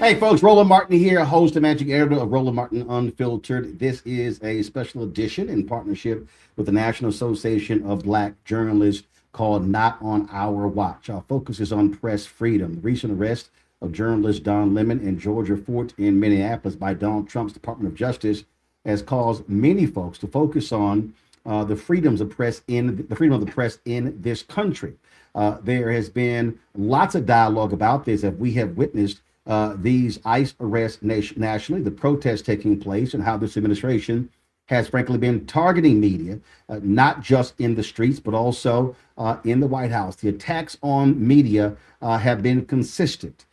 Hey folks, Roland Martin here, host and managing editor of Roland Martin Unfiltered. This is a special edition in partnership with the National Association of Black Journalists called Not on Our Watch. Our focus is on press freedom. The recent arrest of journalist Don Lemon and Georgia Fort in Minneapolis by Donald Trump's Department of Justice has caused many folks to focus on the freedoms of press in the freedom of the press in this country. There has been lots of dialogue about this as we have witnessed these ICE arrests nationally, the protests taking place, and how this administration has frankly been targeting media, not just in the streets, but also in the White House. The attacks on media have been consistent.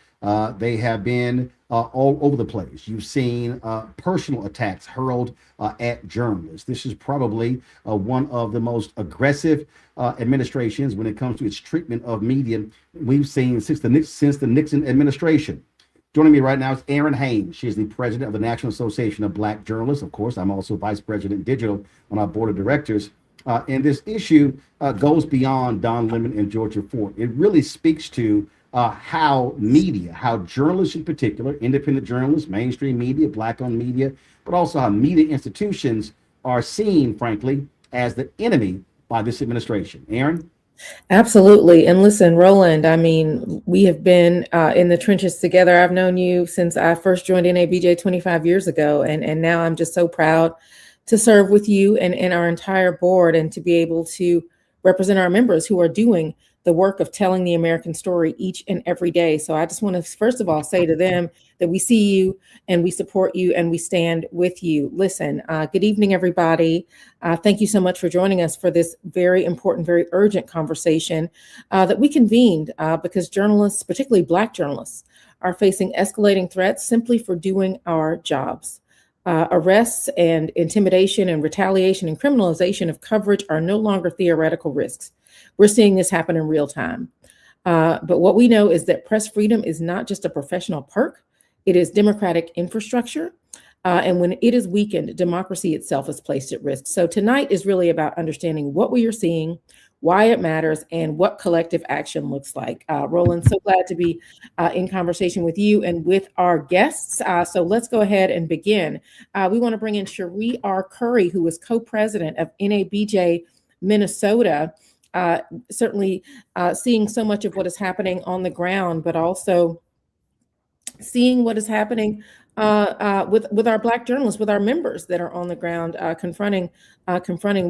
They have been all over the place. You've seen personal attacks hurled at journalists. This is probably one of the most aggressive administrations when it comes to its treatment of media we've seen since the Nixon administration. Joining me right now is Erin Haynes. She is the president of the National Association of Black Journalists. Of course, I'm also vice president digital on our board of directors. And this issue goes beyond Don Lemon and Georgia Fort. It really speaks to how media, how journalists in particular, independent journalists, mainstream media, black-owned media, but also how media institutions are seen, frankly, as the enemy by this administration. Erin? Absolutely. And listen, Roland, I mean, we have been in the trenches together. I've known you since I first joined NABJ 25 years ago. And now I'm just so proud to serve with you and our entire board and to be able to represent our members who are doing the work of telling the American story each and every day. So I just want to, first of all, say to them that we see you and we support you and we stand with you. Listen, good evening, everybody. Thank you so much for joining us for this very important, very urgent conversation that we convened because journalists, particularly Black journalists, are facing escalating threats simply for doing our jobs. Arrests and intimidation and retaliation and criminalization of coverage are no longer theoretical risks. We're seeing this happen in real time. But what we know is that press freedom is not just a professional perk, it is democratic infrastructure. And when it is weakened, democracy itself is placed at risk. So tonight is really about understanding what we are seeing, why it matters, and what collective action looks like. Roland, so glad to be in conversation with you and with our guests. So let's go ahead and begin. We want to bring in Cherie R. Curry, who is co-president of NABJ Minnesota. Certainly seeing so much of what is happening on the ground, but also seeing what is happening with our Black journalists, with our members that are on the ground, confronting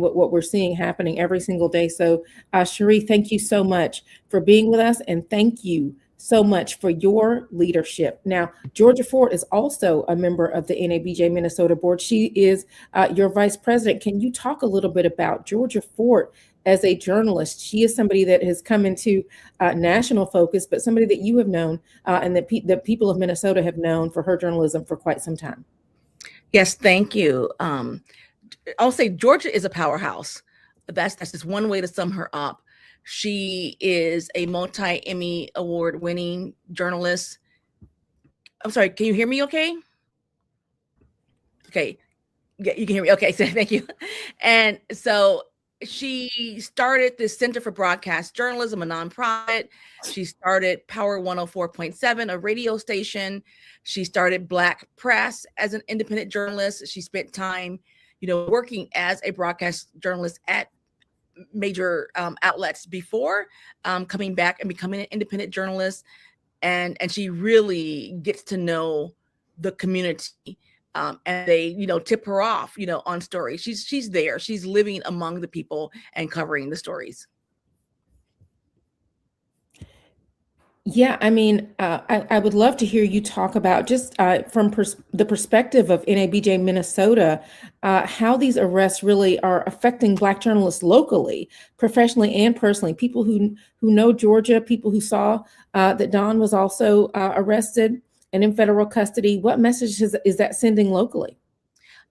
what we're seeing happening every single day. So Cherie, thank you so much for being with us, and thank you so much for your leadership. Now, Georgia Fort is also a member of the NABJ Minnesota board. She is your vice president. Can you talk a little bit about Georgia Fort as a journalist? She is somebody that has come into national focus, but somebody that you have known and that the people of Minnesota have known for her journalism for quite some time. Yes, thank you. I'll say Georgia is a powerhouse. That's just one way to sum her up. She is a multi-Emmy award winning journalist. I'm sorry, can you hear me okay? Okay, yeah, you can hear me. Okay, so thank you. And so she started the Center for Broadcast Journalism, a nonprofit. She started Power 104.7, a radio station. She started Black Press as an independent journalist. She spent time, working as a broadcast journalist at major outlets before coming back and becoming an independent journalist. And she really gets to know the community. And they, tip her off, on stories. She's there. She's living among the people and covering the stories. Yeah, I mean, I would love to hear you talk about just from the perspective of NABJ Minnesota, how these arrests really are affecting Black journalists locally, professionally and personally. People who know Georgia, people who saw that Don was also arrested and in federal custody. What message is that sending locally?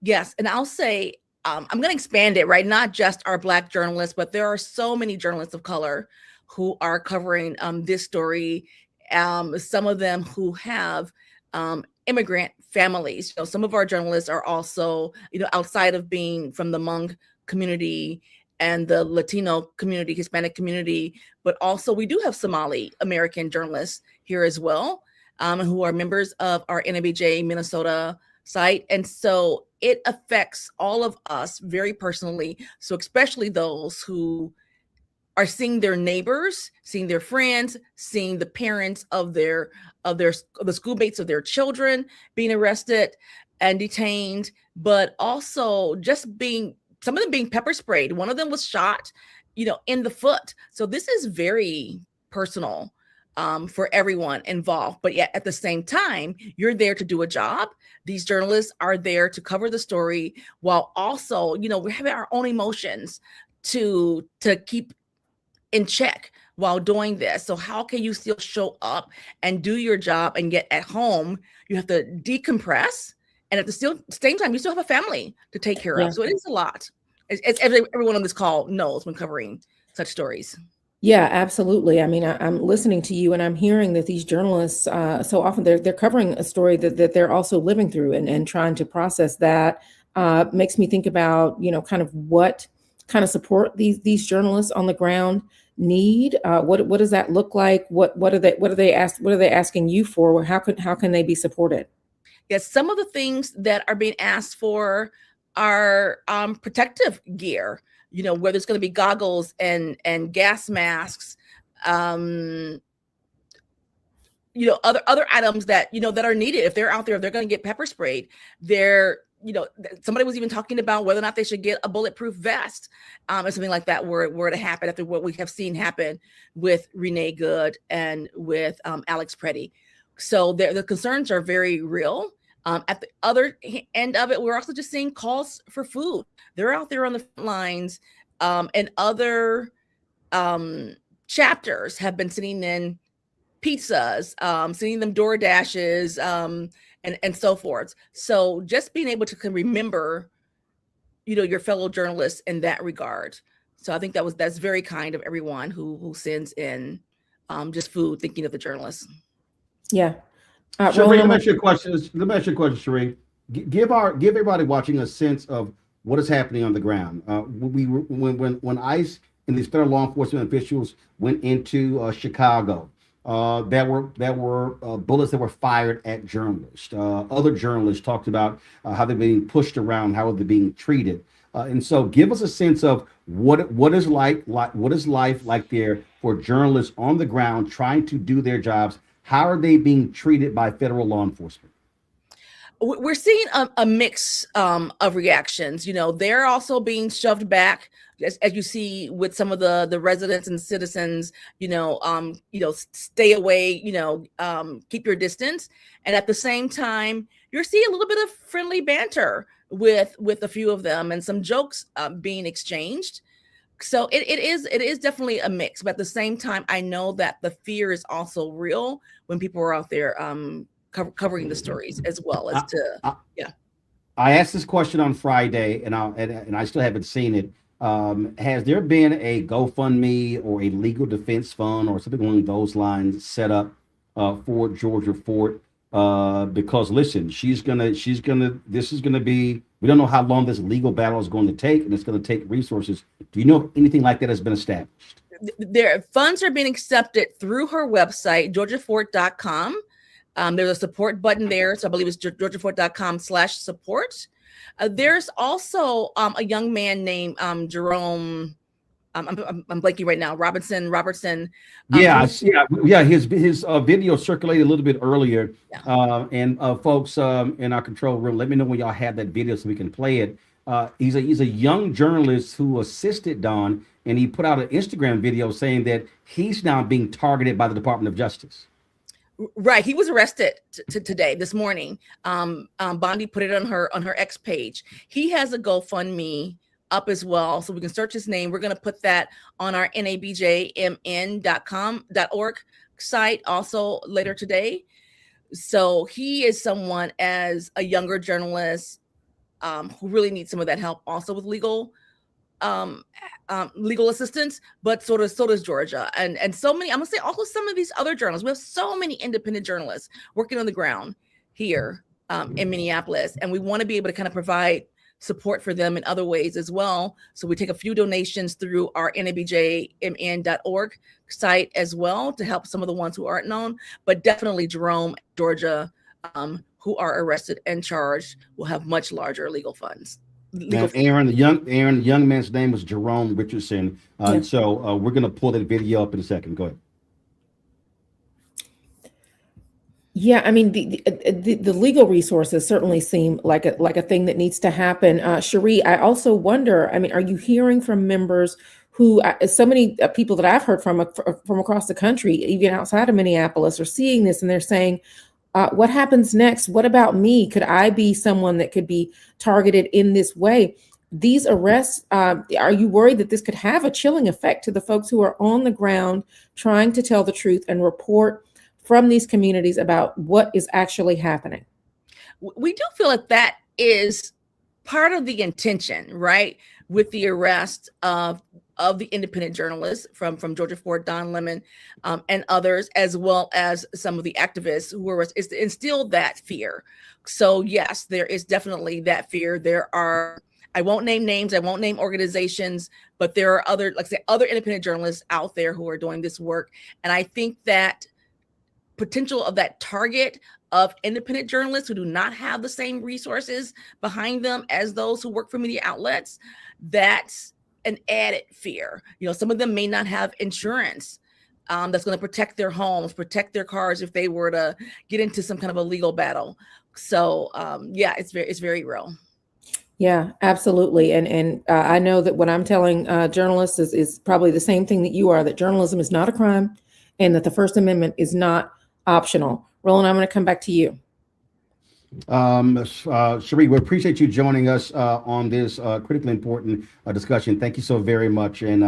Yes, and I'll say I'm going to expand it, right? Not just our Black journalists, but there are so many journalists of color who are covering this story. Some of them who have immigrant families. Some of our journalists are also, outside of being from the Hmong community and the Latino community, Hispanic community, but also we do have Somali American journalists here as well. who are members of our NABJ Minnesota site. And so it affects all of us very personally. So especially those who are seeing their neighbors, seeing their friends, seeing the parents of the schoolmates of their children being arrested and detained, but also just being, some of them being pepper sprayed. One of them was shot, in the foot. So this is very personal for everyone involved. But yet at the same time, you're there to do a job. These journalists are there to cover the story while also, we're having our own emotions to keep in check while doing this. So how can you still show up and do your job and get at home? You have to decompress, and at the same time, you still have a family to take care of. So it is a lot. As everyone on this call knows when covering such stories. Yeah, absolutely. I mean, I'm listening to you and I'm hearing that these journalists, so often they're covering a story that they're also living through and trying to process that. Makes me think about, kind of what kind of support these journalists on the ground need. What does that look like? What are they asking you for? How can they be supported? Yes, some of the things that are being asked for are protective gear. Whether it's going to be goggles and gas masks, other items that that are needed if they're out there, if they're going to get pepper sprayed. Somebody was even talking about whether or not they should get a bulletproof vest, or something like that, were to happen after what we have seen happen with Renee Good and with Alex Preddy. So the concerns are very real. At the other end of it, we're also just seeing calls for food. They're out there on the front lines, and other chapters have been sending in pizzas, sending them DoorDashes, and so forth. So just being able to remember, your fellow journalists in that regard. So I think that's very kind of everyone who sends in just food, thinking of the journalists. Yeah. Sheree, let me ask you a question, Sheree. Give everybody watching a sense of what is happening on the ground. When ICE and these federal law enforcement officials went into Chicago, there were bullets that were fired at journalists. Other journalists talked about how they're being pushed around, how they're being treated. And so give us a sense of what is life like there for journalists on the ground trying to do their jobs. How are they being treated by federal law enforcement? We're seeing a mix of reactions. They're also being shoved back, as you see with some of the residents and citizens. Stay away. Keep your distance. And at the same time, you're seeing a little bit of friendly banter with a few of them, and some jokes being exchanged. So it is definitely a mix. But at the same time, I know that the fear is also real when people are out there covering the stories as well as I asked this question on Friday, and I still haven't seen it. Has there been a GoFundMe or a legal defense fund or something along those lines set up for Georgia Fort? Because listen, this is gonna be, we don't know how long this legal battle is going to take, and it's going to take resources. Do you know if anything like that has been established? Their funds are being accepted through her website, georgiafort.com. There's a support button there. So I believe it's georgiafort.com/support. There's also a young man named Jerome. I'm blanking right now. Robertson. His video circulated a little bit earlier. Yeah. And folks in our control room, let me know when y'all have that video so we can play it. He's a young journalist who assisted Don, and he put out an Instagram video saying that he's now being targeted by the Department of Justice. Right. He was arrested this morning. Bondi put it on her X page. He has a GoFundMe up as well, so we can search his name. We're going to put that on our nabjmn.org site also later today. So he is someone, as a younger journalist, who really needs some of that help also with legal assistance, but so does Georgia and so many. I'm gonna say also some of these other journalists. We have so many independent journalists working on the ground here in Minneapolis, and we want to be able to kind of provide support for them in other ways as well. So we take a few donations through our nabjmn.org site as well to help some of the ones who aren't known, but definitely Jerome, Georgia, who are arrested and charged will have much larger legal funds. And Aaron, the young man's name was Jerome Richardson. Yeah. So we're going to pull that video up in a second. Go ahead. Yeah, I mean, the legal resources certainly seem like a thing that needs to happen. Cherie, I also wonder, I mean, are you hearing from members who, so many people that I've heard from across the country, even outside of Minneapolis, are seeing this and they're saying, what happens next? What about me? Could I be someone that could be targeted in this way? These arrests, are you worried that this could have a chilling effect to the folks who are on the ground trying to tell the truth and report from these communities about what is actually happening? We do feel that that is part of the intention, right? With the arrest of the independent journalists from Georgia Fort, Don Lemon, and others, as well as some of the activists who were, is to instill that fear. So yes, there is definitely that fear. There are, I won't name names, I won't name organizations, but there are other, like I say, other independent journalists out there who are doing this work. And I think that potential of that target of independent journalists who do not have the same resources behind them as those who work for media outlets, that's an added fear. You know, some of them may not have insurance that's going to protect their homes, protect their cars if they were to get into some kind of a legal battle. So yeah, it's very real. Yeah, absolutely. And I know that what I'm telling journalists is probably the same thing that you are, that journalism is not a crime and that the First Amendment is not optional. Roland, I'm going to come back to you. Cherie, we appreciate you joining us on this critically important discussion. Thank you so very much. And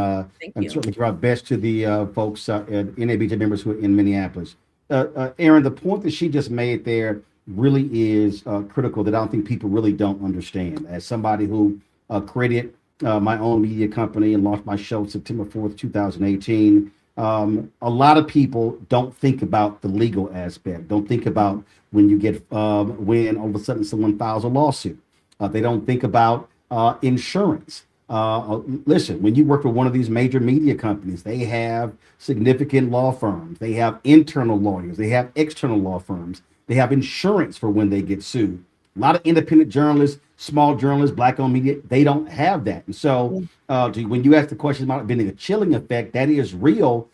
certainly give our best to the folks and NABJ members who are in Minneapolis. Aaron, the point that she just made there really is critical that I don't think people really don't understand. As somebody who created my own media company and launched my show September 4th, 2018, a lot of people don't think about the legal aspect, don't think about when you get when all of a sudden someone files a lawsuit. They don't think about insurance. Listen, when you work for one of these major media companies, they have significant law firms, they have internal lawyers, they have external law firms, they have insurance for when they get sued. A lot of independent journalists, small journalists, Black-owned media, they don't have that. And so when you ask the question about it being a chilling effect, that is real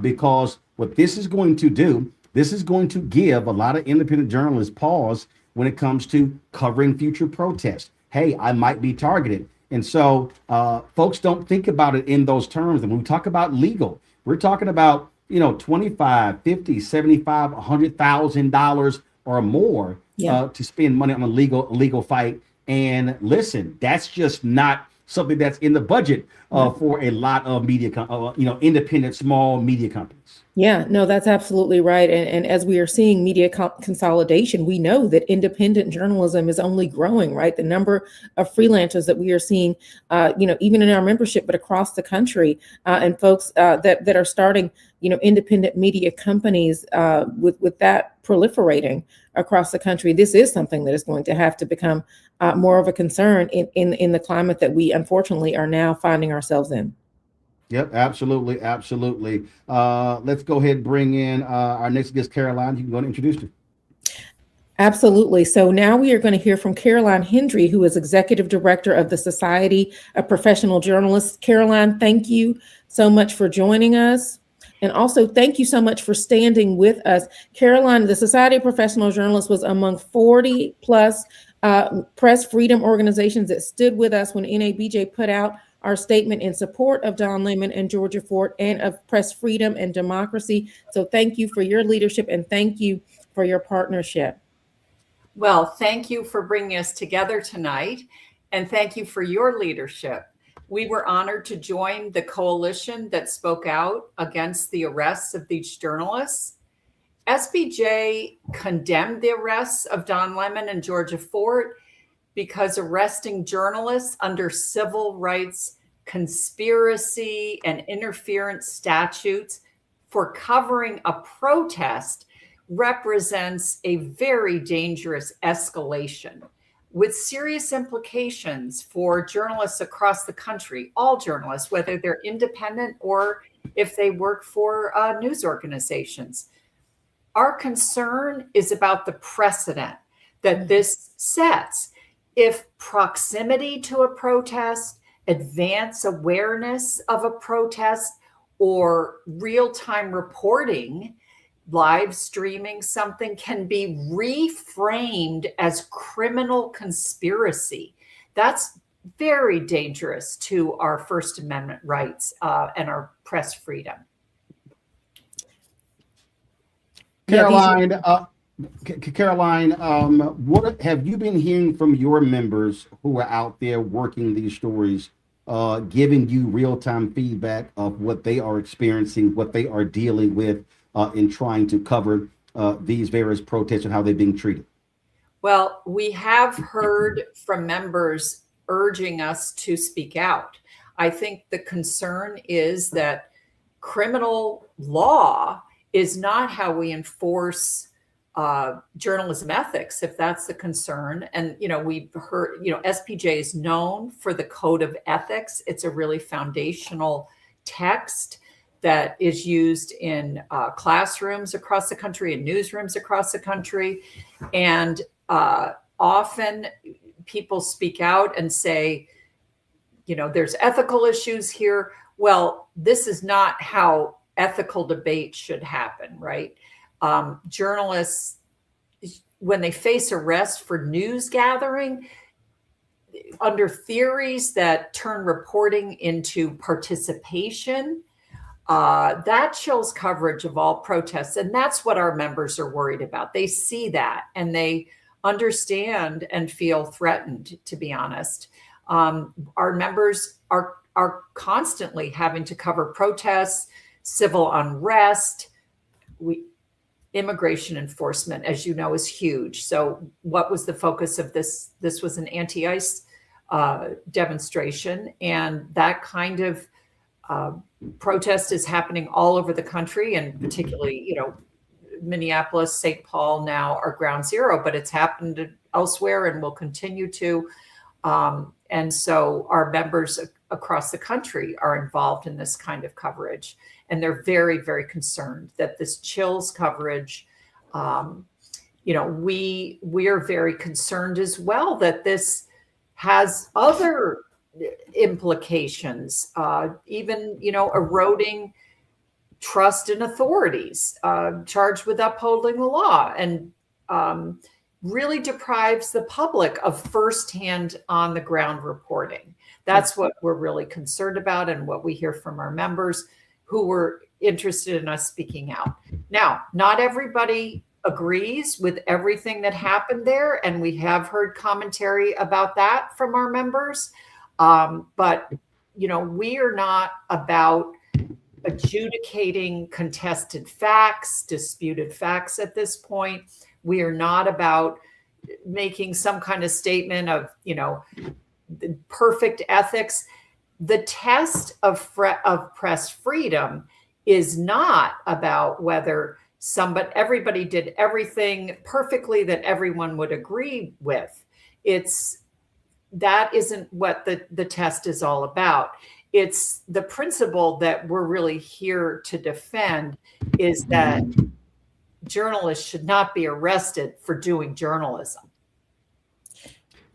because what this is going to do, this is going to give a lot of independent journalists pause when it comes to covering future protests. Hey, I might be targeted. And so folks don't think about it in those terms. And when we talk about legal, we're talking about, you know, $25, $50, $75, $100,000 or more to spend money on a legal fight. And listen, that's just not something that's in the budget for a lot of media, independent small media companies. Yeah, no, that's absolutely right. And as we are seeing media consolidation, we know that independent journalism is only growing, right? The number of freelancers that we are seeing, even in our membership, but across the country, and folks that are starting, independent media companies with that proliferating across the country. This is something that is going to have to become more of a concern in the climate that we unfortunately are now finding ourselves in. Yep, absolutely, absolutely. Let's go ahead and bring in our next guest, Caroline. You can go and introduce her. Absolutely. So now we are going to hear from Caroline Hendry, who is Executive Director of the Society of Professional Journalists. Caroline, thank you so much for joining us. And also, thank you so much for standing with us. Caroline, the Society of Professional Journalists was among 40 plus press freedom organizations that stood with us when NABJ put out our statement in support of Don Lemon and Georgia Fort and of press freedom and democracy. So thank you for your leadership and thank you for your partnership. Well, thank you for bringing us together tonight, and thank you for your leadership. We were honored to join the coalition that spoke out against the arrests of these journalists. SBJ condemned the arrests of Don Lemon and Georgia Fort because arresting journalists under civil rights conspiracy and interference statutes for covering a protest represents a very dangerous escalation. with serious implications for journalists across the country, all journalists, whether they're independent or if they work for news organizations. Our concern is about the precedent that this sets. If proximity to a protest, advance awareness of a protest, or real-time reporting, live streaming something can be reframed as criminal conspiracy, that's very dangerous to our First Amendment rights and our press freedom. Caroline, Caroline, what have you been hearing from your members who are out there working these stories, giving you real-time feedback of what they are experiencing, what they are dealing with in trying to cover these various protests and how they're being treated? Well, we have heard from members urging us to speak out. I think the concern is that criminal law is not how we enforce journalism ethics, if that's the concern. And, we've heard, SPJ is known for the code of ethics. It's a really foundational text that is used in classrooms across the country and newsrooms across the country. And often people speak out and say, there's ethical issues here. Well, this is not how ethical debate should happen, right? Journalists, when they face arrest for news gathering, under theories that turn reporting into participation, that chills coverage of all protests. And that's what our members are worried about. They see that and they understand and feel threatened, to be honest. Our members are constantly having to cover protests, civil unrest. Immigration enforcement, as you know, is huge. So what was the focus of this? This was an anti-ICE demonstration, and that kind of protest is happening all over the country, and particularly, Minneapolis, St. Paul now are ground zero, but it's happened elsewhere and will continue to. And so our members across the country are involved in this kind of coverage, and they're very, very concerned that this chills coverage. We are very concerned as well that this has other implications, even, eroding trust in authorities, charged with upholding the law, and really deprives the public of firsthand on the ground reporting. That's what we're really concerned about, and what we hear from our members who were interested in us speaking out. Now, not everybody agrees with everything that happened there, and we have heard commentary about that from our members. But, we are not about adjudicating contested facts, disputed facts at this point. We are not about making some kind of statement of, perfect ethics. The test of press freedom is not about whether everybody did everything perfectly that everyone would agree with. That isn't what the test is all about. It's the principle that we're really here to defend, is that journalists should not be arrested for doing journalism.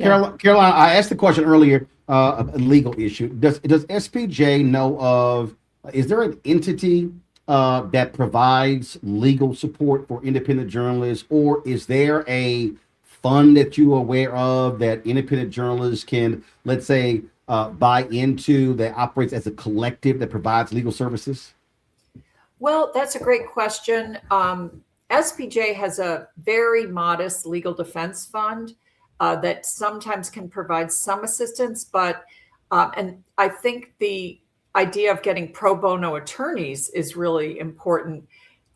Caroline, I asked the question earlier, a legal issue. Does SPJ know of, is there an entity that provides legal support for independent journalists, or is there a fund that you're aware of that independent journalists can, let's say, buy into, that operates as a collective that provides legal services? Well, that's a great question. SPJ has a very modest legal defense fund that sometimes can provide some assistance, but and I think the idea of getting pro bono attorneys is really important.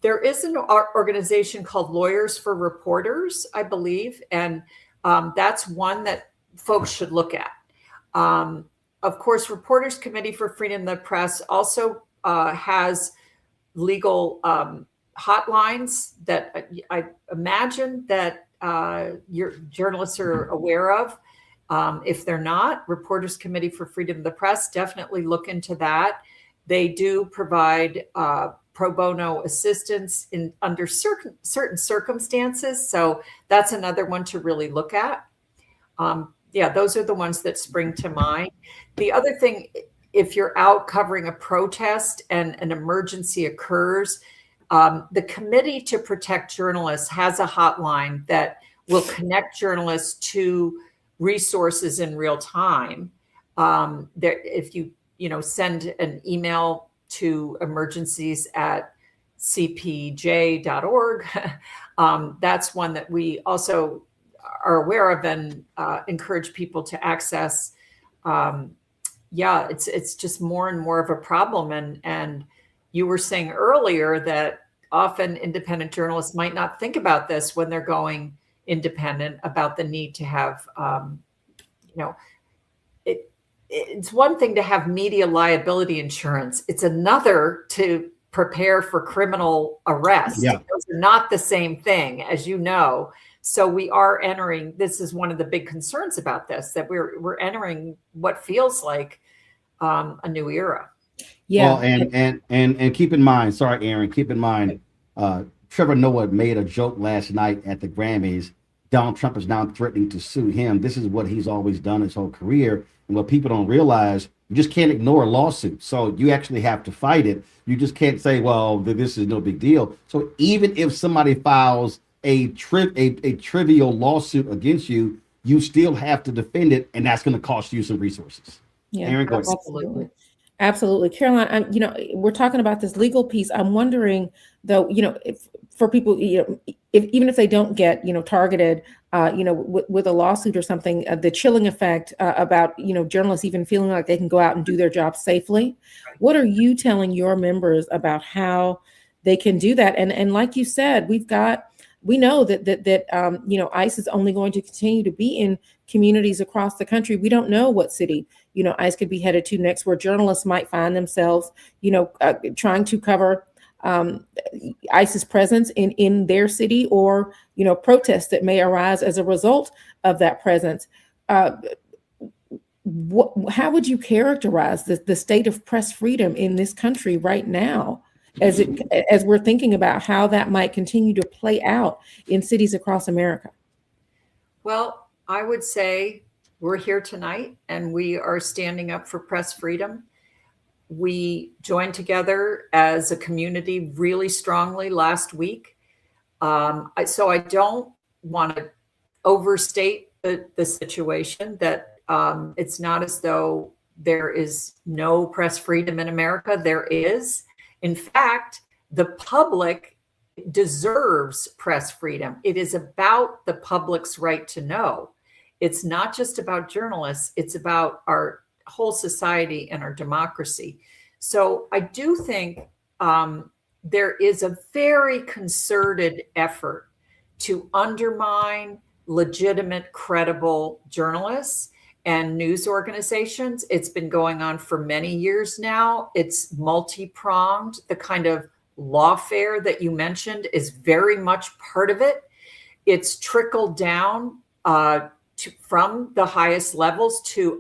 There is an organization called Lawyers for Reporters, I believe, and that's one that folks should look at. Of course, Reporters Committee for Freedom of the Press also has legal hotlines that I imagine that your journalists are aware of. If they're not, Reporters Committee for Freedom of the Press, definitely look into that. They do provide pro bono assistance under certain circumstances. So that's another one to really look at. Yeah, those are the ones that spring to mind. The other thing, if you're out covering a protest and an emergency occurs, the Committee to Protect Journalists has a hotline that will connect journalists to resources in real time. If you send an email to emergencies@cpj.org, that's one that we also are aware of and encourage people to access. Yeah, it's just more and more of a problem. And you were saying earlier that often independent journalists might not think about this when they're going independent, about the need to have, it's one thing to have media liability insurance. It's another to prepare for criminal arrest. Yeah. Those are not the same thing, as you know. So we are entering, this is one of the big concerns about this, that we're entering what feels like a new era. Yeah. Well, and keep in mind, sorry, Aaron, keep in mind, Trevor Noah made a joke last night at the Grammys. Donald Trump is now threatening to sue him. This is what he's always done his whole career. And what people don't realize, you just can't ignore a lawsuit. So you actually have to fight it. You just can't say, well, this is no big deal. So even if somebody files a trivial lawsuit against you, you still have to defend it, and that's going to cost you some resources. Yeah, Aaron, go ahead. absolutely. Absolutely. Caroline, we're talking about this legal piece. I'm wondering, though, if, for people, even if they don't get, targeted, with a lawsuit or something, the chilling effect about, journalists even feeling like they can go out and do their job safely. What are you telling your members about how they can do that? And like you said, we know that ICE is only going to continue to be in communities across the country. We don't know what city, ICE could be headed to next, where journalists might find themselves, trying to cover ICE's presence in their city, or, protests that may arise as a result of that presence. How would you characterize the state of press freedom in this country right now, as we're thinking about how that might continue to play out in cities across America? Well, I would say we're here tonight and we are standing up for press freedom. We joined together as a community really strongly last week. So I don't want to overstate the situation, that it's not as though there is no press freedom in America. There is. In fact, the public deserves press freedom. It is about the public's right to know. It's not just about journalists. It's about our whole society and our democracy. So I do think there is a very concerted effort to undermine legitimate, credible journalists and news organizations. It's been going on for many years now. It's multi-pronged. The kind of lawfare that you mentioned is very much part of it. It's trickled down from the highest levels to,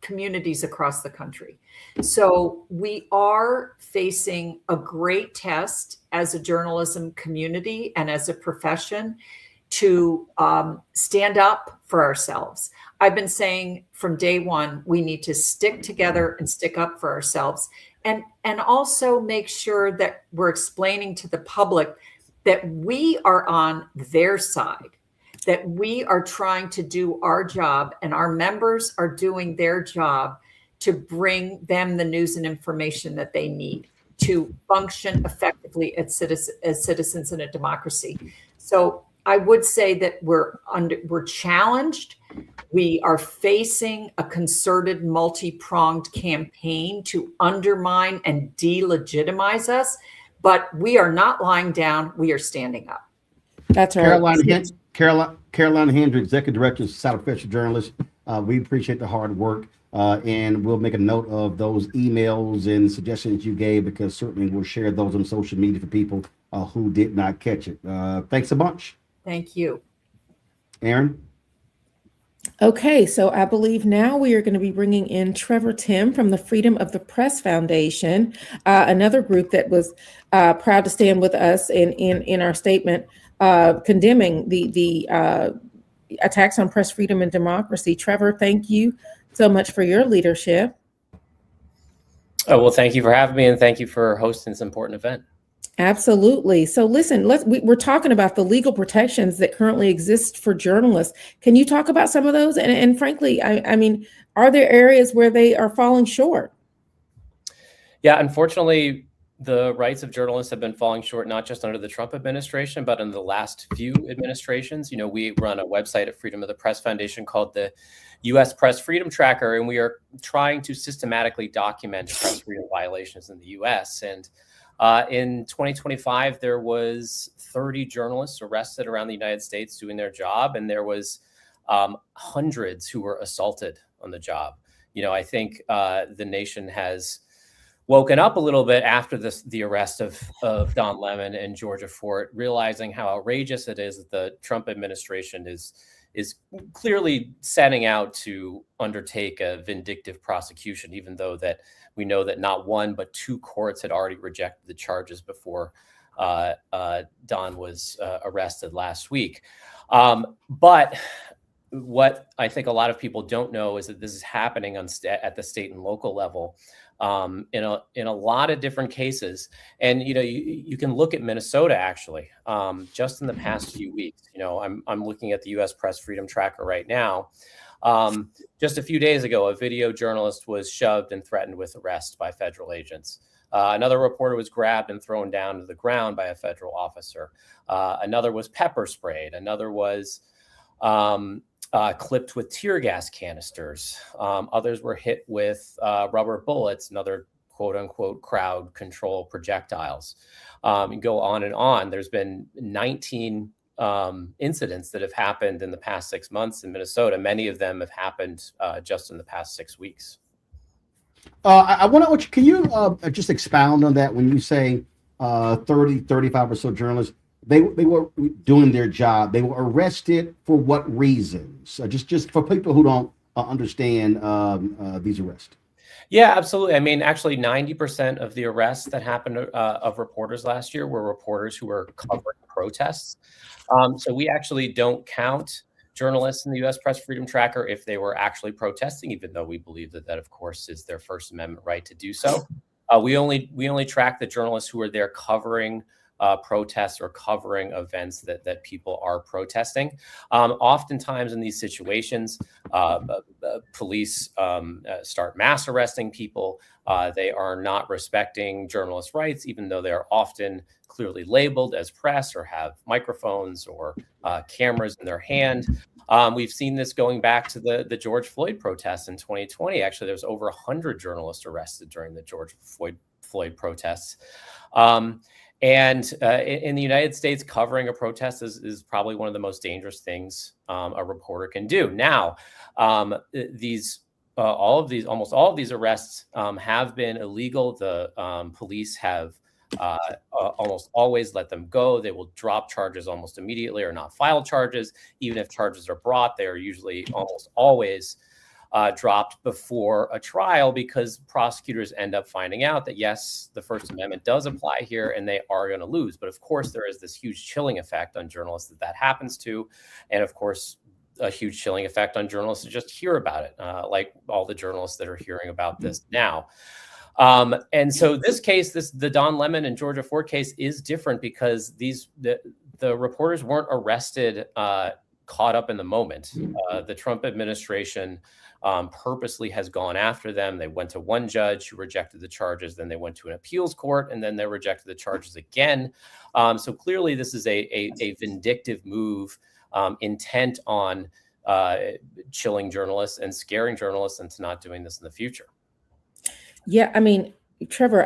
communities across the country. So we are facing a great test as a journalism community and as a profession to stand up for ourselves. I've been saying from day one, we need to stick together and stick up for ourselves, and also make sure that we're explaining to the public that we are on their side, that we are trying to do our job and our members are doing their job to bring them the news and information that they need to function effectively as citizens in a democracy. So I would say that we're challenged. We are facing a concerted, multi-pronged campaign to undermine and delegitimize us, but we are not lying down. We are standing up. That's right. Caroline Hendry, Executive Director of South Professional Journalists. We appreciate the hard work, and we'll make a note of those emails and suggestions you gave, because certainly we'll share those on social media for people who did not catch it. Thanks a bunch. Thank you. Aaron? Okay, so I believe now we are going to be bringing in Trevor Tim from the Freedom of the Press Foundation, another group that was proud to stand with us in our statement condemning the attacks on press freedom and democracy. Trevor, thank you so much for your leadership. Oh, well, thank you for having me, and thank you for hosting this important event. Absolutely. So listen, we're talking about the legal protections that currently exist for journalists. Can you talk about some of those? And frankly, I mean, are there areas where they are falling short? Yeah, unfortunately, the rights of journalists have been falling short, not just under the Trump administration, but in the last few administrations. You know, we run a website at Freedom of the Press Foundation called the U.S. Press Freedom Tracker, and we are trying to systematically document press freedom violations in the U.S. And in 2025, there was 30 journalists arrested around the United States doing their job, and there was hundreds who were assaulted on the job. You know, I think the nation has woken up a little bit after the arrest of Don Lemon and Georgia Fort, realizing how outrageous it is that the Trump administration is clearly setting out to undertake a vindictive prosecution, even though that we know that not one but two courts had already rejected the charges before Don was arrested last week. But what I think a lot of people don't know is that this is happening at the state and local level in a lot of different cases. And you know, you can look at Minnesota actually. Just in the past few weeks, you know, I'm looking at the U.S. Press Freedom Tracker right now. Just a few days ago, a video journalist was shoved and threatened with arrest by federal agents. Another reporter was grabbed and thrown down to the ground by a federal officer. Another was pepper sprayed. Another was clipped with tear gas canisters. Others were hit with rubber bullets and other quote unquote crowd control projectiles. And go on and on. There's been 19 incidents that have happened in the past 6 months in Minnesota. Many of them have happened just in the past 6 weeks. I want to, can you just expound on that when you say 30, 35 or so journalists, they were doing their job. They were arrested for what reasons? Just for people who don't understand these arrests. Yeah, absolutely. I mean, actually, 90% of the arrests that happened of reporters last year were reporters who were covering protests. So we actually don't count journalists in the U.S. Press Freedom Tracker if they were actually protesting, even though we believe that of course, is their First Amendment right to do so. We only track the journalists who are there covering protests or covering events that people are protesting. Oftentimes in these situations, police start mass arresting people. They are not respecting journalists' rights, even though they are often clearly labeled as press or have microphones or cameras in their hand. We've seen this going back to the George Floyd protests in 2020. Actually, there was over 100 journalists arrested during the George Floyd protests. And in the United States, covering a protest is probably one of the most dangerous things a reporter can do. Now, almost all of these arrests have been illegal. The police have almost always let them go. They will drop charges almost immediately or not file charges. Even if charges are brought, they are usually almost always dropped before a trial, because prosecutors end up finding out that, yes, the First Amendment does apply here and they are going to lose. But of course, there is this huge chilling effect on journalists that happens to. And of course, a huge chilling effect on journalists to just hear about it, like all the journalists that are hearing about this now. And so this case, the Don Lemon and Georgia Fort case is different because the reporters weren't arrested caught up in the moment. The Trump administration purposely has gone after them. They went to one judge who rejected the charges, then they went to an appeals court, and then they rejected the charges again. So clearly this is a vindictive move intent on chilling journalists and scaring journalists into not doing this in the future. Yeah, I mean, Trevor,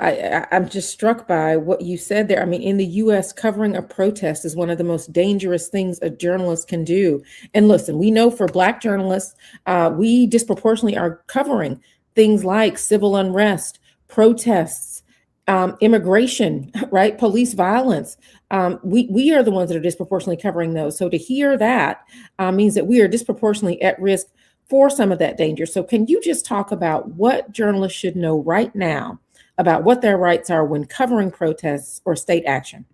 I'm just struck by what you said there. I mean, in the U.S., covering a protest is one of the most dangerous things a journalist can do. And listen, we know for Black journalists, we disproportionately are covering things like civil unrest, protests, immigration, right? Police violence. We are the ones that are disproportionately covering those. So to hear that means that we are disproportionately at risk for some of that danger. So can you just talk about what journalists should know right now about what their rights are when covering protests or state action?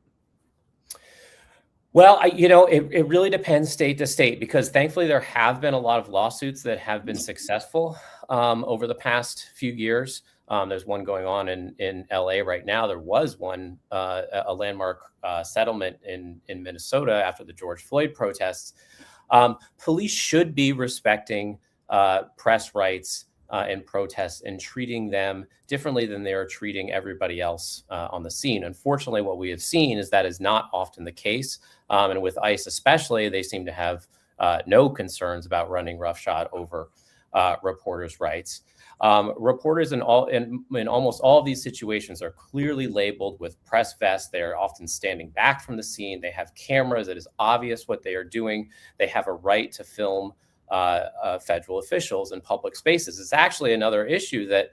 Well, it really depends state to state, because thankfully there have been a lot of lawsuits that have been successful over the past few years. There's one going on in LA right now. There was one, a landmark settlement in Minnesota after the George Floyd protests. Police should be respecting press rights in protests and treating them differently than they are treating everybody else on the scene. Unfortunately, what we have seen is that is not often the case. And with ICE especially, they seem to have no concerns about running roughshod over reporters' rights. Reporters in almost all of these situations are clearly labeled with press vests. They're often standing back from the scene. They have cameras. It is obvious what they are doing. They have a right to film federal officials in public spaces. It's actually another issue that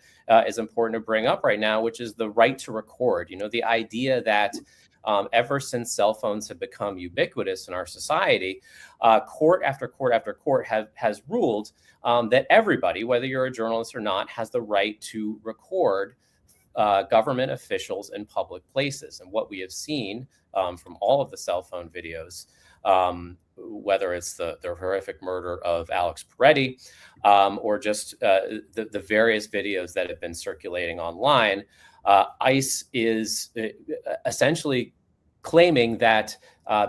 is important to bring up right now, which is the right to record. The idea that ever since cell phones have become ubiquitous in our society, court after court after court has ruled that everybody, whether you're a journalist or not, has the right to record government officials in public places. And what we have seen from all of the cell phone videos, whether it's the horrific murder of Alex Peretti or just the various videos that have been circulating online, ICE is essentially claiming that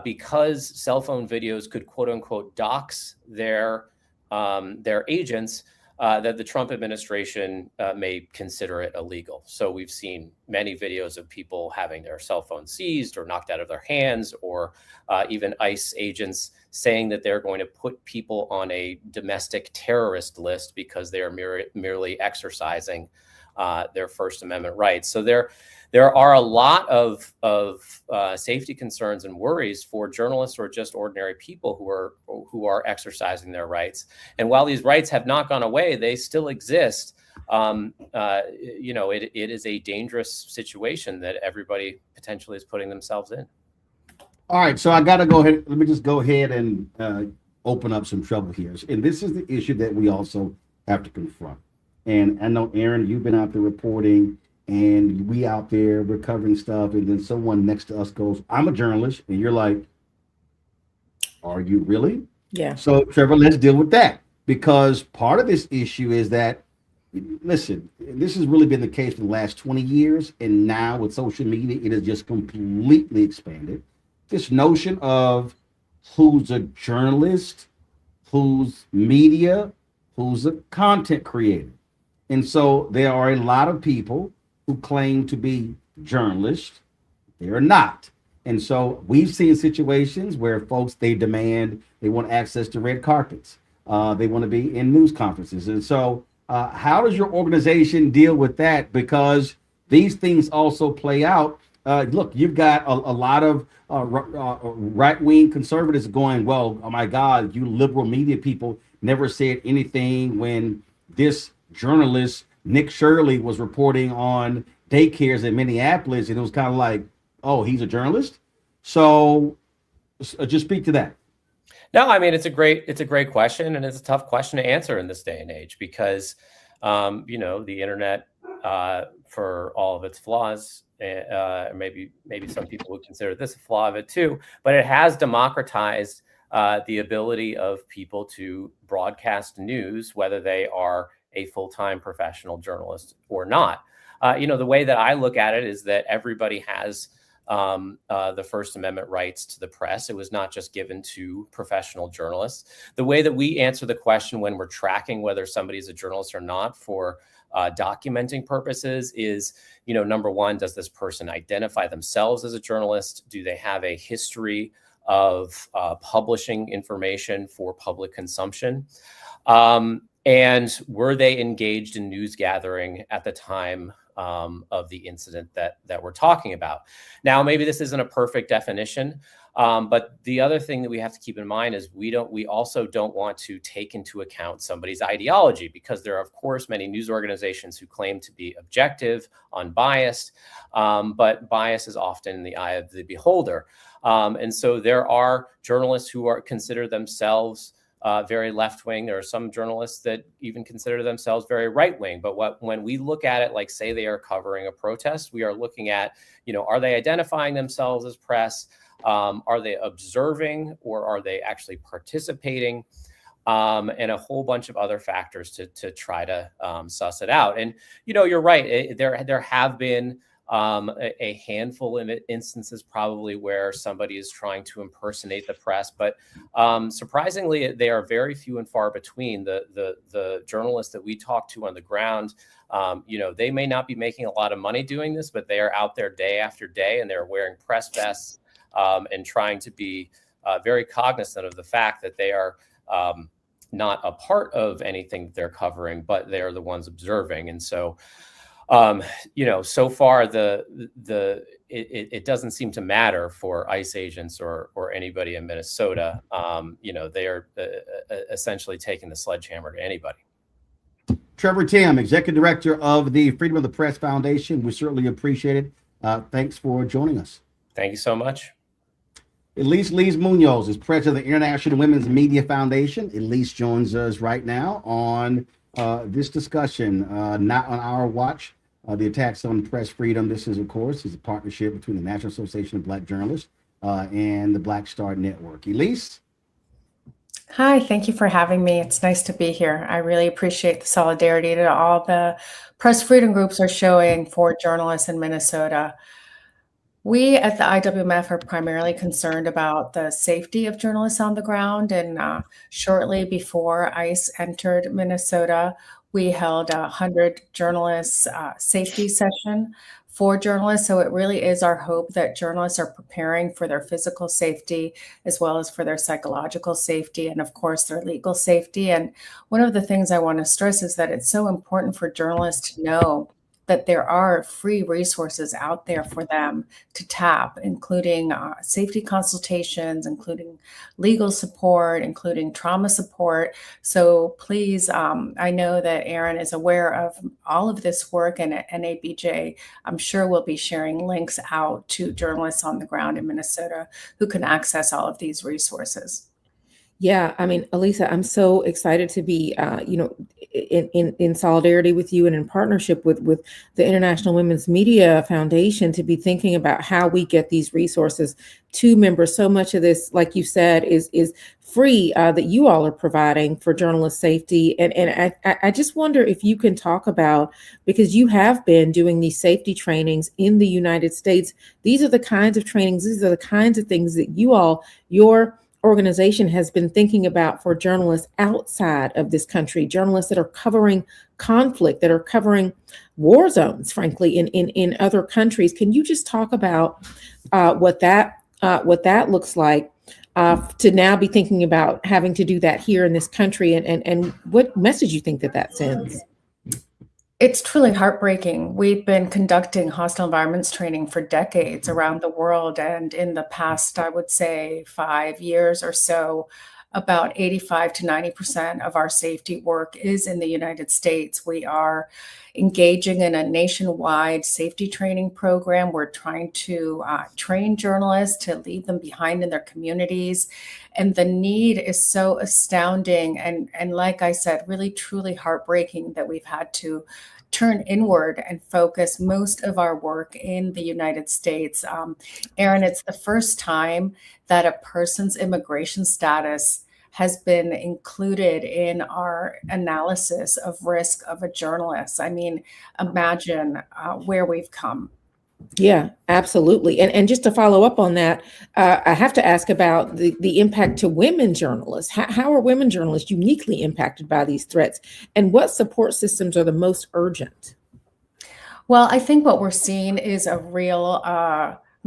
because cell phone videos could quote unquote dox their agents, that the Trump administration may consider it illegal. So we've seen many videos of people having their cell phones seized or knocked out of their hands, or even ICE agents saying that they're going to put people on a domestic terrorist list because they are merely exercising their First Amendment rights. So there are a lot of safety concerns and worries for journalists or just ordinary people who are exercising their rights. And while these rights have not gone away, they still exist. It is a dangerous situation that everybody potentially is putting themselves in. All right, so I got to go ahead. Let me just go ahead and open up some trouble here. And this is the issue that we also have to confront. And I know, Aaron, you've been out there reporting, and we out there, we're covering stuff, and then someone next to us goes, "I'm a journalist," and you're like, "Are you really?" Yeah. So, Trevor, let's deal with that, because part of this issue is that, listen, this has really been the case for the last 20 years, and now with social media, it has just completely expanded. This notion of who's a journalist, who's media, who's a content creator. And so there are a lot of people who claim to be journalists. They're not. And so we've seen situations where folks, they want access to red carpets. They want to be in news conferences. And so how does your organization deal with that? Because these things also play out. Look, you've got a lot of right-wing conservatives going, "Well, oh my God, you liberal media people never said anything when this journalist, Nick Shirley, was reporting on daycares in Minneapolis," and it was kind of like, "Oh, he's a journalist." So just speak to that. No, I mean, it's a great question, and it's a tough question to answer in this day and age, because the internet, for all of its flaws, maybe some people would consider this a flaw of it too, but it has democratized the ability of people to broadcast news, whether they are a full-time professional journalist or not. The way that I look at it is that everybody has the First Amendment rights to the press. It was not just given to professional journalists. The way that we answer the question when we're tracking whether somebody's a journalist or not for documenting purposes is, number one, does this person identify themselves as a journalist? Do they have a history of publishing information for public consumption? And were they engaged in news gathering at the time of the incident that we're talking about? Now, maybe this isn't a perfect definition, but the other thing that we have to keep in mind is we also don't want to take into account somebody's ideology, because there are, of course, many news organizations who claim to be objective, unbiased, but bias is often in the eye of the beholder. And so there are journalists who consider themselves very left-wing. There are some journalists that even consider themselves very right-wing. But when we look at it, like say they are covering a protest, we are looking at, are they identifying themselves as press? Are they observing, or are they actually participating? And a whole bunch of other factors to try to suss it out. And, you're right. There have been a handful of instances probably where somebody is trying to impersonate the press, but surprisingly, they are very few and far between. The journalists that we talk to on the ground, they may not be making a lot of money doing this, but they are out there day after day, and they're wearing press vests and trying to be very cognizant of the fact that they are not a part of anything that they're covering, but they're the ones observing. And so, so far it doesn't seem to matter for ICE agents or anybody in Minnesota. They are essentially taking the sledgehammer to anybody. Trevor Timm, Executive Director of the Freedom of the Press Foundation. We certainly appreciate it. Thanks for joining us. Thank you so much. Elise Lees-Munoz is president of the International Women's Media Foundation. Elise joins us right now on this discussion, Not on Our Watch, the attacks on press freedom. This is, of course, a partnership between the National Association of Black Journalists and the Black Star Network. Elise? Hi, thank you for having me. It's nice to be here. I really appreciate the solidarity that all the press freedom groups are showing for journalists in Minnesota. We at the IWMF are primarily concerned about the safety of journalists on the ground. And shortly before ICE entered Minnesota, we held a 100 journalists safety session for journalists. So it really is our hope that journalists are preparing for their physical safety as well as for their psychological safety and, of course, their legal safety. And one of the things I want to stress is that it's so important for journalists to know that there are free resources out there for them to tap, including safety consultations, including legal support, including trauma support. So please, I know that Aaron is aware of all of this work, and at NABJ, I'm sure we'll be sharing links out to journalists on the ground in Minnesota who can access all of these resources. Yeah, I mean, Elisa, I'm so excited to be, in solidarity with you and in partnership with the International Women's Media Foundation to be thinking about how we get these resources to members. So much of this, like you said, is free that you all are providing for journalist safety. And I just wonder if you can talk about, because you have been doing these safety trainings in the United States. These are the kinds of trainings, these are the kinds of things that your organization has been thinking about for journalists outside of this country, journalists that are covering conflict, that are covering war zones, frankly, in other countries. Can you just talk about what that looks like to now be thinking about having to do that here in this country, and what message you think that sends? It's truly heartbreaking. We've been conducting hostile environments training for decades around the world. And in the past, I would say 5 years or so, about 85 to 90% of our safety work is in the United States. We are engaging in a nationwide safety training program. We're trying to train journalists to leave them behind in their communities. And the need is so astounding. And like I said, really, truly heartbreaking that we've had to turn inward and focus most of our work in the United States. Aaron, it's the first time that a person's immigration status has been included in our analysis of risk of a journalist. I mean, imagine where we've come. Yeah, absolutely. And just to follow up on that, I have to ask about the impact to women journalists. How are women journalists uniquely impacted by these threats? And what support systems are the most urgent? Well, I think what we're seeing is a real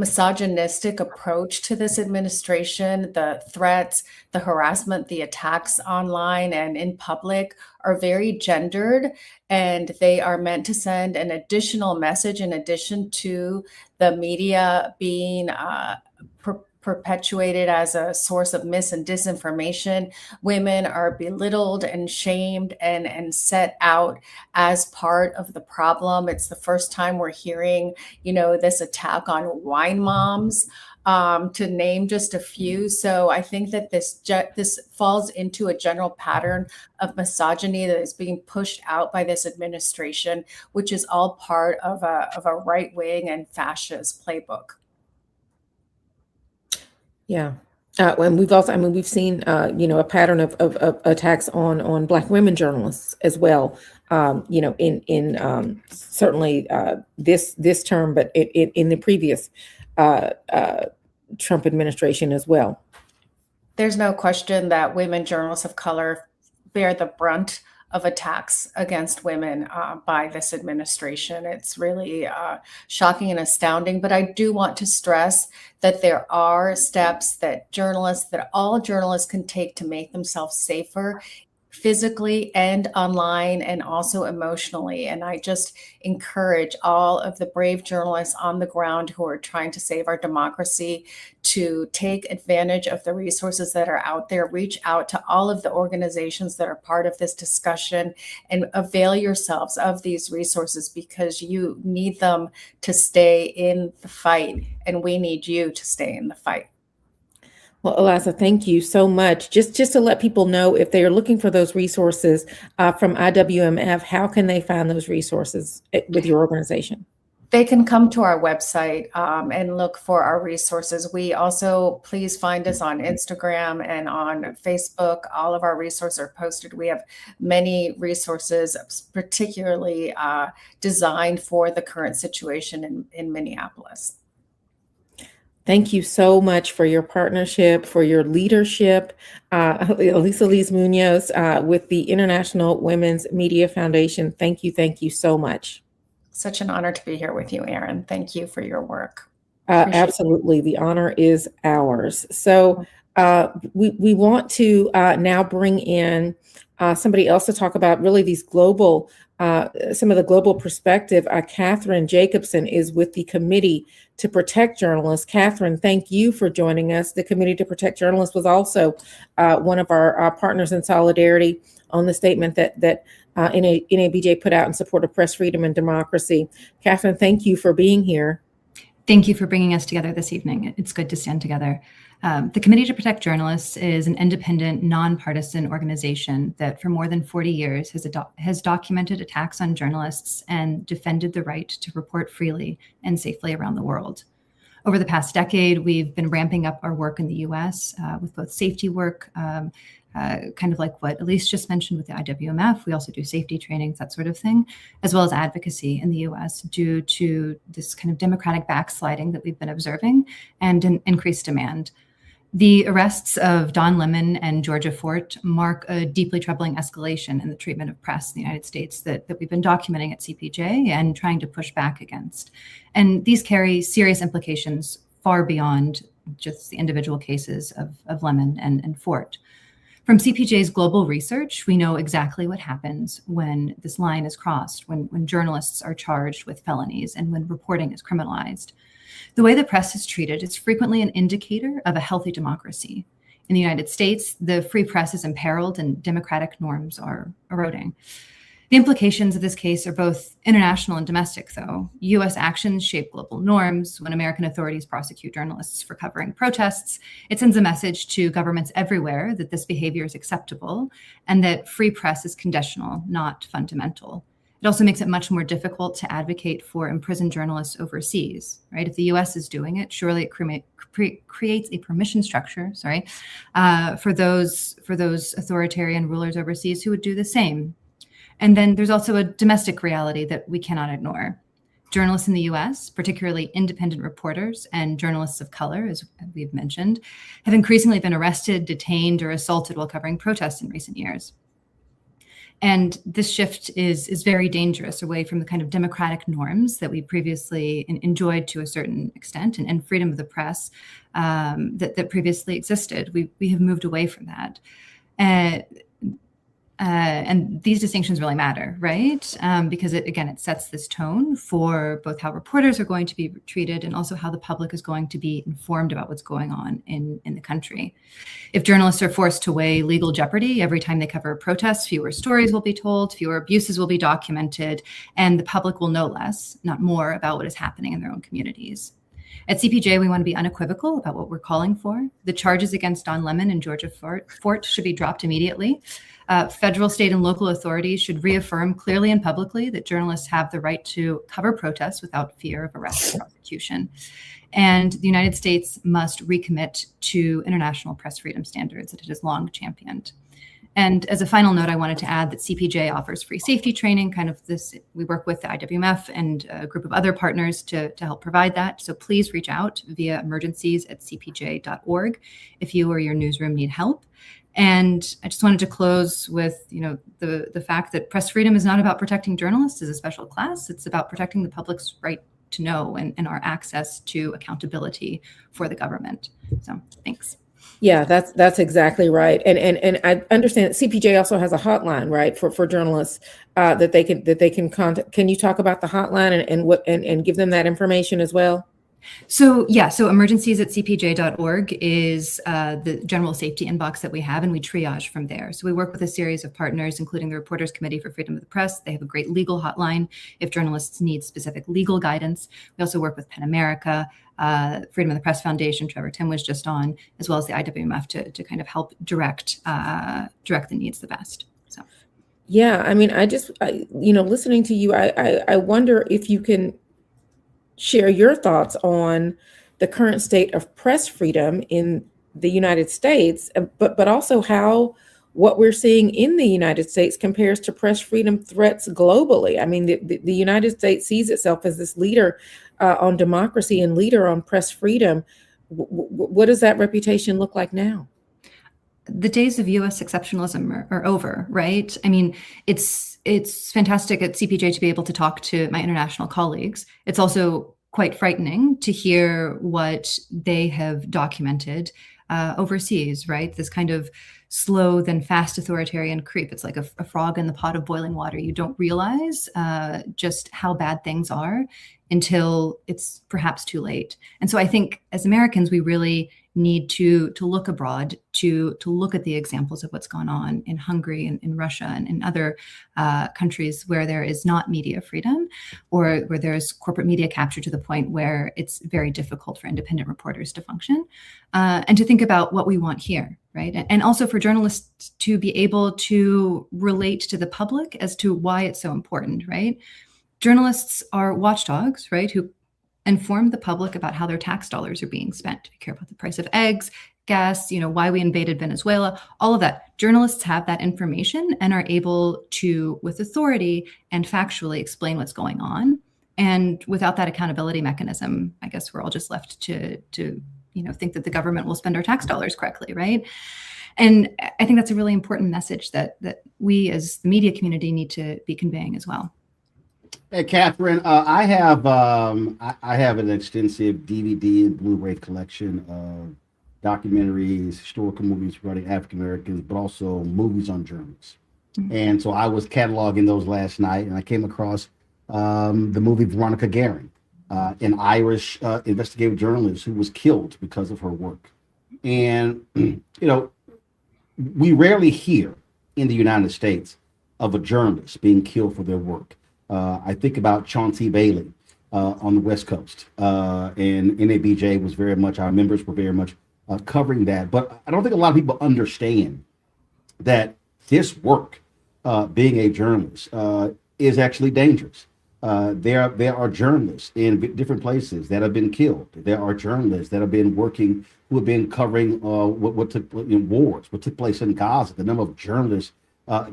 misogynistic approach to this administration. The threats, the harassment, the attacks online and in public are very gendered, and they are meant to send an additional message in addition to the media being perpetuated as a source of mis and disinformation. Women are belittled and shamed and set out as part of the problem. It's the first time we're hearing, this attack on wine moms, to name just a few. So I think that this falls into a general pattern of misogyny that is being pushed out by this administration, which is all part of a right wing and fascist playbook. Yeah. And we've seen, a pattern of attacks on Black women journalists as well, in certainly this term, but in the previous Trump administration as well. There's no question that women journalists of color bear the brunt of attacks against women by this administration. It's really shocking and astounding. But I do want to stress that there are steps that all journalists can take to make themselves safer, physically and online, and also emotionally. And I just encourage all of the brave journalists on the ground who are trying to save our democracy to take advantage of the resources that are out there. Reach out to all of the organizations that are part of this discussion and avail yourselves of these resources, because you need them to stay in the fight, and we need you to stay in the fight. Well, Eliza, thank you so much. Just to let people know, if they are looking for those resources from IWMF, how can they find those resources with your organization? They can come to our website and look for our resources. We also, please find us on Instagram and on Facebook. All of our resources are posted. We have many resources, particularly designed for the current situation in Minneapolis. Thank you so much for your partnership, for your leadership. Elisa Liz Munoz with the International Women's Media Foundation. Thank you so much. Such an honor to be here with you, Erin. Thank you for your work. Absolutely. The honor is ours. So we want to now bring in somebody else to talk about really these global, some of the global perspective. Catherine Jacobson is with the Committee to Protect Journalists. Catherine, thank you for joining us. The Committee to Protect Journalists was also one of our partners in solidarity on the statement that NABJ put out in support of press freedom and democracy. Catherine, thank you for being here. Thank you for bringing us together this evening. It's good to stand together. The Committee to Protect Journalists is an independent, nonpartisan organization that for more than 40 years has documented attacks on journalists and defended the right to report freely and safely around the world. Over the past decade, we've been ramping up our work in the US with both safety work, kind of like what Elise just mentioned with the IWMF. We also do safety trainings, that sort of thing, as well as advocacy in the US due to this kind of democratic backsliding that we've been observing and an increased demand. The arrests of Don Lemon and Georgia Fort mark a deeply troubling escalation in the treatment of press in the United States that we've been documenting at CPJ and trying to push back against. And these carry serious implications far beyond just the individual cases of Lemon and Fort. From CPJ's global research, we know exactly what happens when this line is crossed, when journalists are charged with felonies and when reporting is criminalized. The way the press is treated is frequently an indicator of a healthy democracy. In the United States, the free press is imperiled and democratic norms are eroding. The implications of this case are both international and domestic, though. U.S. actions shape global norms. When American authorities prosecute journalists for covering protests, it sends a message to governments everywhere that this behavior is acceptable and that free press is conditional, not fundamental. It also makes it much more difficult to advocate for imprisoned journalists overseas, right? If the U.S. is doing it, surely it creates a permission structure, for those authoritarian rulers overseas who would do the same. And then there's also a domestic reality that we cannot ignore. Journalists in the U.S., particularly independent reporters and journalists of color, as we've mentioned, have increasingly been arrested, detained, or assaulted while covering protests in recent years. And this shift is very dangerous away from the kind of democratic norms that we previously enjoyed to a certain extent, and freedom of the press that previously existed. We have moved away from that. And these distinctions really matter, right? Because it sets this tone for both how reporters are going to be treated and also how the public is going to be informed about what's going on in the country. If journalists are forced to weigh legal jeopardy every time they cover a protest, fewer stories will be told, fewer abuses will be documented, and the public will know less, not more, about what is happening in their own communities. At CPJ, we want to be unequivocal about what we're calling for. The charges against Don Lemon and Georgia Fort should be dropped immediately. Federal, state, and local authorities should reaffirm clearly and publicly that journalists have the right to cover protests without fear of arrest or prosecution. And the United States must recommit to international press freedom standards that it has long championed. And as a final note, I wanted to add that CPJ offers free safety training, we work with the IWMF and a group of other partners to help provide that. So please reach out via emergencies@cpj.org if you or your newsroom need help. And I just wanted to close with, the fact that press freedom is not about protecting journalists as a special class. It's about protecting the public's right to know and our access to accountability for the government. So thanks. Yeah, that's exactly right. And I understand that CPJ also has a hotline, right, for journalists that they can contact. Can you talk about the hotline and give them that information as well? So emergencies@cpj.org is the general safety inbox that we have, and we triage from there. So we work with a series of partners, including the Reporters Committee for Freedom of the Press. They have a great legal hotline if journalists need specific legal guidance. We also work with PEN America, Freedom of the Press Foundation, Trevor Tim was just on, as well as the IWMF to kind of help direct the needs the best. So, yeah, I mean, listening to you, I wonder if you can share your thoughts on the current state of press freedom in the United States, but also how what we're seeing in the United States compares to press freedom threats globally. I mean, the United States sees itself as this leader on democracy and leader on press freedom. What does that reputation look like now? The days of U.S. exceptionalism are over, right? I mean, it's fantastic at CPJ to be able to talk to my international colleagues. It's also quite frightening to hear what they have documented overseas, right? This kind of slow then fast authoritarian creep. It's like a frog in the pot of boiling water. You don't realize just how bad things are until it's perhaps too late. And so I think as Americans, we really need to look abroad, to look at the examples of what's gone on in Hungary and in Russia and in other countries where there is not media freedom, or where there's corporate media capture to the point where it's very difficult for independent reporters to function, and to think about what we want here, right? And also for journalists to be able to relate to the public as to why it's so important, right? Journalists are watchdogs, right, who inform the public about how their tax dollars are being spent. We care about the price of eggs, gas, why we invaded Venezuela, all of that. Journalists have that information and are able to, with authority and factually, explain what's going on. And without that accountability mechanism, I guess we're all just left to think that the government will spend our tax dollars correctly, right? And I think that's a really important message that we as the media community need to be conveying as well. Hey, Catherine, I have an extensive DVD and Blu-ray collection of documentaries, historical movies regarding African Americans, but also movies on journalists. Mm-hmm. And so I was cataloging those last night, and I came across the movie Veronica Guerin, an Irish investigative journalist who was killed because of her work. And we rarely hear in the United States of a journalist being killed for their work. I think about Chauncey Bailey on the West Coast, and NABJ was very much, our members were very much covering that. But I don't think a lot of people understand that this work, being a journalist, is actually dangerous. There are journalists in different places that have been killed. There are journalists that have been working, who have been covering what took in wars, what took place in Gaza, the number of journalists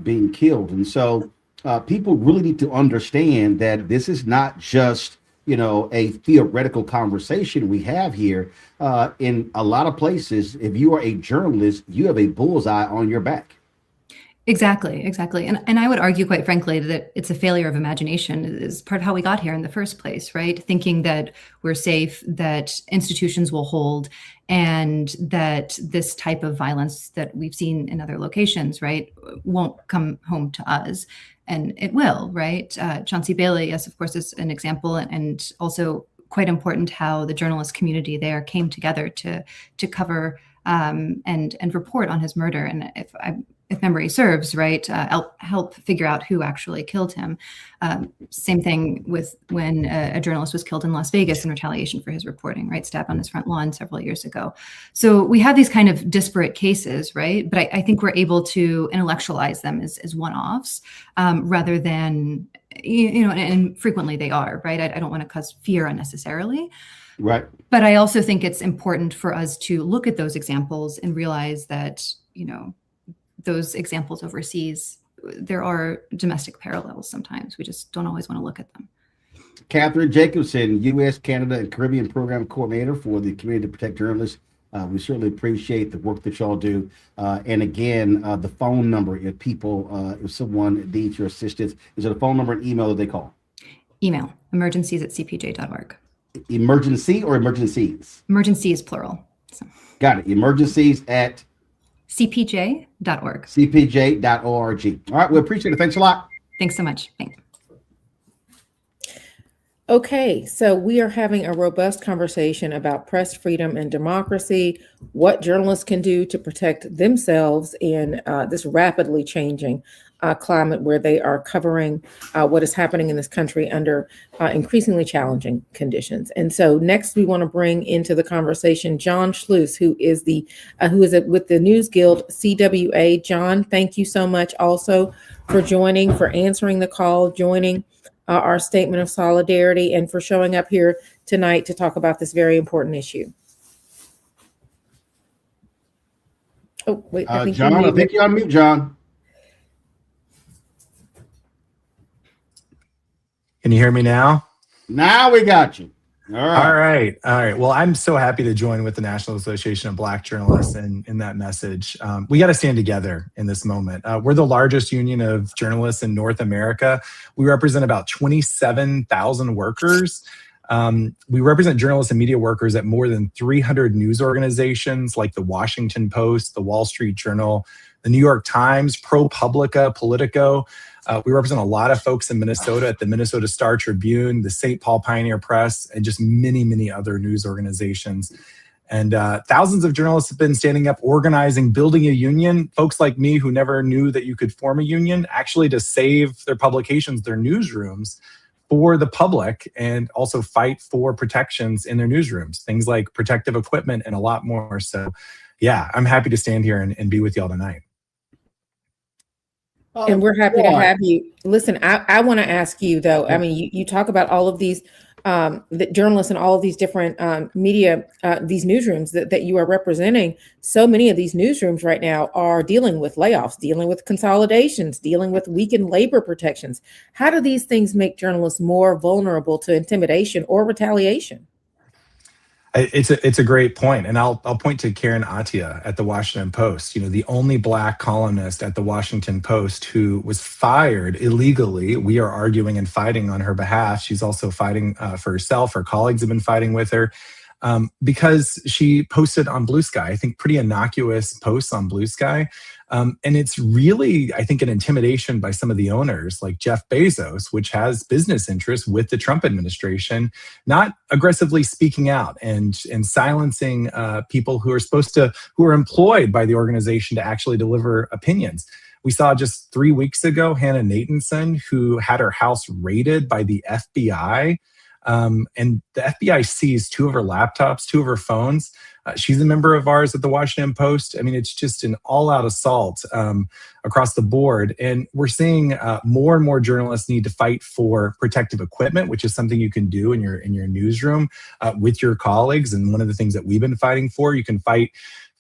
being killed. And so people really need to understand that this is not just, a theoretical conversation we have here. In a lot of places, if you are a journalist, you have a bullseye on your back. Exactly. And I would argue, quite frankly, that it's a failure of imagination is part of how we got here in the first place, right? Thinking that we're safe, that institutions will hold, and that this type of violence that we've seen in other locations, right, won't come home to us. And it will, right? Chauncey Bailey, yes, of course, is an example, and also quite important how the journalist community there came together to cover and report on his murder. And if memory serves, right, help figure out who actually killed him. Same thing with when a journalist was killed in Las Vegas in retaliation for his reporting, right, stabbed on his front lawn several years ago. So we have these kind of disparate cases, right? But I think we're able to intellectualize them as one-offs rather than, and frequently they are, right? I don't want to cause fear unnecessarily. Right. But I also think it's important for us to look at those examples and realize that, those examples overseas, there are domestic parallels sometimes. We just don't always want to look at them. Catherine Jacobson, U.S., Canada, and Caribbean Program Coordinator for the Committee to Protect Journalists. We certainly appreciate the work that y'all do. And again, the phone number, if someone needs your assistance, is it a phone number and email that they call? Email, emergencies@cpj.org. Emergency or emergencies? Emergency is plural. So. Got it. Emergencies at cpj.org. cpj.org. All right. We appreciate it. Thanks a lot. Thanks so much. Thanks. Okay, so we are having a robust conversation about press freedom and democracy, what journalists can do to protect themselves in this rapidly changing climate where they are covering what is happening in this country under increasingly challenging conditions. And so next we want to bring into the conversation John Schluess, who is with the News Guild CWA. John, thank you so much also for joining, for answering the call, joining our statement of solidarity, and for showing up here tonight to talk about this very important issue. Oh, wait, John, I think you're on mute, John. Can you hear me now? Now we got you. All right. Well, I'm so happy to join with the National Association of Black Journalists in that message. We got to stand together in this moment. We're the largest union of journalists in North America. We represent about 27,000 workers. We represent journalists and media workers at more than 300 news organizations like the Washington Post, the Wall Street Journal, the New York Times, ProPublica, Politico. We represent a lot of folks in Minnesota at the Minnesota Star Tribune, the St. Paul Pioneer Press, and just many, many other news organizations. And thousands of journalists have been standing up, organizing, building a union. Folks like me who never knew that you could form a union, actually to save their publications, their newsrooms for the public, and also fight for protections in their newsrooms, things like protective equipment and a lot more. So yeah, I'm happy to stand here and be with y'all tonight. And we're happy to have you. Listen, I want to ask you, though, I mean, you talk about all of these the journalists and all of these different media, these newsrooms that you are representing. So many of these newsrooms right now are dealing with layoffs, dealing with consolidations, dealing with weakened labor protections. How do these things make journalists more vulnerable to intimidation or retaliation? It's a great point. And I'll point to Karen Attiah at the Washington Post, the only Black columnist at the Washington Post who was fired illegally. We are arguing and fighting on her behalf. She's also fighting for herself. Her colleagues have been fighting with her because she posted on Blue Sky, I think pretty innocuous posts on Blue Sky. And it's really, I think, an intimidation by some of the owners like Jeff Bezos, which has business interests with the Trump administration, not aggressively speaking out and silencing people who are employed by the organization to actually deliver opinions. We saw just 3 weeks ago, Hannah Nathanson, who had her house raided by the FBI. And the FBI seized 2 of her laptops, 2 of her phones. She's a member of ours at the Washington Post. I mean, it's just an all-out assault across the board. And we're seeing more and more journalists need to fight for protective equipment, which is something you can do in your newsroom with your colleagues. And one of the things that we've been fighting for, you can fight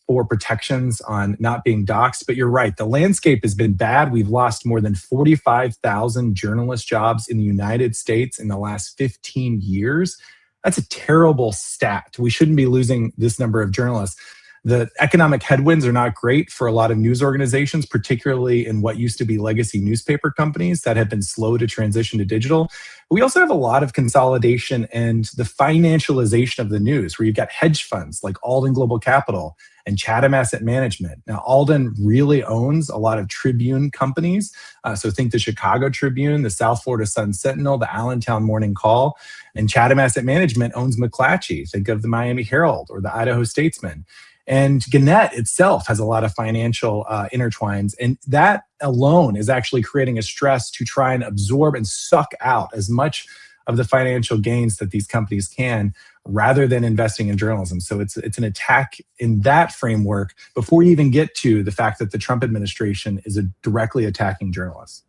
for protections on not being doxxed. But you're right, the landscape has been bad. We've lost more than 45,000 journalist jobs in the United States in the last 15 years. That's a terrible stat. We shouldn't be losing this number of journalists. The economic headwinds are not great for a lot of news organizations, particularly in what used to be legacy newspaper companies that have been slow to transition to digital. We also have a lot of consolidation and the financialization of the news, where you've got hedge funds like Alden Global Capital and Chatham Asset Management. Now, Alden really owns a lot of Tribune companies. So think the Chicago Tribune, the South Florida Sun Sentinel, the Allentown Morning Call, and Chatham Asset Management owns McClatchy. Think of the Miami Herald or the Idaho Statesman. And Gannett itself has a lot of financial intertwines. And that alone is actually creating a stress to try and absorb and suck out as much of the financial gains that these companies can, rather than investing in journalism. So it's an attack in that framework before you even get to the fact that the Trump administration is directly attacking journalists.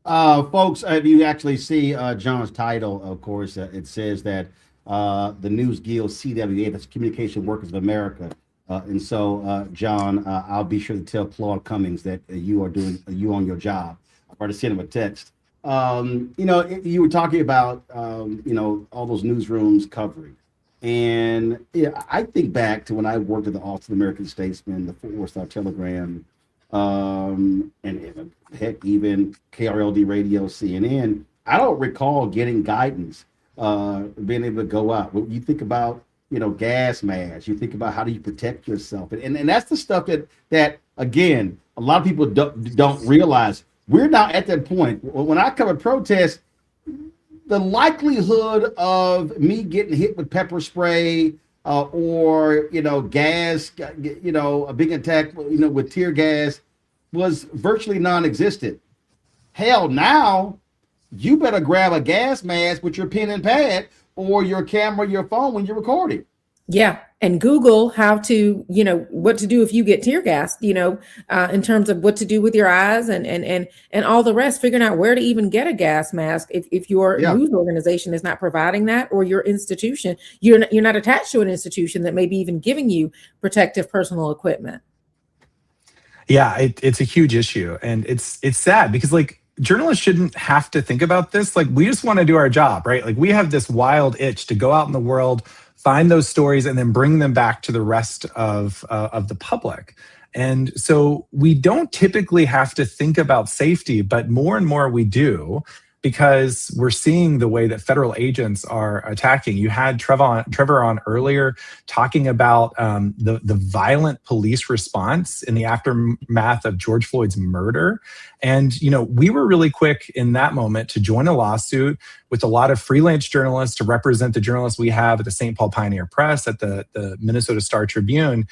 Folks, if you actually see John's title, of course, it says that the News Guild CWA, that's Communication Workers of America. And so, John, I'll be sure to tell Claude Cummings that you on your job. I've already sent him a text. You were talking about, all those newsrooms covering. And I think back to when I worked at the Austin American Statesman, the Fort Worth Star Telegram, and heck, even KRLD Radio, CNN. I don't recall getting guidance, being able to go out. When you think about, gas masks, you think about how do you protect yourself. And that's the stuff that again, a lot of people don't realize. We're now at that point. When I cover protests, the likelihood of me getting hit with pepper spray or gas, a big attack, with tear gas was virtually non-existent. Hell, now you better grab a gas mask with your pen and pad or your camera, your phone when you're recording. Yeah. And Google how to, what to do if you get tear gassed, in terms of what to do with your eyes and all the rest, figuring out where to even get a gas mask if your news organization is not providing that, or your institution, you're not attached to an institution that may be even giving you protective personal equipment. Yeah, it's a huge issue. And it's sad because journalists shouldn't have to think about this. We just want to do our job, right? We have this wild itch to go out in the world, find those stories, and then bring them back to the rest of the public. And so we don't typically have to think about safety, but more and more we do, because we're seeing the way that federal agents are attacking. You had Trevor on earlier talking about the violent police response in the aftermath of George Floyd's murder. And, we were really quick in that moment to join a lawsuit with a lot of freelance journalists to represent the journalists we have at the St. Paul Pioneer Press, at the Minnesota Star Tribune,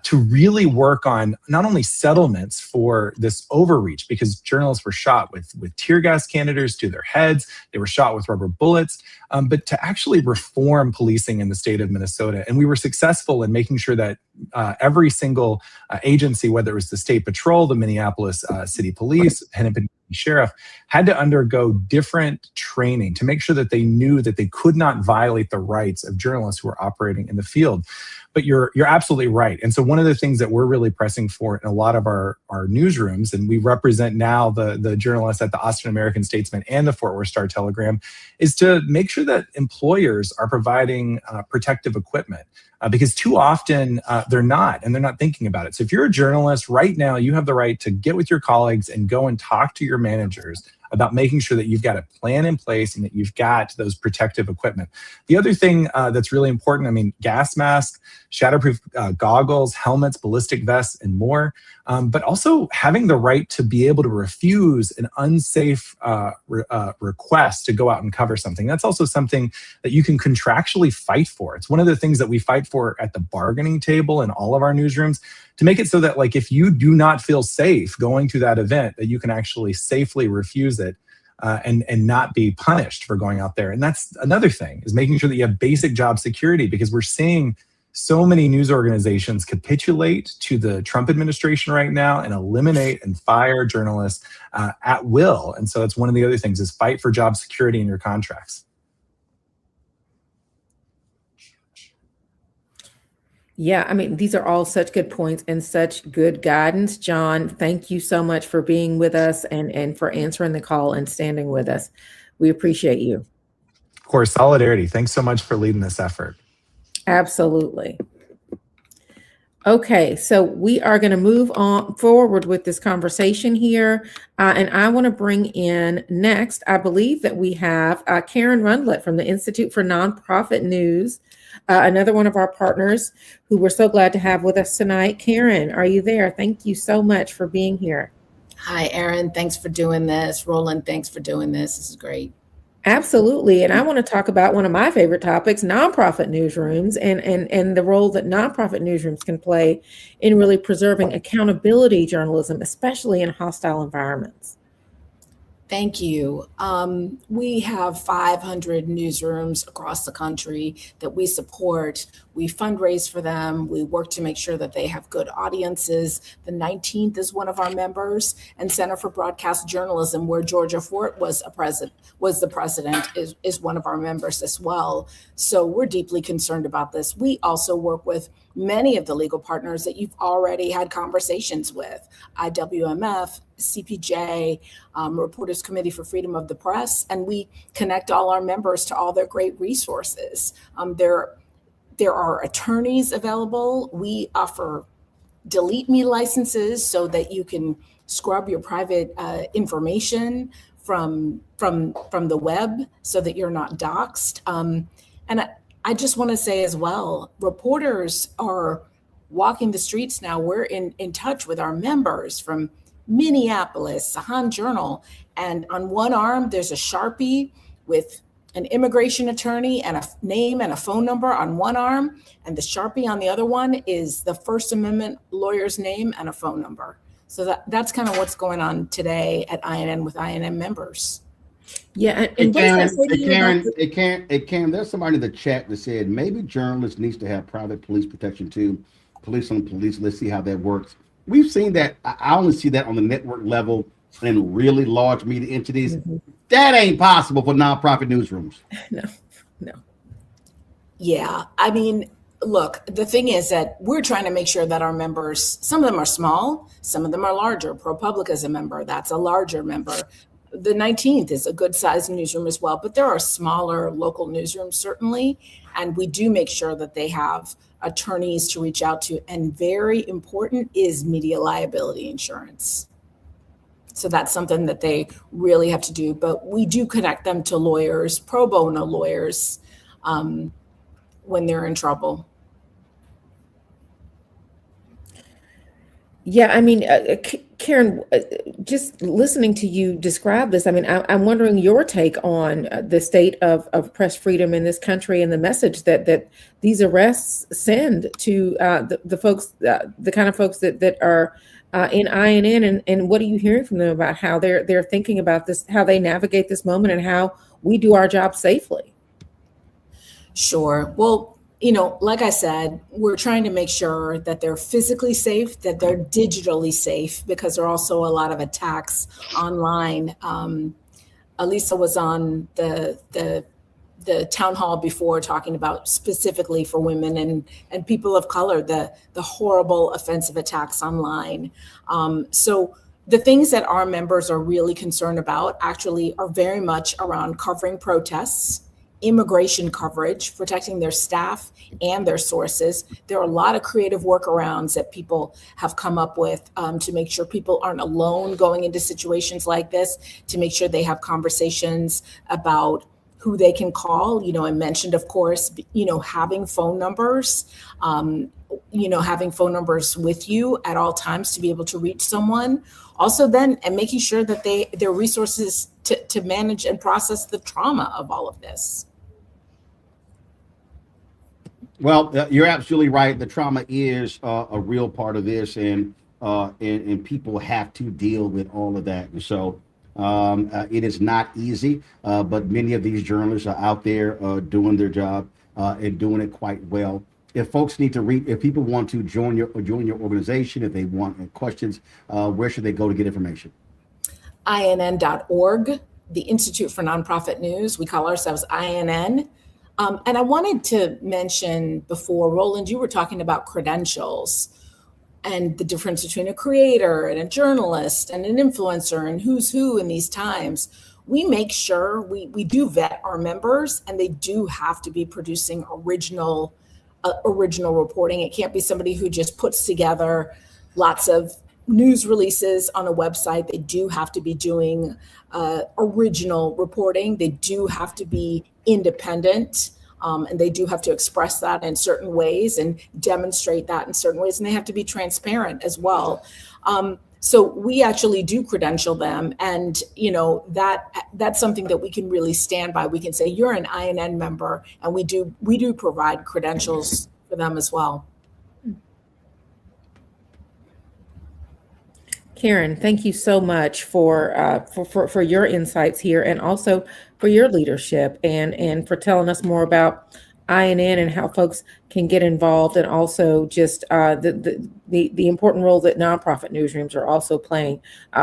to really work on not only settlements for this overreach, because journalists were shot with tear gas canisters to their heads, they were shot with rubber bullets, but to actually reform policing in the state of Minnesota. And we were successful in making sure that every single agency, whether it was the State Patrol, the Minneapolis City Police, Hennepin Sheriff, had to undergo different training to make sure that they knew that they could not violate the rights of journalists who are operating in the field. But you're absolutely right. And so one of the things that we're really pressing for in a lot of our newsrooms, and we represent now the journalists at the Austin American Statesman and the Fort Worth Star Telegram, is to make sure that employers are providing protective equipment. Because too often they're not, and they're not thinking about it. So if you're a journalist right now, you have the right to get with your colleagues and go and talk to your managers about making sure that you've got a plan in place and that you've got those protective equipment. The other thing that's really important, gas masks, shatterproof goggles, helmets, ballistic vests, and more, but also having the right to be able to refuse an unsafe request to go out and cover something. That's also something that you can contractually fight for. It's one of the things that we fight for at the bargaining table in all of our newsrooms, to make it so that if you do not feel safe going to that event, that you can actually safely refuse it and not be punished for going out there. And that's another thing, is making sure that you have basic job security, because we're seeing so many news organizations capitulate to the Trump administration right now and eliminate and fire journalists at will. And so that's one of the other things, is fight for job security in your contracts. Yeah, these are all such good points and such good guidance. John, thank you so much for being with us and for answering the call and standing with us. We appreciate you. Of course, solidarity. Thanks so much for leading this effort. Absolutely. Okay, so we are going to move on forward with this conversation here. And I want to bring in next, I believe that we have Karen Rundlet from the Institute for Nonprofit News, another one of our partners who we're so glad to have with us tonight. Karen, are you there? Thank you so much for being here. Hi, Erin. Thanks for doing this. Roland, thanks for doing this. This is great. Absolutely. And I want to talk about one of my favorite topics, nonprofit newsrooms, and the role that nonprofit newsrooms can play in really preserving accountability journalism, especially in hostile environments. Thank you. We have 500 newsrooms across the country that we support. We fundraise for them. We work to make sure that they have good audiences. The 19th is one of our members, and Center for Broadcast Journalism, where Georgia Fort was the president, is one of our members as well. So we're deeply concerned about this. We also work with many of the legal partners that you've already had conversations with: IWMF, CPJ, Reporters Committee for Freedom of the Press, and we connect all our members to all their great resources. There are attorneys available. We offer delete me licenses so that you can scrub your private information from the web so that you're not doxxed. And I just want to say as well, reporters are walking the streets now. We're in touch with our members from Minneapolis, Sahan Journal, and on one arm there's a Sharpie with an immigration attorney and a name and a phone number on one arm, and the Sharpie on the other one is the First Amendment lawyer's name and a phone number. So that's kind of what's going on today at INN with INN members. Yeah, and Karen, there's somebody in the chat that said maybe journalists needs to have private police protection too. Police on police. Let's see how that works. We've seen that. I only see that on the network level in really large media entities. Mm-hmm. That ain't possible for nonprofit newsrooms. No. Yeah, I mean, look, the thing is that we're trying to make sure that our members, some of them are small, some of them are larger. ProPublica is a member, that's a larger member. The 19th is a good sized newsroom as well, but there are smaller local newsrooms certainly. And we do make sure that they have attorneys to reach out to. And very important is media liability insurance. So that's something that they really have to do. But we do connect them to lawyers, pro bono lawyers, when they're in trouble. Yeah, I mean, Karen, just listening to you describe this, I mean, I'm wondering your take on the state of press freedom in this country and the message that these arrests send to the folks, the kind of folks that are in INN, and what are you hearing from them about how they're thinking about this, how they navigate this moment, and how we do our job safely? Sure. Well, you know, like I said, we're trying to make sure that they're physically safe, that they're digitally safe, because there are also a lot of attacks online. Elisa was on the town hall before talking about specifically for women and people of color, the horrible offensive attacks online. So the things that our members are really concerned about actually are very much around covering protests, immigration coverage, protecting their staff and their sources. There are a lot of creative workarounds that people have come up with to make sure people aren't alone going into situations like this, to make sure they have conversations about who they can call. You know, I mentioned, of course, having phone numbers, having phone numbers with you at all times to be able to reach someone. Also then, and making sure that their resources to manage and process the trauma of all of this. Well, you're absolutely right. The trauma is a real part of this, and people have to deal with all of that. And so it is not easy, but many of these journalists are out there doing their job and doing it quite well. If folks need to read, if people want to join your organization, if they want questions, where should they go to get information? INN.org, the Institute for Nonprofit News. We call ourselves INN. And I wanted to mention before, Roland, you were talking about credentials and the difference between a creator and a journalist and an influencer and who's who in these times. We make sure we do vet our members, and they do have to be producing original original reporting. It can't be somebody who just puts together lots of news releases on a website. They do have to be doing original reporting. They do have to be independent. And they do have to express that in certain ways and demonstrate that in certain ways. And they have to be transparent as well. So we actually do credential them. And, that's something that we can really stand by. We can say, you're an INN member, and we do provide credentials for them as well. Karen, thank you so much for your insights here, and also for your leadership, and for telling us more about INN and how folks can get involved, and also just the important role that nonprofit newsrooms are also playing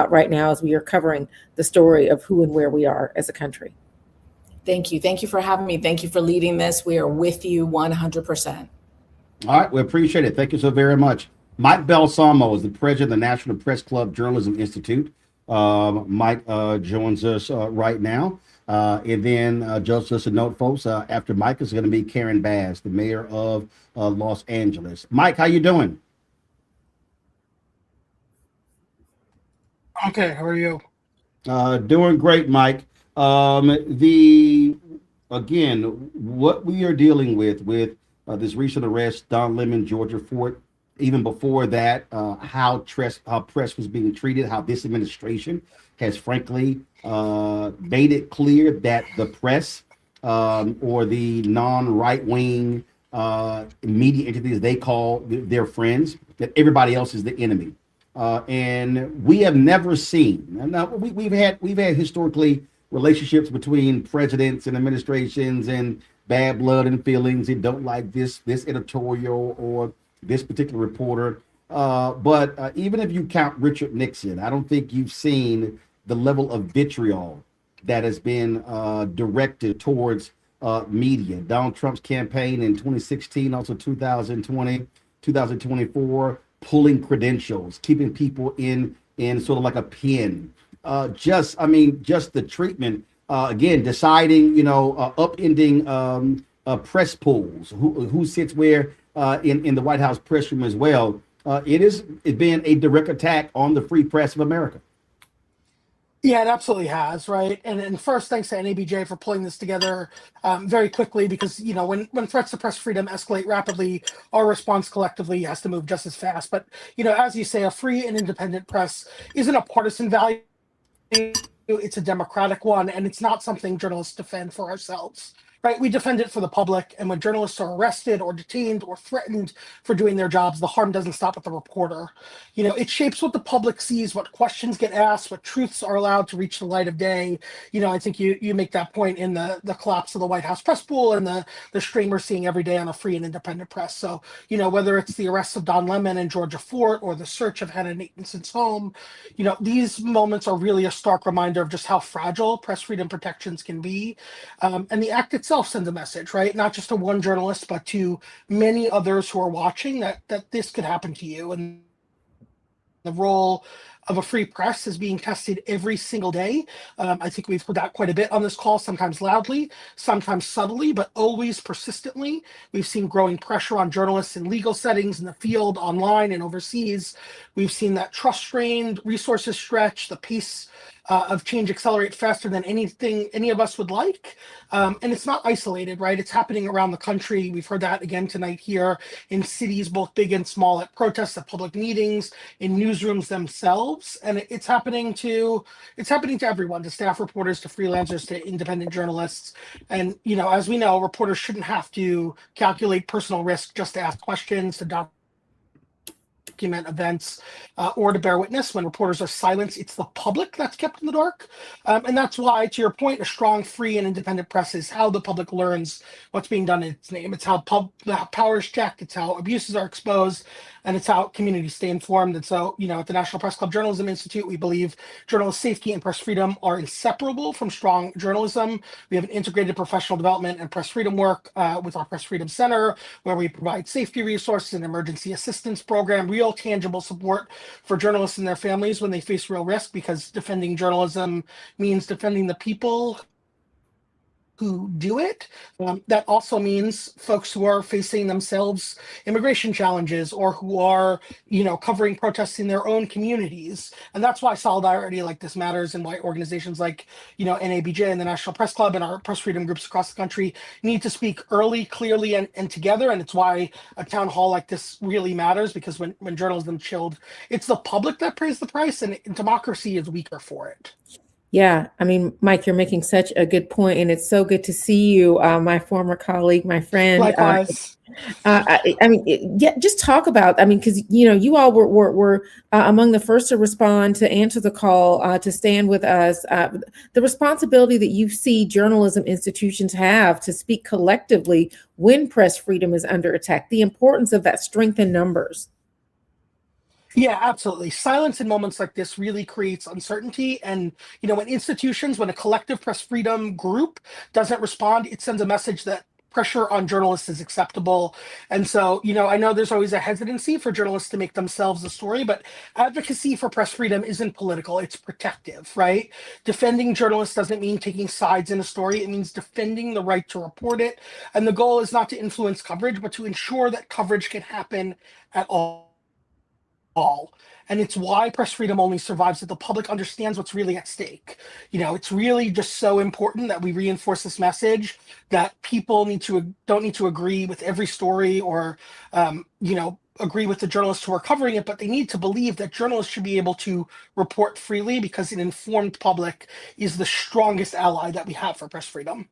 right now as we are covering the story of who and where we are as a country. Thank you. Thank you for having me. Thank you for leading this. We are with you 100%. All right, we appreciate it. Thank you so very much. Mike Balsamo is the president of the National Press Club Journalism Institute. Mike joins us right now. And then just a note, folks, after Mike is going to be Karen Bass, the mayor of Los Angeles. Mike, how you doing? Okay, how are you? Doing great, Mike. What we are dealing with this recent arrest, Don Lemon, Georgia Fort, even before that, how press was being treated, how this administration has frankly made it clear that the press or the non-right-wing media entities they call their friends, that everybody else is the enemy. And we have never seen, now we've had historically relationships between presidents and administrations and bad blood and feelings and don't like this editorial or this particular reporter. But even if you count Richard Nixon, I don't think you've seen the level of vitriol that has been directed towards media. Donald Trump's campaign in 2016, also 2020, 2024, pulling credentials, keeping people in sort of like a pen. Just the treatment, again, deciding, upending press pools, who sits where in the White House press room as well. It's been a direct attack on the free press of America. Yeah, it absolutely has, right? And first, thanks to NABJ for pulling this together very quickly, because, when threats to press freedom escalate rapidly, our response collectively has to move just as fast. But, as you say, a free and independent press isn't a partisan value. It's a democratic one, and it's not something journalists defend for ourselves. Right, we defend it for the public, and when journalists are arrested or detained or threatened for doing their jobs, the harm doesn't stop at the reporter. It shapes what the public sees, what questions get asked, what truths are allowed to reach the light of day. I think you make that point in the collapse of the White House press pool and the strain we're seeing every day on a free and independent press. So, whether it's the arrest of Don Lemon and Georgia Fort or the search of Hannah Nathanson's home, these moments are really a stark reminder of just how fragile press freedom protections can be. And the act itself sends a message, right? Not just to one journalist, but to many others who are watching that this could happen to you. And the role of a free press is being tested every single day. I think we've heard that quite a bit on this call, sometimes loudly, sometimes subtly, but always persistently. We've seen growing pressure on journalists in legal settings, in the field, online, and overseas. We've seen that trust strained, resources stretch, the pace of change accelerate faster than any of us would like. And it's not isolated, right? It's happening around the country. We've heard that again tonight here in cities, both big and small, at protests, at public meetings, in newsrooms themselves. And it's happening to everyone, to staff reporters, to freelancers, to independent journalists. And, as we know, reporters shouldn't have to calculate personal risk just to ask questions, to document events, or to bear witness. When reporters are silenced, it's the public that's kept in the dark. And that's why, to your point, a strong, free, and independent press is how the public learns what's being done in its name. It's how power is checked. It's how abuses are exposed. And it's how communities stay informed. And so, at the National Press Club Journalism Institute, we believe journalist safety and press freedom are inseparable from strong journalism. We have an integrated professional development and press freedom work with our Press Freedom Center, where we provide safety resources and emergency assistance program, real tangible support for journalists and their families when they face real risk, because defending journalism means defending the people who do it. That also means folks who are facing themselves immigration challenges or who are, covering protests in their own communities. And that's why solidarity like this matters, and why organizations like, NABJ and the National Press Club and our press freedom groups across the country need to speak early, clearly, and together. And it's why a town hall like this really matters, because when journalism chilled, it's the public that pays the price, and democracy is weaker for it. Yeah, I mean, Mike, you're making such a good point, and it's so good to see you, my former colleague, my friend. Likewise. Just talk about. I mean, because you all were among the first to respond, to answer the call, to stand with us. The responsibility that you see journalism institutions have to speak collectively when press freedom is under attack. The importance of that strength in numbers. Yeah, absolutely. Silence in moments like this really creates uncertainty. And, when a collective press freedom group doesn't respond, it sends a message that pressure on journalists is acceptable. And so, I know there's always a hesitancy for journalists to make themselves the story, but advocacy for press freedom isn't political, it's protective, right? Defending journalists doesn't mean taking sides in a story, it means defending the right to report it. And the goal is not to influence coverage, but to ensure that coverage can happen at all. And it's why press freedom only survives if the public understands what's really at stake. It's really just so important that we reinforce this message that people don't need to agree with every story or agree with the journalists who are covering it, but they need to believe that journalists should be able to report freely, because an informed public is the strongest ally that we have for press freedom.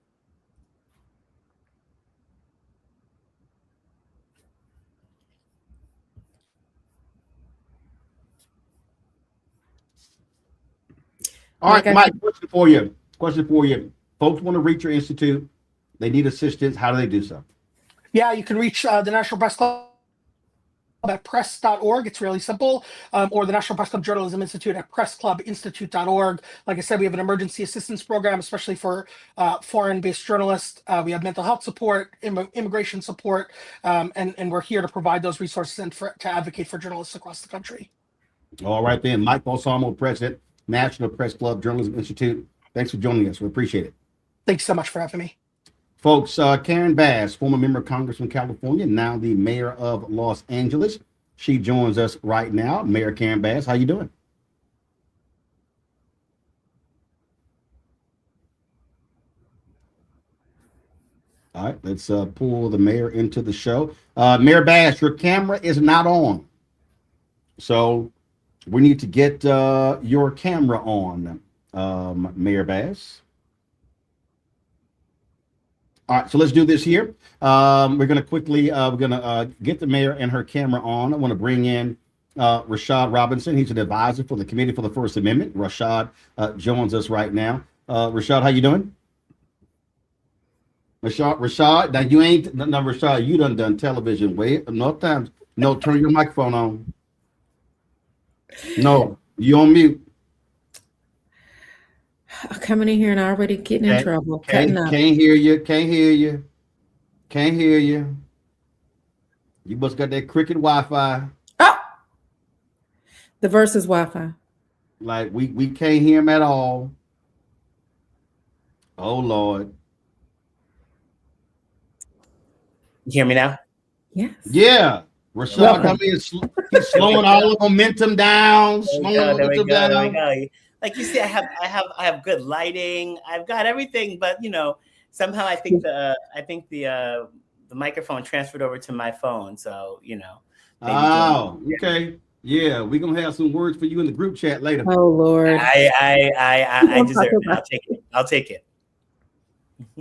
All right, Mike, question for you. Folks want to reach your institute. They need assistance. How do they do so? Yeah, you can reach the National Press Club at press.org. It's really simple. Or the National Press Club Journalism Institute at pressclubinstitute.org. Like I said, we have an emergency assistance program, especially for foreign-based journalists. We have mental health support, immigration support, and we're here to provide those resources and to advocate for journalists across the country. All right, then. Mike Balsamo, President, National Press Club Journalism Institute. Thanks for joining us. We appreciate it. Thanks so much for having me. Folks, Karen Bass, former member of Congress from California, now the mayor of Los Angeles. She joins us right now. Mayor Karen Bass, how you doing? All right, let's pull the mayor into the show. Mayor Bass, your camera is not on. So we need to get your camera on, Mayor Bass. All right, so let's do this here. We're going to quickly, get the mayor and her camera on. I want to bring in Rashad Robinson. He's an advisor for the Committee for the First Amendment. Rashad joins us right now. Rashad, how you doing? Rashad, now you ain't, no, Rashad, you done television. Wait, no times. No, turn your microphone on. No, you on mute. Coming in here and already getting in trouble. Can't hear you. You must got that cricket Wi-Fi. Oh, the Versus Wi-Fi. Like we can't hear him at all. Oh Lord. You hear me now? Yes. Yeah. Rashad, I mean, he's slowing all the momentum down. There we go. Like you see, I have good lighting. I've got everything, but somehow I think the microphone transferred over to my phone. So Oh, okay. Yeah, we're gonna have some words for you in the group chat later. Oh Lord. I deserve it. I'll take it.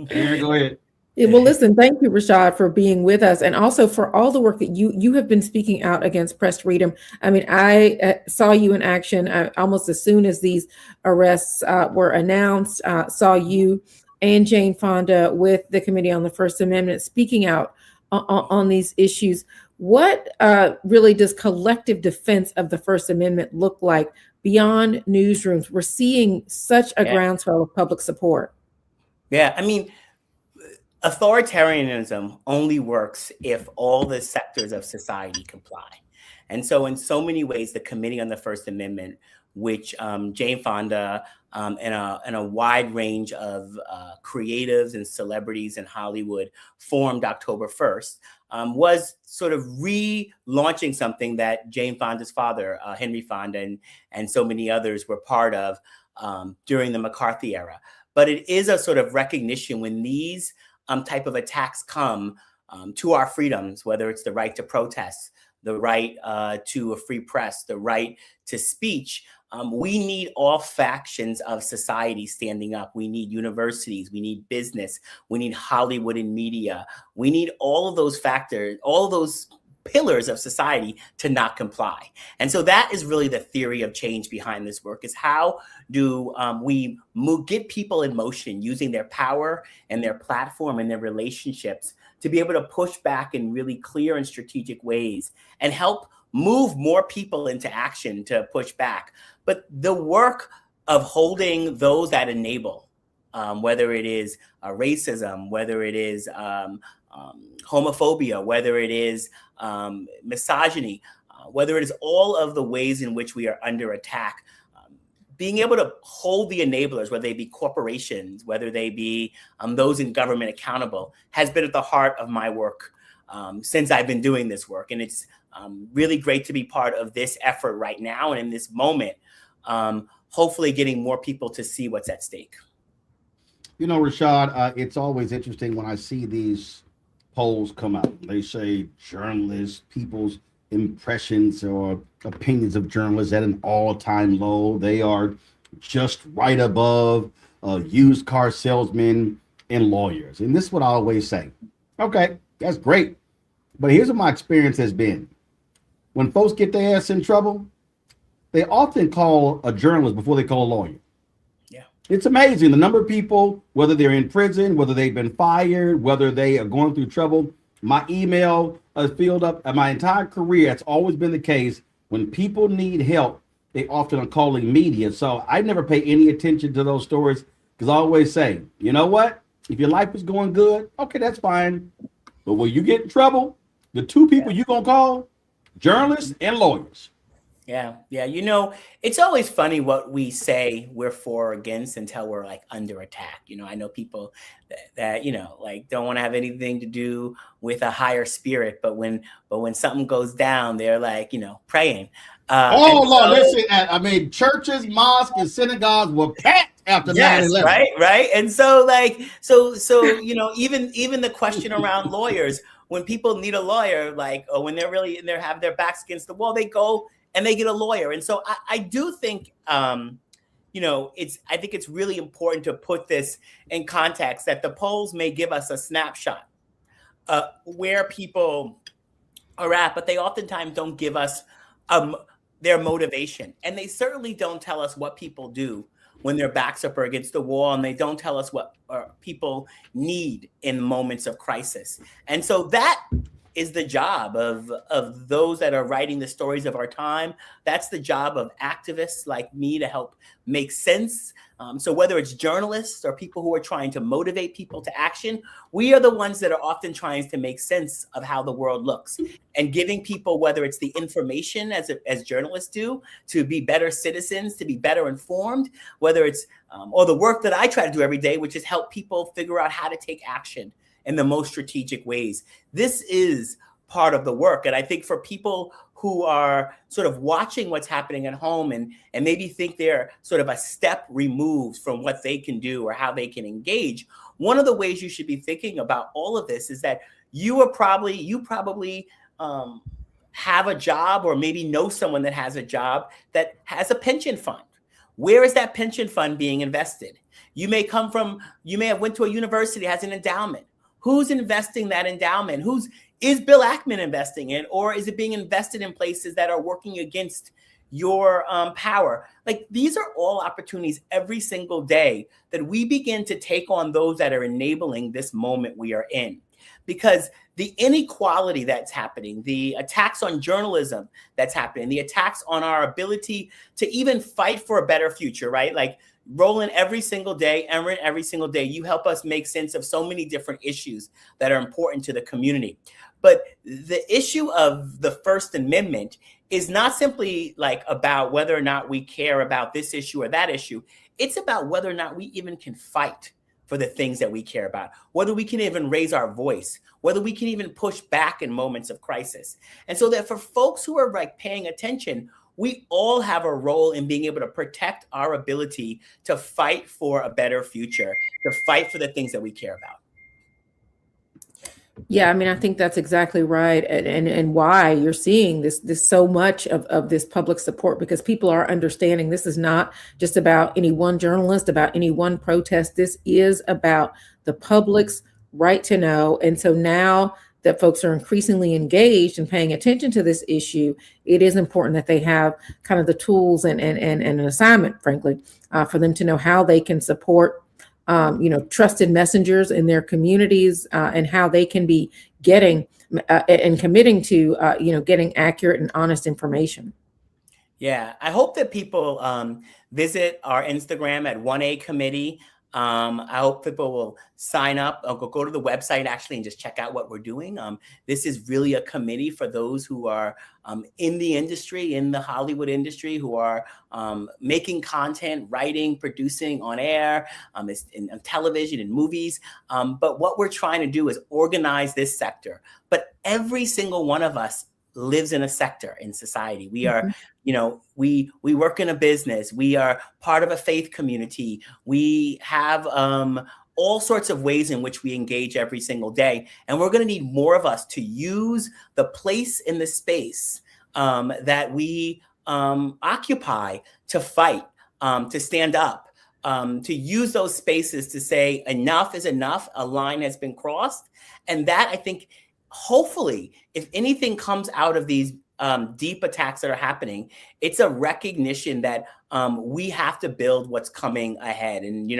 Aaron, go ahead. Well, listen, thank you, Rashad, for being with us, and also for all the work that you have been speaking out against press freedom. I mean, I saw you in action almost as soon as these arrests were announced. Saw you and Jane Fonda with the Committee on the First Amendment speaking out on these issues. What really does collective defense of the First Amendment look like beyond newsrooms? We're seeing such a groundswell of public support. Yeah, I mean, authoritarianism only works if all the sectors of society comply. And so in so many ways, the Committee on the First Amendment which Jane Fonda and a wide range of creatives and celebrities in Hollywood formed October 1st, was sort of relaunching something that Jane Fonda's father, Henry Fonda, and so many others were part of during the McCarthy era. But it is a sort of recognition when these type of attacks come to our freedoms, whether it's the right to protest, the right to a free press, the right to speech. We need all factions of society standing up. We need universities, we need business, we need Hollywood and media. We need all of those factors, all of those pillars of society to not comply. And so that is really the theory of change behind this work, is how do we get people in motion using their power and their platform and their relationships to be able to push back in really clear and strategic ways and help move more people into action to push back. But the work of holding those that enable, whether it is racism, whether it is homophobia, whether it is misogyny, whether it is all of the ways in which we are under attack, being able to hold the enablers, whether they be corporations, whether they be those in government accountable, has been at the heart of my work since I've been doing this work. And it's really great to be part of this effort right now and in this moment, hopefully getting more people to see what's at stake. You know, Rashad, it's always interesting when I see these polls come out. They say journalists, people's impressions or opinions of journalists at an all-time low. They are just right above used car salesmen and lawyers. And this is what I always say. Okay, that's great. But here's what my experience has been. When folks get their ass in trouble, they often call a journalist before they call a lawyer. Yeah. It's amazing the number of people, whether they're in prison, whether they've been fired, whether they are going through trouble. My email is filled up. My entire career, it's always been the case. When people need help, they often are calling media. So I never pay any attention to those stories because I always say, you know what? If your life is going good, okay, that's fine. But when you get in trouble, the two people you're going to call, journalists and lawyers. Yeah. You know, it's always funny what we say we're for or against until we're like under attack. You know, I know people that you know, like don't want to have anything to do with a higher spirit, but when something goes down, they're like, you know, praying. Lord, listen, I mean, churches, mosques, and synagogues were packed after 9/11. Right. And so you know, even the question around lawyers, when people need a lawyer, like, or when they have their backs against the wall, they go and they get a lawyer. And so I do think, you know, I think it's really important to put this in context that the polls may give us a snapshot where people are at, but they oftentimes don't give us their motivation. And they certainly don't tell us what people do when their backs up against the wall, and they don't tell us what people need in moments of crisis. And so that is the job of those that are writing the stories of our time. That's the job of activists like me to help make sense. So whether it's journalists or people who are trying to motivate people to action, we are the ones that are often trying to make sense of how the world looks and giving people, whether it's the information as journalists do, to be better citizens, to be better informed, whether it's or the work that I try to do every day, which is help people figure out how to take action in the most strategic ways. This is part of the work. And I think for people who are sort of watching what's happening at home and maybe think they're sort of a step removed from what they can do or how they can engage, one of the ways you should be thinking about all of this is that you probably have a job or maybe know someone that has a job that has a pension fund. Where is that pension fund being invested? You may have went to a university that has an endowment. Who's investing that endowment? Is Bill Ackman investing in, or is it being invested in places that are working against your power? Like, these are all opportunities every single day that we begin to take on those that are enabling this moment we are in. Because the inequality that's happening, the attacks on journalism that's happening, the attacks on our ability to even fight for a better future, right? Like, Roland, every single day, Erin, every single day, you help us make sense of so many different issues that are important to the community. But the issue of the First Amendment is not simply like about whether or not we care about this issue or that issue. It's about whether or not we even can fight for the things that we care about, whether we can even raise our voice, whether we can even push back in moments of crisis. And so that for folks who are like paying attention, we all have a role in being able to protect our ability to fight for a better future, to fight for the things that we care about. Yeah, I mean, I think that's exactly right. And why you're seeing this so much of this public support, because people are understanding this is not just about any one journalist, about any one protest. This is about the public's right to know. And so now that folks are increasingly engaged and paying attention to this issue, it is important that they have kind of the tools and an assignment, frankly, for them to know how they can support trusted messengers in their communities, and how they can be getting and committing to, getting accurate and honest information. Yeah, I hope that people visit our Instagram at 1A Committee. I hope people will sign up or go to the website actually and just check out what we're doing. This is really a committee for those who are in the industry, in the Hollywood industry, who are making content, writing, producing on air, in television and movies. But what we're trying to do is organize this sector. But every single one of us lives in a sector in society. We are, we work in a business. We are part of a faith community. We have all sorts of ways in which we engage every single day. And we're going to need more of us to use the place in the space that we occupy to fight, to stand up, to use those spaces to say enough is enough. A line has been crossed. And that, I think, hopefully, if anything comes out of these deep attacks that are happening, it's a recognition that we have to build what's coming ahead. And,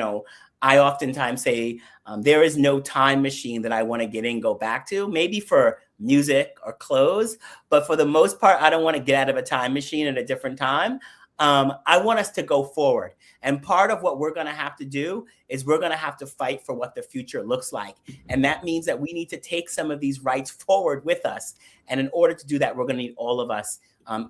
I oftentimes say there is no time machine that I want to get in, go back to, maybe for music or clothes. But for the most part, I don't want to get out of a time machine at a different time. I want us to go forward. And part of what we're going to have to do is we're going to have to fight for what the future looks like. And that means that we need to take some of these rights forward with us. And in order to do that, we're going to need all of us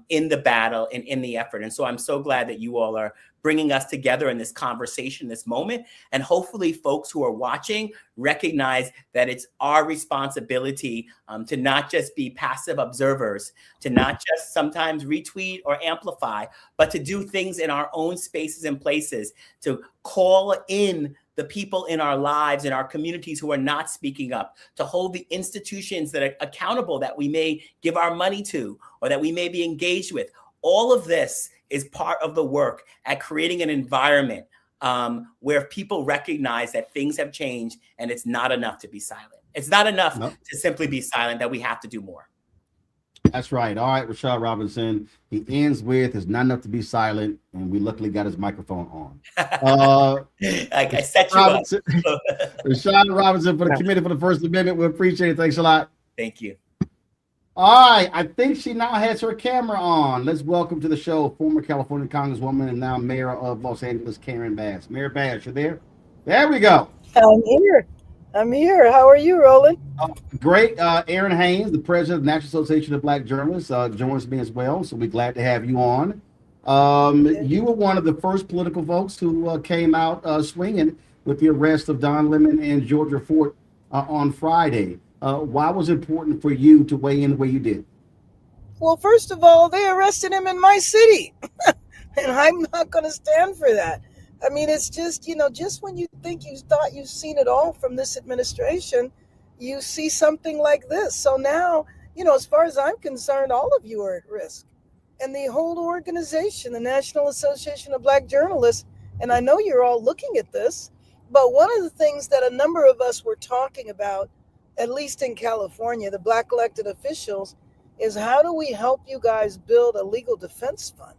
in the battle and in the effort. And so I'm so glad that you all are bringing us together in this conversation, this moment. And hopefully folks who are watching recognize that it's our responsibility to not just be passive observers, to not just sometimes retweet or amplify, but to do things in our own spaces and places, to call in the people in our lives, in our communities who are not speaking up, to hold the institutions that are accountable that we may give our money to or that we may be engaged with. All of this is part of the work at creating an environment where people recognize that things have changed and it's not enough to be silent. It's not enough to simply be silent, that we have to do more. That's right. All right, Rashad Robinson. He ends with, "It's not enough to be silent," and we luckily got his microphone on. I set you up. Rashad Robinson for the Committee for the First Amendment. We appreciate it. Thanks a lot. Thank you. All right, I think she now has her camera on. Let's welcome to the show former California Congresswoman and now Mayor of Los Angeles, Karen Bass. Mayor Bass, you there? There we go. I'm here. How are you, Roland? Great. Aaron Haynes, the president of the National Association of Black Journalists, joins me as well. So we're glad to have you on. You were one of the first political folks who came out swinging with the arrest of Don Lemon and Georgia Fort on Friday. Why was it important for you to weigh in the way you did? Well, first of all, they arrested him in my city, and I'm not going to stand for that. I mean, it's just, just when you think you thought you've seen it all from this administration, you see something like this. So now, as far as I'm concerned, all of you are at risk. And the whole organization, the National Association of Black Journalists, and I know you're all looking at this, but one of the things that a number of us were talking about, at least in California, the Black elected officials, is how do we help you guys build a legal defense fund?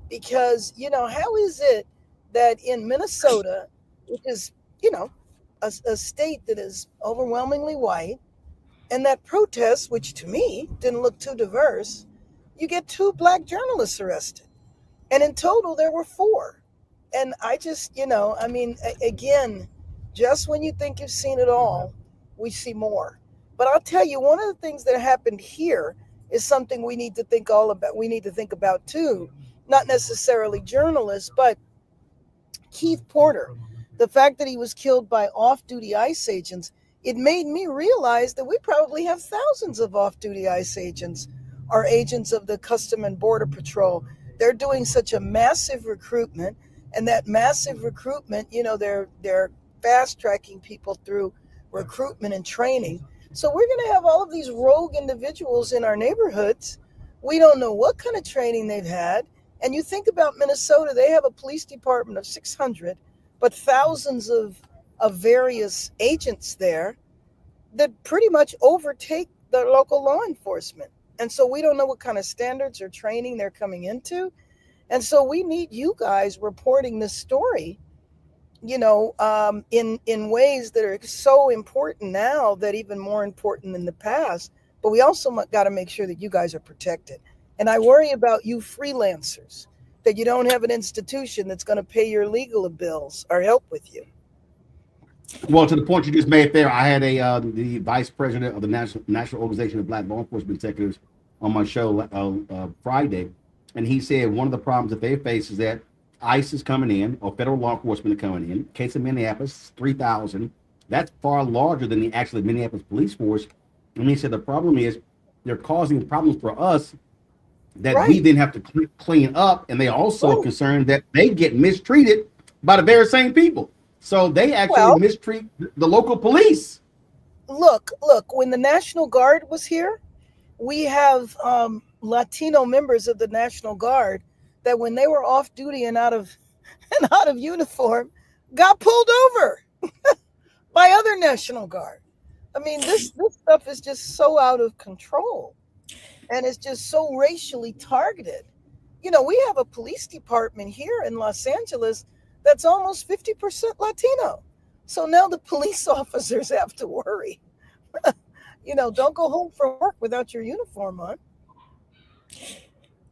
Because, how is it that in Minnesota, which is, a state that is overwhelmingly white, and that protest, which to me didn't look too diverse, you get 2 Black journalists arrested. And in total, there were 4. And I just, I mean, again, just when you think you've seen it all, we see more. But I'll tell you, one of the things that happened here is something we need to think all about. We need to think about too, not necessarily journalists, but Keith Porter, the fact that he was killed by off-duty ICE agents, it made me realize that we probably have thousands of off-duty ICE agents, or agents of the Custom and Border Patrol. They're doing such a massive recruitment, and that massive recruitment, they're fast-tracking people through recruitment and training. So we're going to have all of these rogue individuals in our neighborhoods. We don't know what kind of training they've had. And you think about Minnesota, they have a police department of 600, but thousands of various agents there that pretty much overtake the local law enforcement. And so we don't know what kind of standards or training they're coming into. And so we need you guys reporting this story, in ways that are so important now, that even more important than the past. But we also got to make sure that you guys are protected. And I worry about you freelancers, that you don't have an institution that's going to pay your legal bills or help with you. Well, to the point you just made there, I had the vice president of the National Organization of Black Law Enforcement Executives on my show Friday, and he said one of the problems that they face is that ICE is coming in, or federal law enforcement is coming in. Case of Minneapolis, 3,000. That's far larger than the actual Minneapolis police force. And he said the problem is they're causing problems for us that we then have to clean up, and they also are concerned that they get mistreated by the very same people. So they actually mistreat the local police. Look, when the National Guard was here, we have Latino members of the National Guard that when they were off duty and out of uniform, got pulled over by other National Guard. I mean, this stuff is just so out of control, and it's just so racially targeted. We have a police department here in Los Angeles that's almost 50% Latino. So now the police officers have to worry. Don't go home from work without your uniform on.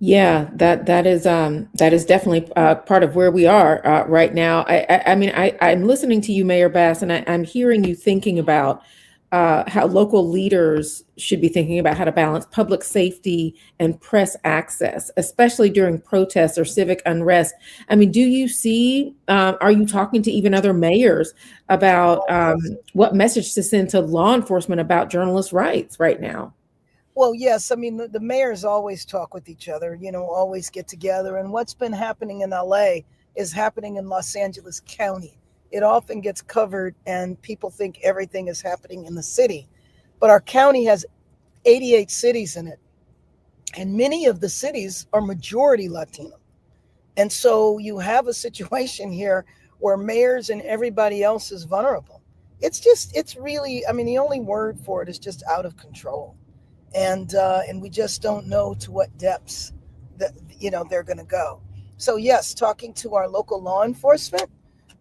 Yeah, that is definitely part of where we are right now. I'm listening to you, Mayor Bass, and I'm hearing you thinking about how local leaders should be thinking about how to balance public safety and press access, especially during protests or civic unrest. I mean, do you see, are you talking to even other mayors about what message to send to law enforcement about journalists' rights right now? Well, yes. I mean, the mayors always talk with each other, always get together. And what's been happening in LA is happening in Los Angeles County. It often gets covered and people think everything is happening in the city. But our county has 88 cities in it. And many of the cities are majority Latino. And so you have a situation here where mayors and everybody else is vulnerable. It's really, I mean, the only word for it is just out of control. And we just don't know to what depths that, they're going to go. So yes, talking to our local law enforcement.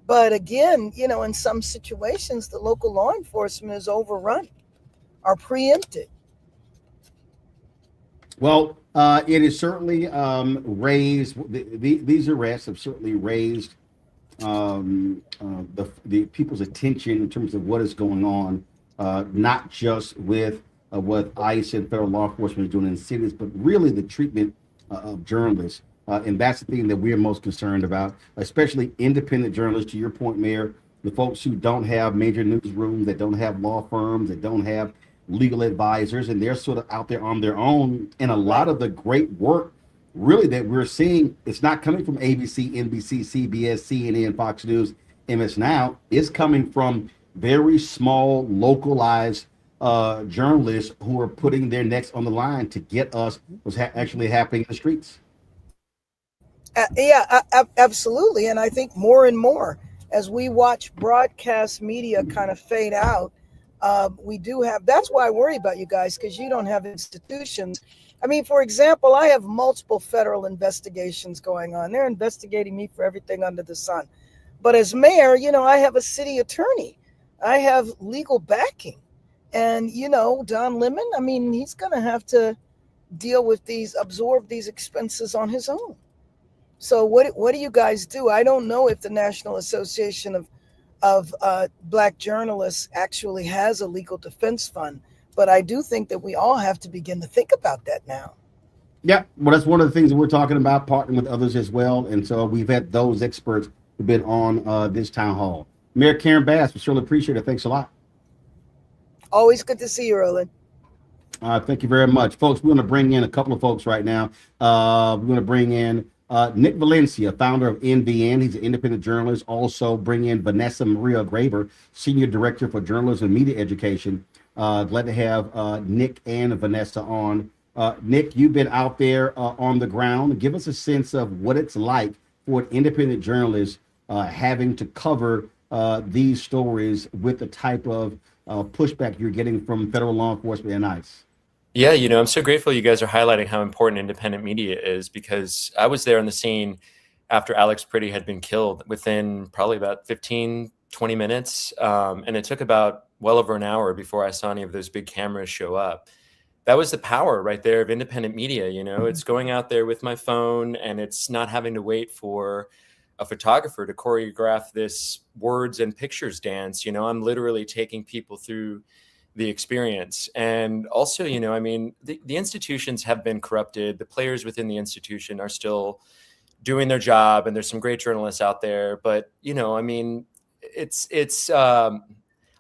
But again, in some situations, the local law enforcement is overrun or preempted. Well, it has certainly raised, these arrests have certainly raised the people's attention in terms of what is going on, not just with what ICE and federal law enforcement is doing in cities, but really the treatment of journalists. And that's the thing that we're most concerned about, especially independent journalists, to your point, Mayor, the folks who don't have major newsrooms, that don't have law firms, that don't have legal advisors, and they're sort of out there on their own. And a lot of the great work really that we're seeing, it's not coming from ABC, NBC, CBS, CNN, Fox News, MS Now. It's coming from very small, localized journalists who are putting their necks on the line to get us what's actually happening in the streets. Absolutely. And I think more and more as we watch broadcast media kind of fade out, we do have, that's why I worry about you guys, because you don't have institutions. I mean, for example, I have multiple federal investigations going on. They're investigating me for everything under the sun. But as mayor, I have a city attorney. I have legal backing. And, Don Lemon, I mean, he's going to have to deal with absorb these expenses on his own. So what do you guys do? I don't know if the National Association of Black Journalists actually has a legal defense fund, but I do think that we all have to begin to think about that now. Yeah, well, that's one of the things that we're talking about, partnering with others as well. And so we've had those experts who've been on this town hall. Mayor Karen Bass, we surely appreciate it. Thanks a lot. Always good to see you, Roland. Thank you very much. Folks, we're going to bring in a couple of folks right now. We're going to bring in Nick Valencia, founder of NVN. He's an independent journalist. Also bring in Vanessa Maria Graber, Senior Director for Journalism and Media Education. Glad to have Nick and Vanessa on. Nick, you've been out there on the ground. Give us a sense of what it's like for an independent journalist having to cover these stories with the type of pushback you're getting from federal law enforcement and ICE. Yeah, I'm so grateful you guys are highlighting how important independent media is, because I was there on the scene after Alex Priddy had been killed within probably about 15, 20 minutes. And it took about well over an hour before I saw any of those big cameras show up. That was the power right there of independent media. It's going out there with my phone, and it's not having to wait for a photographer to choreograph this words and pictures dance. I'm literally taking people through the experience. And also, the institutions have been corrupted. The players within the institution are still doing their job, and there's some great journalists out there. But,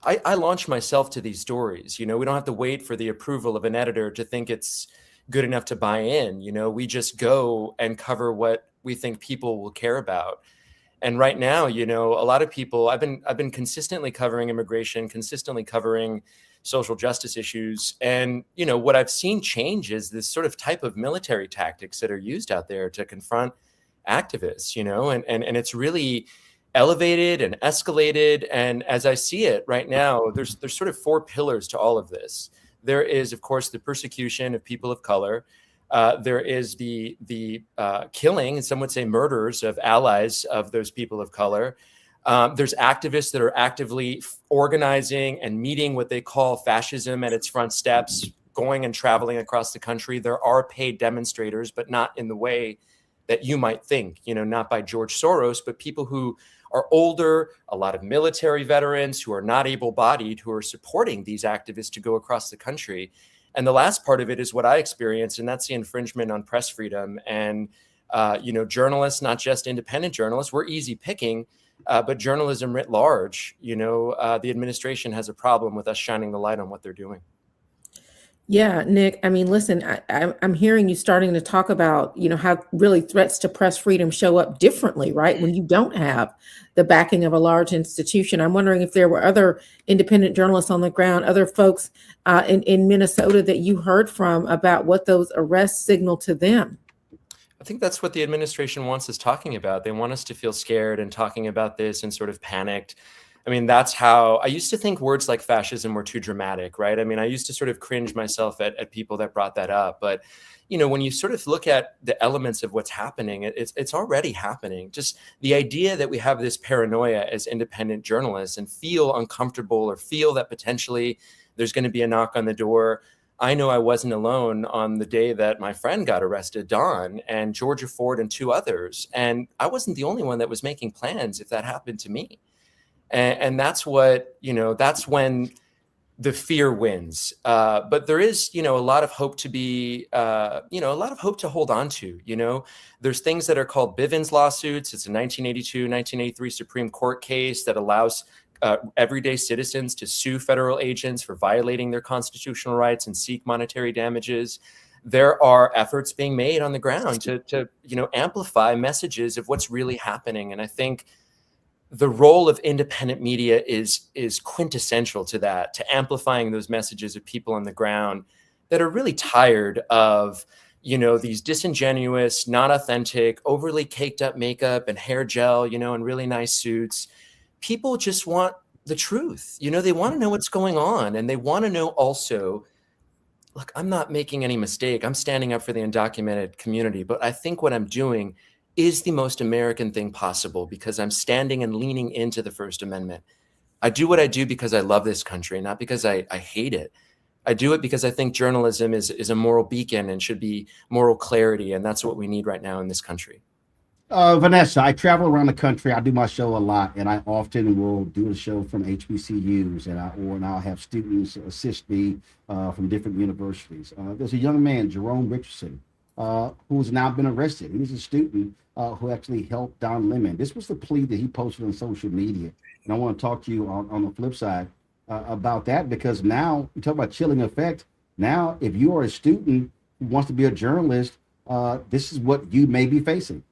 I launch myself to these stories. We don't have to wait for the approval of an editor to think it's good enough to buy in. We just go and cover what we think people will care about. And right now, a lot of people, I've been consistently covering immigration, consistently covering social justice issues. And, what I've seen change is this sort of type of military tactics that are used out there to confront activists, and it's really elevated and escalated. And as I see it right now, there's sort of four pillars to all of this. There is, of course, the persecution of people of color. There is the killing, and some would say murders, of allies of those people of color. There's activists that are actively organizing and meeting what they call fascism at its front steps, going and traveling across the country. There are paid demonstrators, but not in the way that you might think, not by George Soros, but people who are older, a lot of military veterans who are not able-bodied, who are supporting these activists to go across the country. And the last part of it is what I experienced, and that's the infringement on press freedom. And, journalists, not just independent journalists, we're easy picking, but journalism writ large, the administration has a problem with us shining the light on what they're doing. Yeah, Nick, listen, I'm hearing you starting to talk about, how really threats to press freedom show up differently, right? When you don't have the backing of a large institution. I'm wondering if there were other independent journalists on the ground, other folks in Minnesota that you heard from about what those arrests signal to them. I think that's what the administration wants us talking about. They want us to feel scared and talking about this and sort of panicked. That's how I used to think words like fascism were too dramatic, right? I used to sort of cringe myself at people that brought that up. But, when you sort of look at the elements of what's happening, it's already happening. Just the idea that we have this paranoia as independent journalists and feel uncomfortable or feel that potentially there's going to be a knock on the door. I know I wasn't alone on the day that my friend got arrested, Don, and Georgia Ford and two others. And I wasn't the only one that was making plans if that happened to me. And that's what, that's when the fear wins. But there is, a lot of hope to be, a lot of hope to hold on to. There's things that are called Bivens lawsuits. It's a 1982, 1983 Supreme Court case that allows everyday citizens to sue federal agents for violating their constitutional rights and seek monetary damages. There are efforts being made on the ground to amplify messages of what's really happening. And I think the role of independent media is quintessential to that, to amplifying those messages of people on the ground that are really tired of, these disingenuous, not authentic, overly caked up makeup and hair gel, and really nice suits. People just want the truth. They want to know what's going on. And they want to know also, look, I'm not making any mistake. I'm standing up for the undocumented community, but I think what I'm doing is the most American thing possible because I'm standing and leaning into the First Amendment. I do what I do because I love this country, not because I hate it. I do it because I think journalism is a moral beacon and should be moral clarity. And that's what we need right now in this country. Vanessa, I travel around the country. I do my show a lot, and I often will do a show from HBCUs, and I'll have students assist me from different universities. There's a young man, Jerome Richardson, who's now been arrested. He's a student who actually helped Don Lemon. This was the plea that he posted on social media, and I want to talk to you on the flip side about that, because now you talk about chilling effect. Now, if you are a student who wants to be a journalist, this is what you may be facing.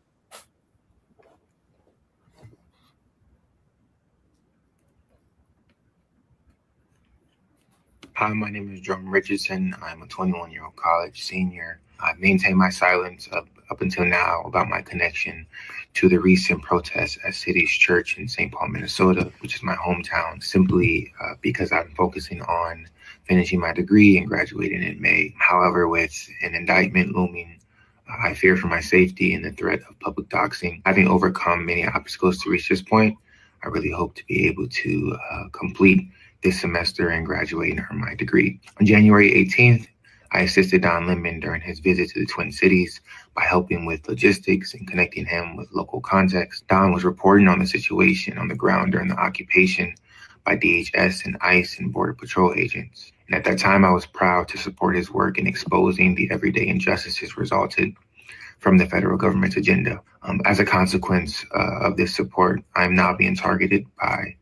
Hi, my name is Jerome Richardson. I'm a 21-year-old college senior. I've maintained my silence up until now about my connection to the recent protests at City's Church in St. Paul, Minnesota, which is my hometown, simply because I'm focusing on finishing my degree and graduating in May. However, with an indictment looming, I fear for my safety and the threat of public doxing. Having overcome many obstacles to reach this point, I really hope to be able to complete this semester and graduate and earn my degree. On January 18th, I assisted Don Lemon during his visit to the Twin Cities by helping with logistics and connecting him with local contacts. Don was reporting on the situation on the ground during the occupation by DHS and ICE and Border Patrol agents. And at that time, I was proud to support his work in exposing the everyday injustices resulted from the federal government's agenda. As a consequence of this support, I'm now being targeted by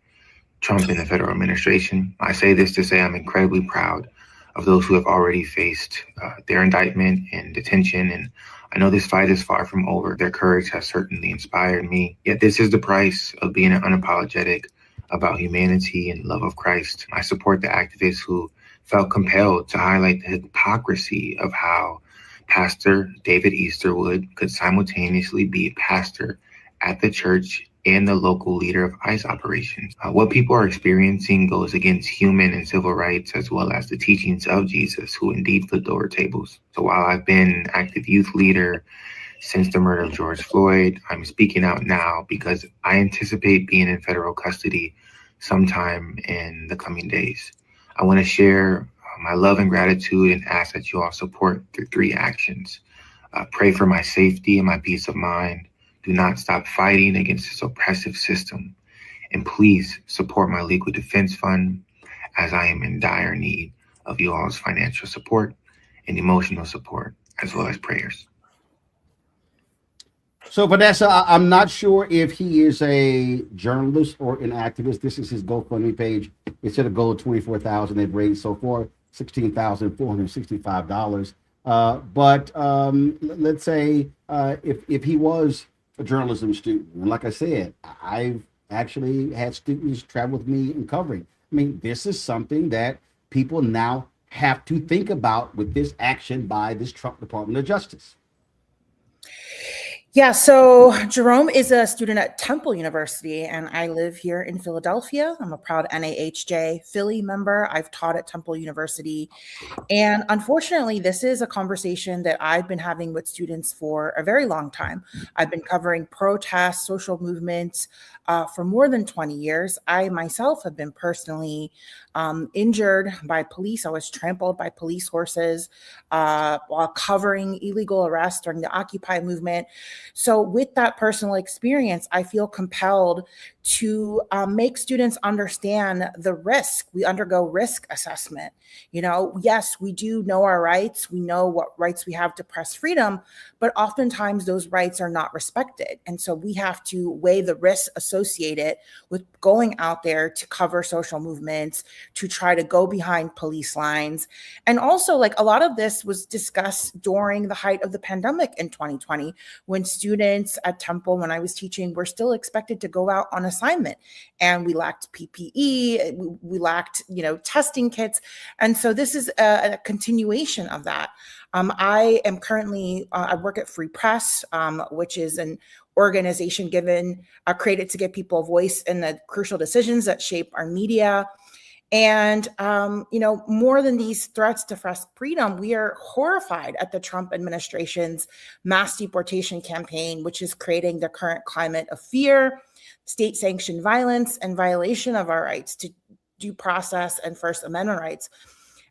Trump and the federal administration. I say this to say I'm incredibly proud of those who have already faced their indictment and detention. And I know this fight is far from over. Their courage has certainly inspired me. Yet this is the price of being unapologetic about humanity and love of Christ. I support the activists who felt compelled to highlight the hypocrisy of how Pastor David Easterwood could simultaneously be a pastor at the church and the local leader of ICE operations. What people are experiencing goes against human and civil rights, as well as the teachings of Jesus, who indeed flipped over tables. So while I've been an active youth leader since the murder of George Floyd, I'm speaking out now because I anticipate being in federal custody sometime in the coming days. I want to share my love and gratitude and ask that you all support through 3 actions. Pray for my safety and my peace of mind. Do not stop fighting against this oppressive system. And please support my legal defense fund, as I am in dire need of you all's financial support and emotional support, as well as prayers. So Vanessa, I'm not sure if he is a journalist or an activist. This is his GoFundMe page. It said a goal of $24,000. They've raised so far $16,465. But let's say if he was a journalism student, and like I said, I've actually had students travel with me in covering. I mean, this is something that people now have to think about with this action by this Trump Department of Justice. Yeah, so Jerome is a student at Temple University, and I live here in Philadelphia. I'm a proud NAHJ Philly member. I've taught at Temple University. And unfortunately, this is a conversation that I've been having with students for a very long time. I've been covering protests, social movements for more than 20 years. I myself have been personally injured by police. I was trampled by police horses while covering illegal arrests during the Occupy movement. So with that personal experience, I feel compelled to make students understand the risk. We undergo risk assessment. You know, yes, we do know our rights. We know what rights we have to press freedom, but oftentimes those rights are not respected. And so we have to weigh the risks associated with going out there to cover social movements, to try to go behind police lines. And also, like, a lot of this was discussed during the height of the pandemic in 2020, when students at Temple, when I was teaching, were still expected to go out on assignment, and we lacked PPE, we lacked, testing kits. And so this is a continuation of that. I am currently, I work at Free Press, which is an organization created to give people a voice in the crucial decisions that shape our media. And, more than these threats to press freedom, we are horrified at the Trump administration's mass deportation campaign, which is creating the current climate of fear, state-sanctioned violence, and violation of our rights to due process and First Amendment rights.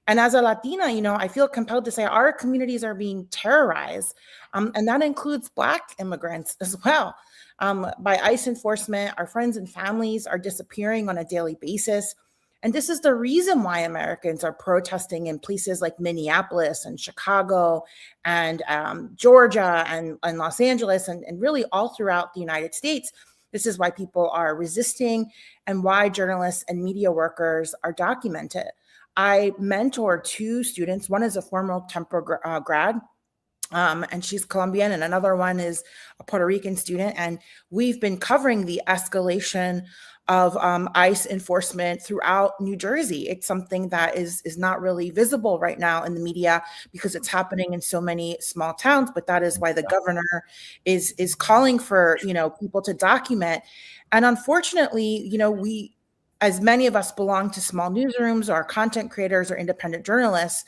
And as a Latina, I feel compelled to say our communities are being terrorized. And that includes Black immigrants as well. By ICE enforcement, our friends and families are disappearing on a daily basis. And this is the reason why Americans are protesting in places like Minneapolis and Chicago and Georgia and Los Angeles and really all throughout the United States. This is why people are resisting and why journalists and media workers are documented. I mentor two students. One is a former Temple grad, and she's Colombian, and another one is a Puerto Rican student. And we've been covering the escalation of ICE enforcement throughout New Jersey. It's something that is not really visible right now in the media because it's happening in so many small towns, but that is why the governor is calling for, people to document. And unfortunately, we, as many of us belong to small newsrooms or content creators or independent journalists,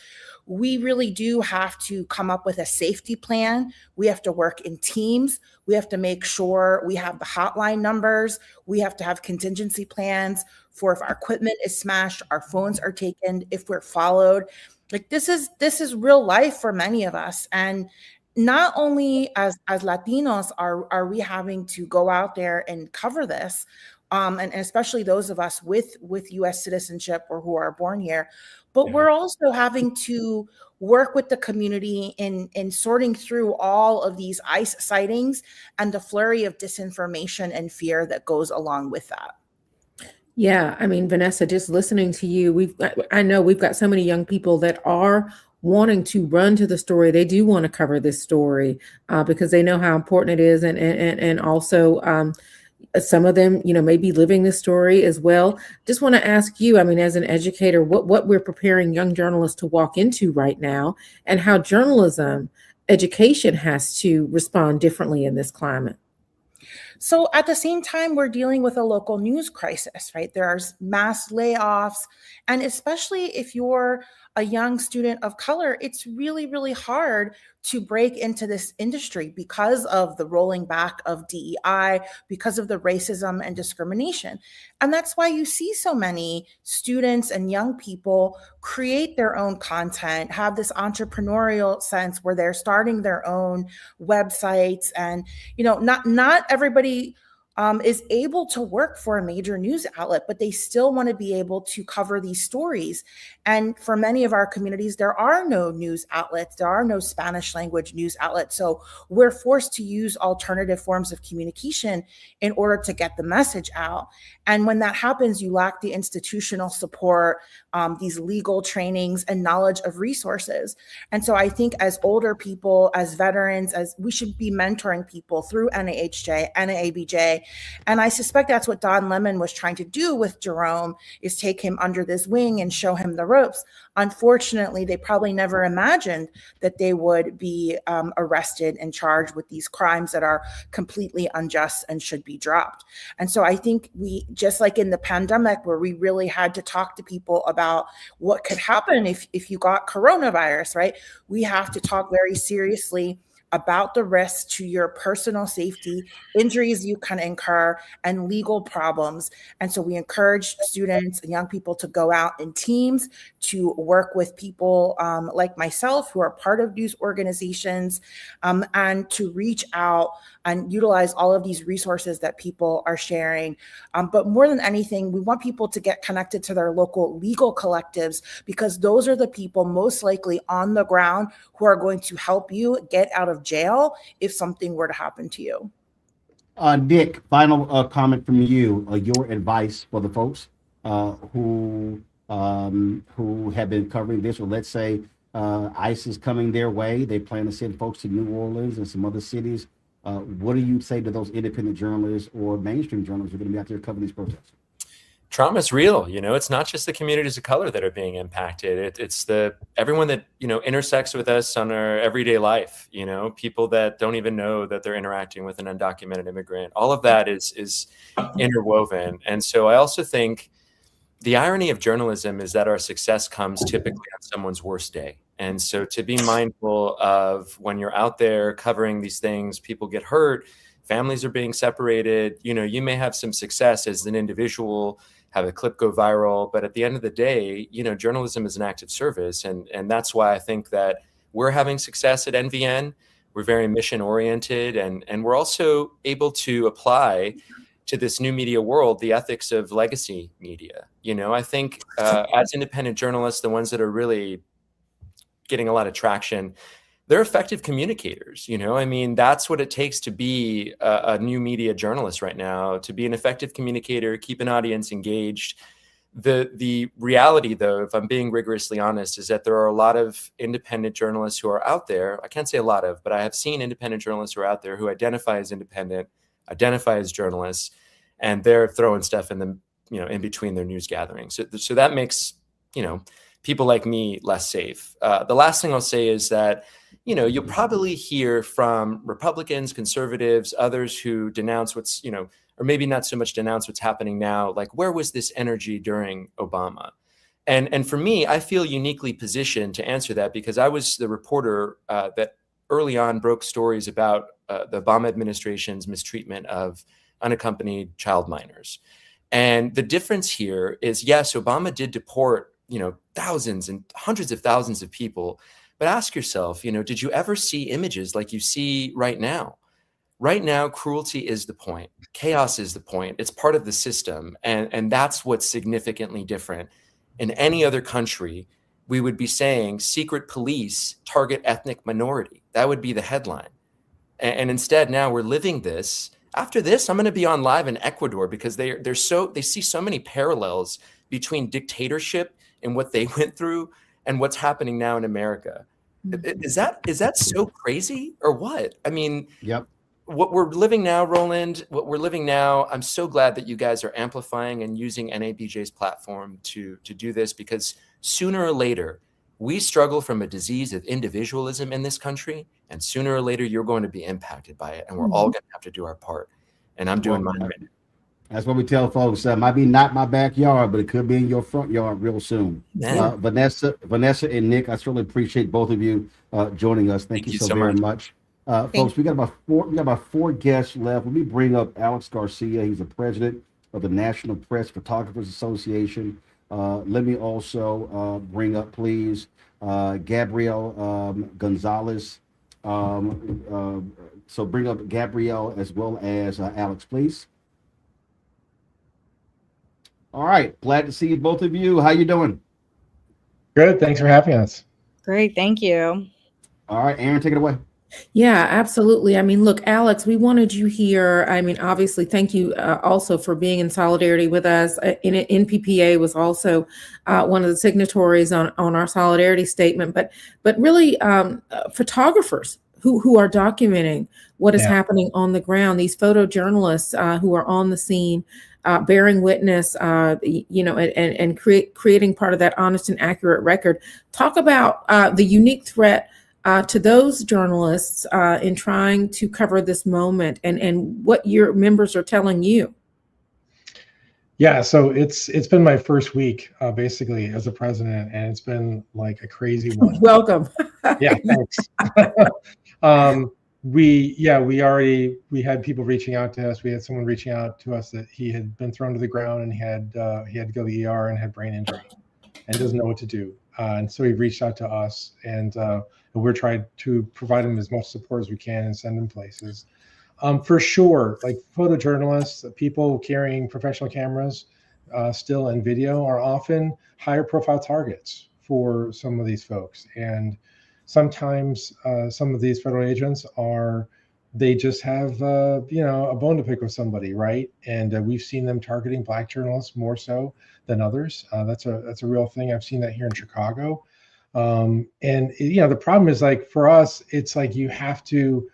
we really do have to come up with a safety plan. We have to work in teams. We have to make sure we have the hotline numbers. We have to have contingency plans for if our equipment is smashed, our phones are taken, if we're followed. Like this is real life for many of us. And not only as Latinos are we having to go out there and cover this, and especially those of us with U.S. citizenship or who are born here, but we're also having to work with the community in sorting through all of these ICE sightings and the flurry of disinformation and fear that goes along with that. Yeah, I mean, Vanessa, just listening to you, I know we've got so many young people that are wanting to run to the story. They do want to cover this story because they know how important it is, and also some of them, may be living this story as well. Just want to ask you, I mean, as an educator, what we're preparing young journalists to walk into right now, and how journalism education has to respond differently in this climate. So at the same time, we're dealing with a local news crisis, right? There's mass layoffs. And especially if you're a young student of color, it's really, really hard to break into this industry because of the rolling back of DEI, because of the racism and discrimination. And that's why you see so many students and young people create their own content, have this entrepreneurial sense where they're starting their own websites. And, not everybody is able to work for a major news outlet, but they still want to be able to cover these stories. And for many of our communities, there are no news outlets. There are no Spanish language news outlets. So we're forced to use alternative forms of communication in order to get the message out. And when that happens, you lack the institutional support, these legal trainings and knowledge of resources. And so I think as older people, as veterans, as we should be mentoring people through NAHJ, NABJ. And I suspect that's what Don Lemon was trying to do with Jerome, is take him under this wing and show him the ropes. Unfortunately, they probably never imagined that they would be arrested and charged with these crimes that are completely unjust and should be dropped. And so I think we, just like in the pandemic, where we really had to talk to people about what could happen if you got coronavirus, right? We have to talk very seriously about the risks to your personal safety, injuries you can incur, and legal problems. And so we encourage students and young people to go out in teams, to work with people like myself who are part of news organizations, and to reach out and utilize all of these resources that people are sharing. But more than anything, we want people to get connected to their local legal collectives, because those are the people most likely on the ground who are going to help you get out of jail if something were to happen to you. Nick, final comment from you. Your advice for the folks who have been covering this, or let's say ICE is coming their way. They plan to send folks to New Orleans and some other cities. What do you say to those independent journalists or mainstream journalists who are going to be out there covering these protests? Trauma is real. It's not just the communities of color that are being impacted. It's everyone that, intersects with us on our everyday life, people that don't even know that they're interacting with an undocumented immigrant. All of that is interwoven. And so I also think the irony of journalism is that our success comes typically on someone's worst day. And so to be mindful of when you're out there covering these things, people get hurt, families are being separated, you may have some success as an individual, have a clip go viral. But at the end of the day, you know, journalism is an active service. And that's why I think that we're having success at NVN. We're very mission oriented, and we're also able to apply to this new media world the ethics of legacy media. You know, I think as independent journalists, the ones that are really getting a lot of traction, they're effective communicators. You know, I mean, that's what it takes to be a new media journalist right now, to be an effective communicator, keep an audience engaged. The reality, though, if I'm being rigorously honest, is that there are a lot of independent journalists who are out there. I can't say a lot of, but I have seen independent journalists who are out there who identify as independent, identify as journalists, and they're throwing stuff in the, you know, in between their news gatherings. So that makes, you know, people like me less safe. The last thing I'll say is that, you know, you'll probably hear from Republicans, conservatives, others who denounce what's, you know, or maybe not so much denounce what's happening now, like, where was this energy during Obama? And for me, I feel uniquely positioned to answer that because I was the reporter that early on broke stories about the Obama administration's mistreatment of unaccompanied child minors. And the difference here is, yes, Obama did deport, you know, thousands and hundreds of thousands of people. But ask yourself, you know, did you ever see images like you see right now? Right now, cruelty is the point. Chaos is the point. It's part of the system. And that's what's significantly different. In any other country, we would be saying secret police target ethnic minority. That would be the headline. And instead, now we're living this. After this, I'm going to be on live in Ecuador because they see so many parallels between dictatorship and what they went through and what's happening now in America. Is that so crazy or what? I mean, yep. What we're living now, Roland, I'm so glad that you guys are amplifying and using NABJ's platform to do this, because sooner or later, we struggle from a disease of individualism in this country, and sooner or later, you're going to be impacted by it, and we're all going to have to do our part. And I'm doing mine right now. That's what we tell folks. Might be not my backyard, but it could be in your front yard real soon. Vanessa and Nick, I certainly appreciate both of you joining us. Thank you so very much. Folks, we got about four guests left. Let me bring up Alex Garcia. He's the president of the National Press Photographers Association. Let me also bring up, please, Gabrielle Gonzalez. So bring up Gabrielle as well as Alex, please. All right, glad to see you, both of you. How you doing? Good. Thanks for having us. Great. Thank you. All right, Aaron, take it away. Yeah, absolutely. I mean, look, Alex, we wanted you here. I mean, obviously, thank you also for being in solidarity with us. NPPA was also one of the signatories on our solidarity statement, but really photographers who are documenting what is happening on the ground, these photojournalists who are on the scene, bearing witness, and creating part of that honest and accurate record. Talk about the unique threat to those journalists in trying to cover this moment, and what your members are telling you. Yeah, so it's been my first week basically as a president, and it's been like a crazy one. Welcome. Yeah, thanks. We had people reaching out to us. We had someone reaching out to us that he had been thrown to the ground and he had to go to the ER and had brain injury and doesn't know what to do. And so he reached out to us, and we're trying to provide him as much support as we can and send him places. For sure, like photojournalists, people carrying professional cameras, still and video, are often higher profile targets for some of these folks. And sometimes some of these federal agents they just have a bone to pick with somebody, right? And we've seen them targeting Black journalists more so than others. That's a real thing. I've seen that here in Chicago. The problem is, like, for us, it's like you have to,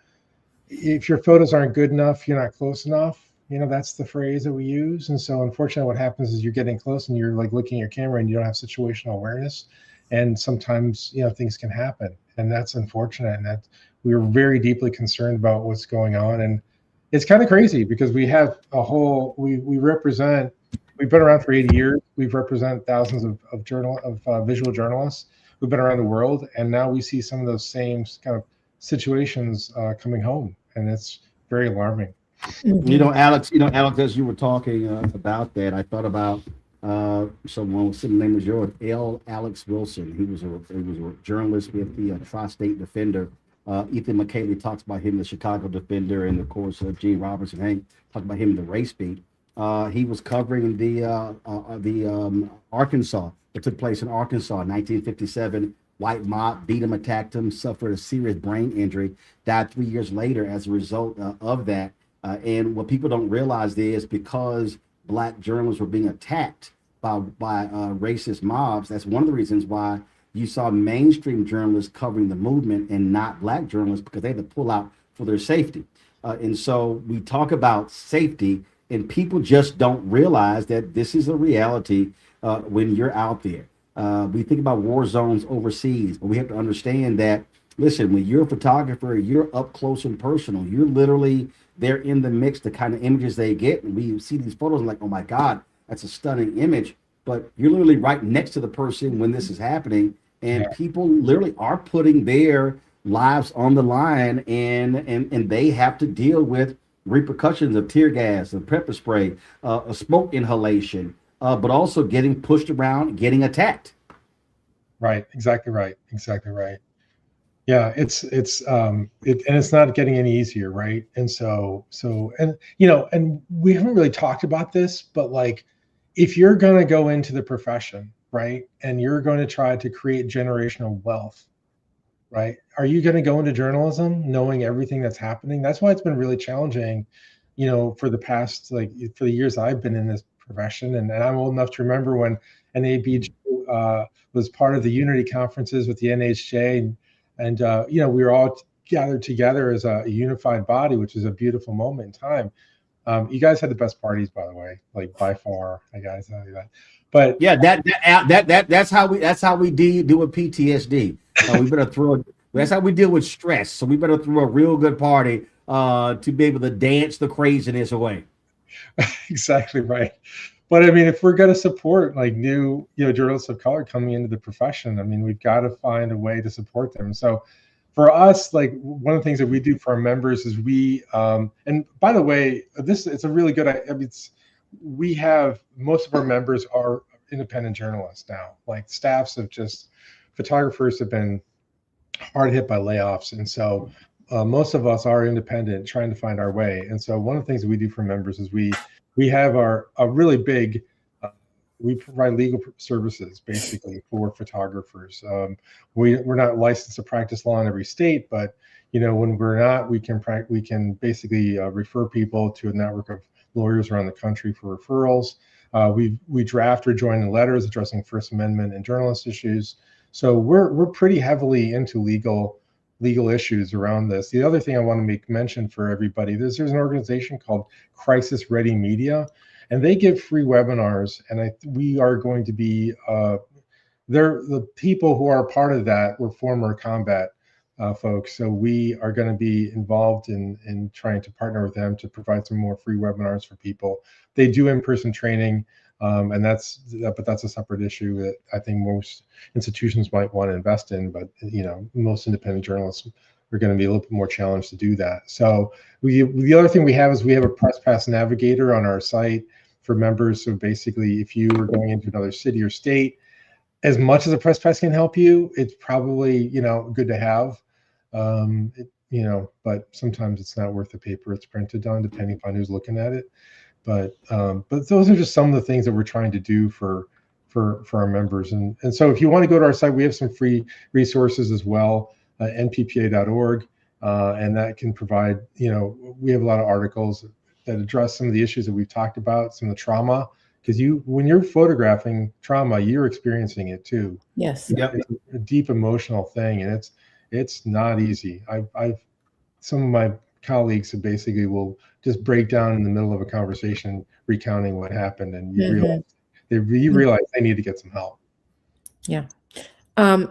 if your photos aren't good enough, you're not close enough. That's the phrase that we use. And so unfortunately what happens is you're getting close and you're like looking at your camera and you don't have situational awareness. And sometimes, things can happen, and that's unfortunate. And that we were very deeply concerned about what's going on. And it's kind of crazy because we have we've been around for 80 years. We've represented thousands of visual journalists who've been around the world. And now we see some of those same kind of situations coming home, and it's very alarming. Alex, as you were talking about that, I thought about Someone with similar name as yours, L. Alex Wilson. He was a journalist with the Tri-State Defender. Ethan McKaylee talks about him, the Chicago Defender, and of course Gene Robertson Hank talked about him in the Race Beat. He was covering the Arkansas that took place in Arkansas in 1957. White mob beat him, attacked him, suffered a serious brain injury, died 3 years later as a result of that. And what people don't realize is because Black journalists were being attacked by racist mobs, that's one of the reasons why you saw mainstream journalists covering the movement and not Black journalists, because they had to pull out for their safety. And so we talk about safety, and people just don't realize that this is a reality when you're out there. We think about war zones overseas, but we have to understand that, listen, when you're a photographer, you're up close and personal. You're literally there in the mix, the kind of images they get. And we see these photos and like, oh my God, that's a stunning image. But you're literally right next to the person when this is happening. And people literally are putting their lives on the line, and they have to deal with repercussions of tear gas and pepper spray, a smoke inhalation, but also getting pushed around, getting attacked. Right. Exactly right. Exactly right. Yeah, it's not getting any easier, right? And and we haven't really talked about this, but like, if you're going to go into the profession, right, and you're going to try to create generational wealth, right, are you going to go into journalism knowing everything that's happening? That's why it's been really challenging, for the past, for the years I've been in this profession, and I'm old enough to remember when NABJ was part of the Unity conferences with the NHJ, and we were all gathered together as a unified body, which is a beautiful moment in time. You guys had the best parties, by the way, like by far. I gotta tell you that. But yeah, that's how we deal with PTSD. We better throw. That's how we deal with stress. So we better throw a real good party to be able to dance the craziness away. Exactly right. But I mean, if we're going to support like new, journalists of color coming into the profession, I mean, we've got to find a way to support them. So for us, like one of the things that we do for our members is we, and by the way, it's a really good, we have, most of our members are independent journalists now. Like photographers have been hard hit by layoffs. And so most of us are independent, trying to find our way. And so one of the things that we do for members is we have a really big, we provide legal services basically for photographers. We're not licensed to practice law in every state, but when we're not, we can basically refer people to a network of lawyers around the country for referrals. We draft or join in letters addressing First Amendment and journalist issues. So we're pretty heavily into legal issues around this. The other thing I want to make mention for everybody, there's an organization called Crisis Ready Media, and they give free webinars. And we are going to be, the people who are part of that were former combat folks. So we are going to be involved in trying to partner with them to provide some more free webinars for people. They do in-person training, but that's a separate issue that I think most institutions might want to invest in. But most independent journalists are going to be a little bit more challenged to do that. So the other thing we have is we have a Press Pass Navigator on our site for members. So basically, if you are going into another city or state, as much as a Press Pass can help you, it's probably good to have. But sometimes it's not worth the paper it's printed on, depending upon who's looking at it. But those are just some of the things that we're trying to do for our members. And so if you want to go to our site, we have some free resources as well, nppa.org, and that can provide, we have a lot of articles that address some of the issues that we've talked about, some of the trauma, because when you're photographing trauma, you're experiencing it too. Yes. Yep. It's a deep emotional thing, and it's not easy. Some of my colleagues who basically will just break down in the middle of a conversation recounting what happened, and you realize they need to get some help. Yeah.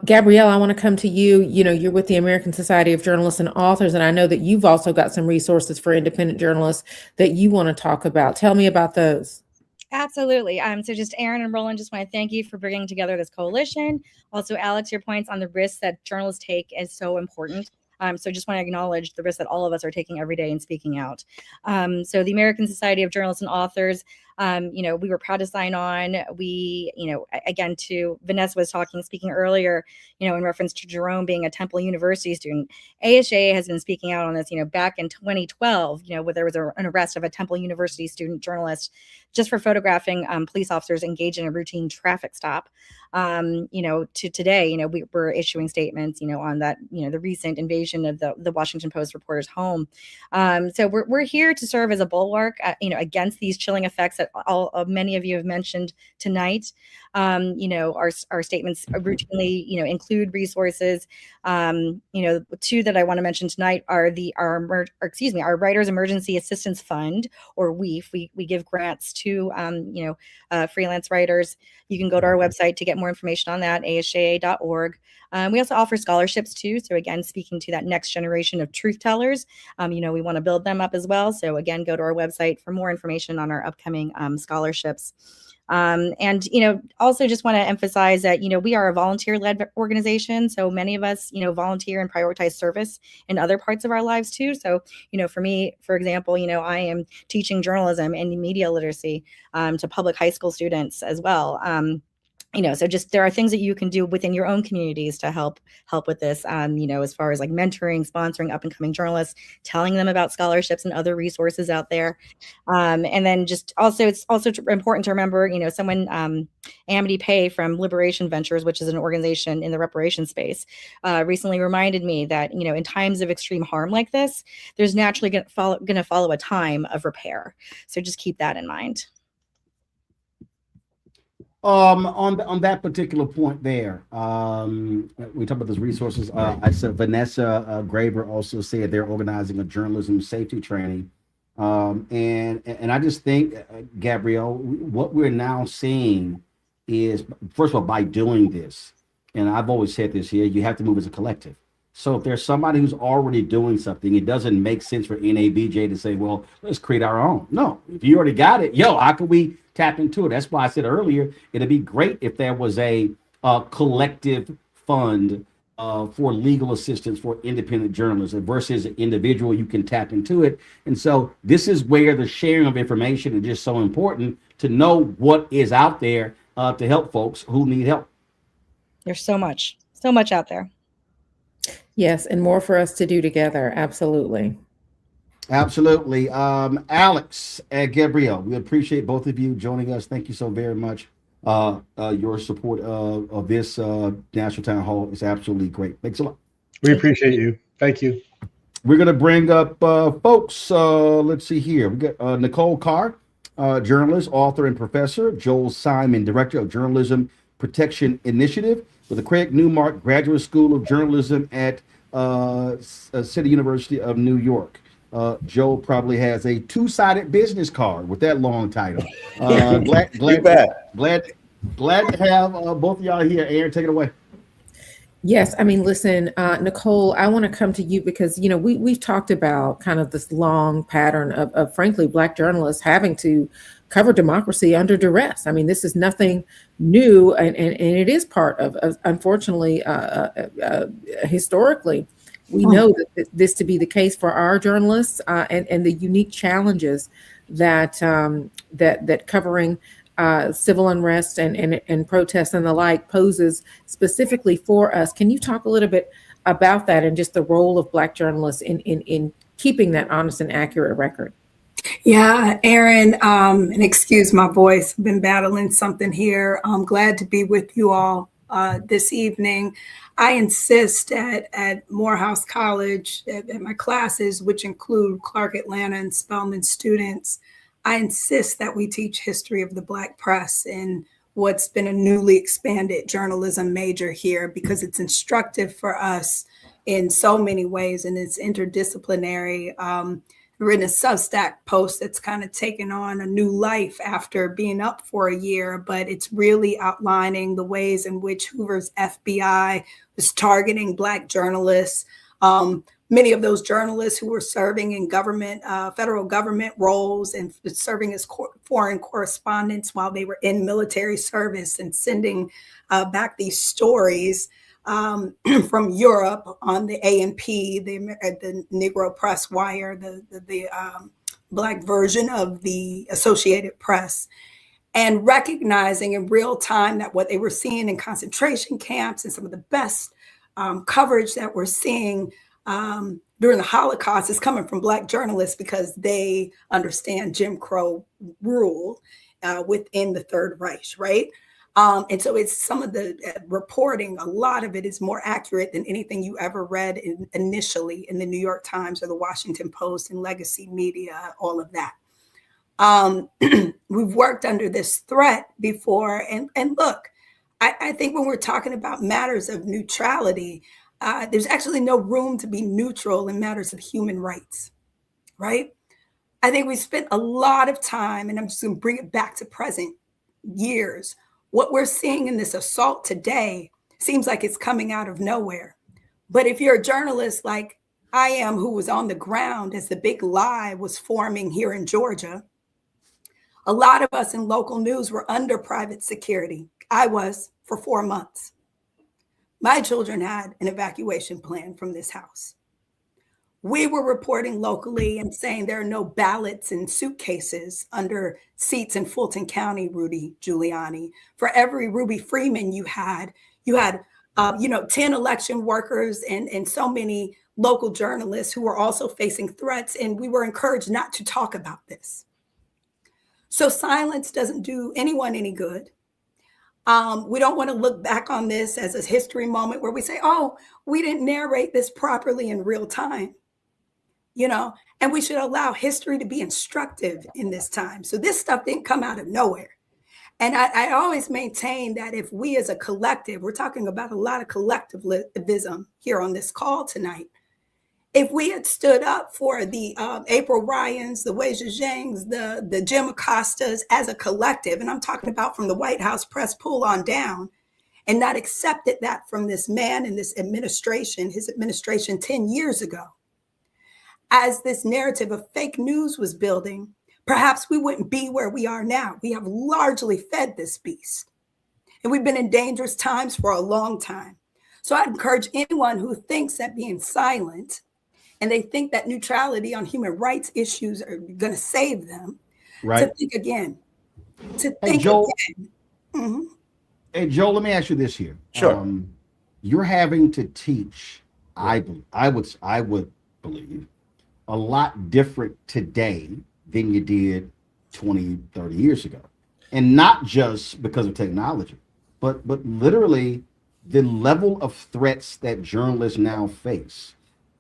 Gabrielle, I want to come to you. You're with the American Society of Journalists and Authors, and I know that you've also got some resources for independent journalists that you want to talk about. Tell me about those. Absolutely. So just Aaron and Roland, just want to thank you for bringing together this coalition. Also, Alex, your points on the risks that journalists take is so important. So just want to acknowledge the risk that all of us are taking every day and speaking out. So the American Society of Journalists and Authors We were proud to sign on. Again, to Vanessa was speaking earlier, in reference to Jerome being a Temple University student. ASJA has been speaking out on this, back in 2012, where there was an arrest of a Temple University student journalist just for photographing police officers engaged in a routine traffic stop. To today, we're issuing statements, on that, the recent invasion of the Washington Post reporter's home. So we're here to serve as a bulwark, against these chilling effects that many of you have mentioned tonight. Our statements routinely, include resources. Two that I want to mention tonight are our Writers Emergency Assistance Fund, or WEAF. We give grants to, freelance writers. You can go to our website to get more information on that, asja.org. We also offer scholarships too. So again, speaking to that next generation of truth tellers, we want to build them up as well. So again, go to our website for more information on our upcoming scholarships. Also just want to emphasize that, we are a volunteer-led organization. So many of us, volunteer and prioritize service in other parts of our lives too. So, for me, for example, I am teaching journalism and media literacy to public high school students as well. So just there are things that you can do within your own communities to help with this, as far as like mentoring, sponsoring up and coming journalists, telling them about scholarships and other resources out there. And then just also, it's also important to remember, someone, Amity Pay from Liberation Ventures, which is an organization in the reparations space, recently reminded me that, in times of extreme harm like this, there's naturally going to follow a time of repair. So just keep that in mind. On that particular point there, we talk about those resources. I said Vanessa Graber also said they're organizing a journalism safety training. And I just think, Gabrielle, what we're now seeing is, first of all, by doing this, and I've always said this here, you have to move as a collective. So if there's somebody who's already doing something, it doesn't make sense for NABJ to say, well, let's create our own. No, if you already got it, how can we tap into it? That's why I said earlier, it'd be great if there was a collective fund for legal assistance for independent journalists versus an individual. You can tap into it. And so this is where the sharing of information is just so important, to know what is out there to help folks who need help. There's so much out there. Yes, and more for us to do together. Absolutely. Absolutely. Alex and Gabrielle, we appreciate both of you joining us. Thank you so very much. Your support of this National Town Hall is absolutely great. Thanks a lot. We appreciate you. Thank you. We're going to bring up folks. Let's see here. We got Nicole Carr, journalist, author, and professor. Joel Simon, director of Journalism Protection Initiative with the Craig Newmark Graduate School of Journalism at City University of New York. Joel probably has a two-sided business card with that long title. Glad to have both of y'all here. Aaron, take it away. Yes, I mean, listen, Nicole, I want to come to you because, we've talked about kind of this long pattern of frankly, Black journalists having to cover democracy under duress. I mean, this is nothing new, and it is part of unfortunately, historically, we know that this to be the case for our journalists, and the unique challenges that that covering civil unrest and protests and the like poses specifically for us. Can you talk a little bit about that and just the role of Black journalists in keeping that honest and accurate record? Yeah, Aaron, and excuse my voice, I've been battling something here. I'm glad to be with you all this evening. I insist at Morehouse College, at my classes, which include Clark Atlanta and Spelman students, I insist that we teach history of the Black press in what's been a newly expanded journalism major here, because it's instructive for us in so many ways, and it's interdisciplinary. Written a Substack post that's kind of taken on a new life after being up for a year, but it's really outlining the ways in which Hoover's FBI was targeting Black journalists. Many of those journalists who were serving in government, federal government roles and serving as foreign correspondents while they were in military service, and sending back these stories from Europe on the ANP, the Negro Press Wire, the Black version of the Associated Press, and recognizing in real time that what they were seeing in concentration camps and some of the best coverage that we're seeing during the Holocaust is coming from Black journalists because they understand Jim Crow rule within the Third Reich, right? And so it's some of the reporting, a lot of it is more accurate than anything you ever read initially in the New York Times or the Washington Post and legacy media, all of that. We've worked under this threat before. And look, I think when we're talking about matters of neutrality, there's actually no room to be neutral in matters of human rights, right? I think we spent a lot of time, and I'm just going to bring it back to present years. What we're seeing in this assault today seems like it's coming out of nowhere. But if you're a journalist like I am, who was on the ground as the big lie was forming here in Georgia, a lot of us in local news were under private security. I was for 4 months. My children had an evacuation plan from this house. We were reporting locally and saying there are no ballots in suitcases under seats in Fulton County, Rudy Giuliani. For every Ruby Freeman you had 10 election workers and so many local journalists who were also facing threats. And we were encouraged not to talk about this. So silence doesn't do anyone any good. We don't want to look back on this as a history moment where we say, oh, we didn't narrate this properly in real time. And we should allow history to be instructive in this time. So this stuff didn't come out of nowhere. And I always maintain that if we as a collective, we're talking about a lot of collectivism here on this call tonight. If we had stood up for the April Ryans, the Wei Zhejiangs, the Jim Acostas as a collective, and I'm talking about from the White House press pool on down, and not accepted that from this man and this administration, his administration 10 years ago, as this narrative of fake news was building, perhaps we wouldn't be where we are now. We have largely fed this beast. And we've been in dangerous times for a long time. So I'd encourage anyone who thinks that being silent and they think that neutrality on human rights issues are going to save them, right, to think again. Hey, Joel, let me ask you this here. Sure. You're having to teach, I would believe, a lot different today than you did 20, 30 years ago. And not just because of technology, but literally the level of threats that journalists now face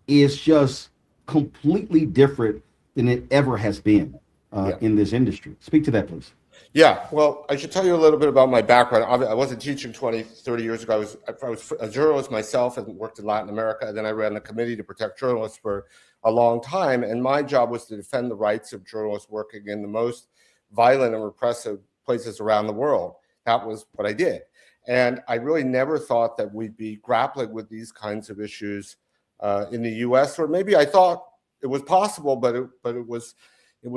is just completely different than it ever has been in this industry. Speak to that, please. Yeah, well, I should tell you a little bit about my background. I wasn't teaching 20, 30 years ago. I was a journalist myself and worked in Latin America. And then I ran the Committee to Protect Journalists for a long time. And my job was to defend the rights of journalists working in the most violent and repressive places around the world. That was what I did. And I really never thought that we'd be grappling with these kinds of issues in the US, or maybe I thought it was possible, but it was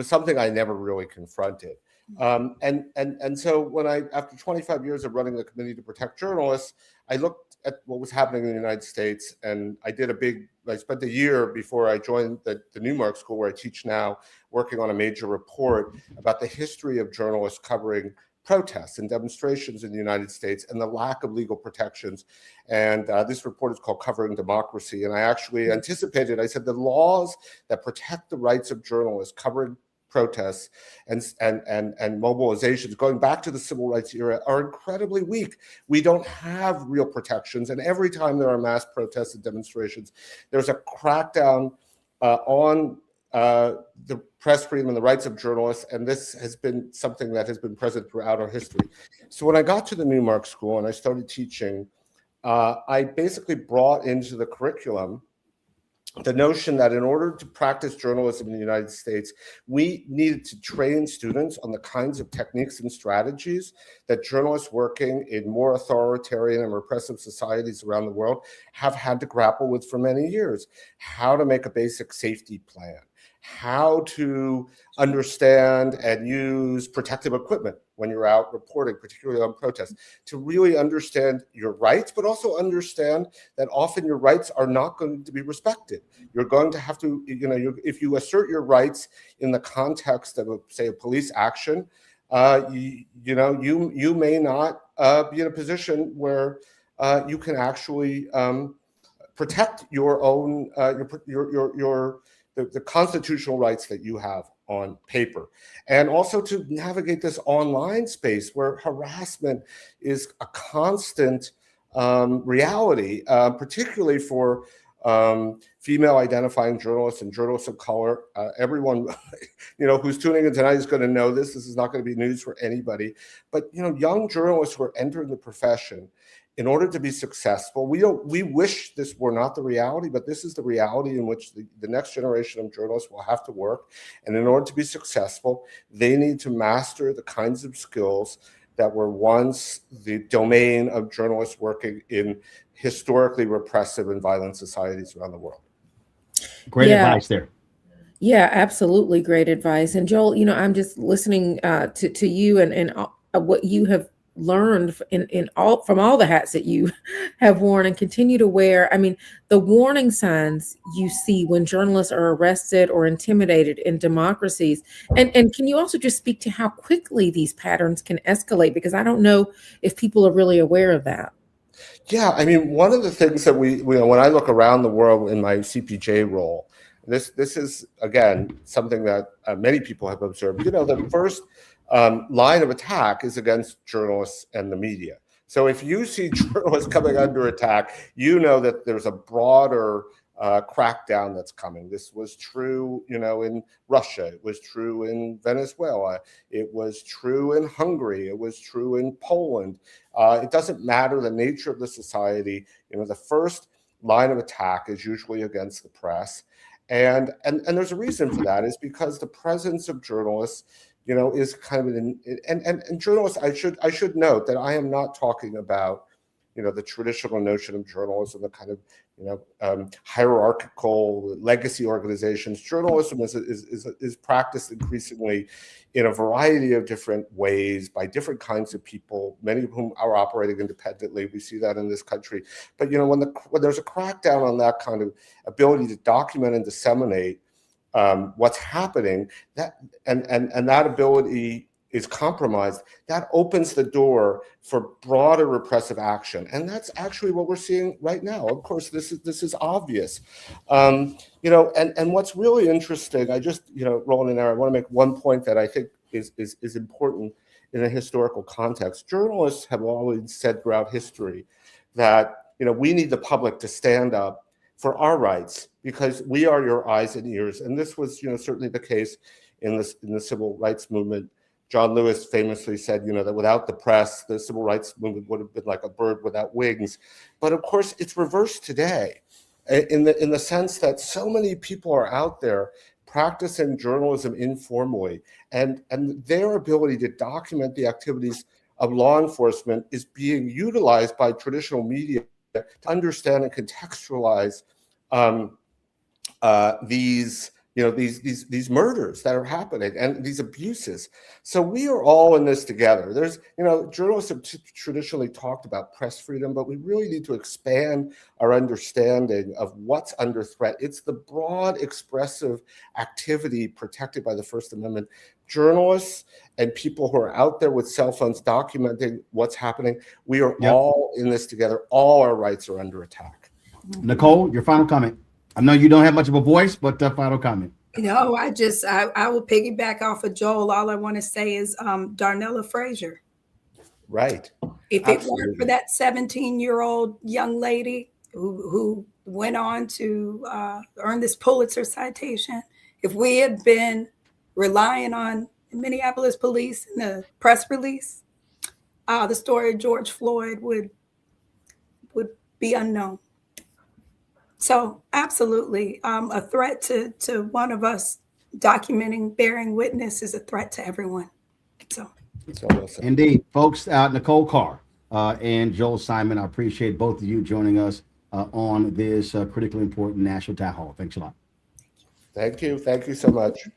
something I never really confronted. And so when after 25 years of running the Committee to Protect Journalists, I looked at what was happening in the United States, and I spent a year before I joined the Newmark School, where I teach now, working on a major report about the history of journalists covering protests and demonstrations in the United States and the lack of legal protections. And this report is called Covering Democracy. And I actually anticipated, I said, the laws that protect the rights of journalists covering protests and mobilizations going back to the civil rights era are incredibly weak. We don't have real protections. And every time there are mass protests and demonstrations, there's a crackdown on the press freedom and the rights of journalists, and this has been something that has been present throughout our history. So when I got to the Newmark School and I started teaching, I basically brought into the curriculum the notion that in order to practice journalism in the United States, we needed to train students on the kinds of techniques and strategies that journalists working in more authoritarian and repressive societies around the world have had to grapple with for many years. How to make a basic safety plan, how to understand and use protective equipment, when you're out reporting, particularly on protests, to really understand your rights, but also understand that often your rights are not going to be respected. You're going to have to, if you assert your rights in the context of, say, a police action, you may not be in a position where you can actually protect your own the constitutional rights that you have on paper, and also to navigate this online space where harassment is a constant reality, particularly for female identifying journalists and journalists of color. Everyone, who's tuning in tonight is going to know this. This is not going to be news for anybody. But young journalists who are entering the profession, in order to be successful, we wish this were not the reality, but this is the reality in which the next generation of journalists will have to work. And in order to be successful, they need to master the kinds of skills that were once the domain of journalists working in historically repressive and violent societies around the world. Great advice there. Yeah, absolutely great advice. And Joel, I'm just listening to you and what you have learned from all the hats that you have worn and continue to wear. I mean, the warning signs you see when journalists are arrested or intimidated in democracies. And can you also just speak to how quickly these patterns can escalate? Because I don't know if people are really aware of that. Yeah, I mean, one of the things that when I look around the world in my CPJ role, this is, again, something that many people have observed. The first line of attack is against journalists and the media. So if you see journalists coming under attack, you know that there's a broader crackdown that's coming. This was true, in Russia. It was true in Venezuela. It was true in Hungary. It was true in Poland. It doesn't matter the nature of the society. The first line of attack is usually against the press. And there's a reason for that, is because the presence of journalists is kind of and journalists, I should note that I am not talking about, the traditional notion of journalism, the kind of, hierarchical legacy organizations. Journalism is practiced increasingly in a variety of different ways by different kinds of people, many of whom are operating independently. We see that in this country. But, when there's a crackdown on that kind of ability to document and disseminate what's happening, that and that ability is compromised, that opens the door for broader repressive action. And that's actually what we're seeing right now. Of course, this is obvious. And what's really interesting, I just, Roland and Aaron, I want to make one point that I think is important in a historical context. Journalists have always said throughout history that, we need the public to stand up for our rights, because we are your eyes and ears. And this was, certainly the case in the civil rights movement. John Lewis famously said, that without the press, the civil rights movement would have been like a bird without wings. But of course, it's reversed today, in the sense that so many people are out there practicing journalism informally, and their ability to document the activities of law enforcement is being utilized by traditional media to understand and contextualize these murders that are happening and these abuses. So we are all in this together. There's, journalists have traditionally talked about press freedom, but we really need to expand our understanding of what's under threat. It's the broad expressive activity protected by the First Amendment. Journalists and people who are out there with cell phones documenting what's happening, we are all in this together. All our rights are under attack. Nicole, your final comment. I know you don't have much of a voice, but final comment. No, I will piggyback off of Joel. All I want to say is Darnella Frazier. Right. If it weren't for that 17-year-old young lady who went on to earn this Pulitzer citation, if we had been relying on Minneapolis police and the press release, the story of George Floyd would be unknown. So absolutely, a threat to one of us documenting, bearing witness is a threat to everyone. So, indeed, folks, Nicole Carr and Joel Simon, I appreciate both of you joining us on this critically important National Town Hall. Thanks a lot. Thank you. Thank you so much.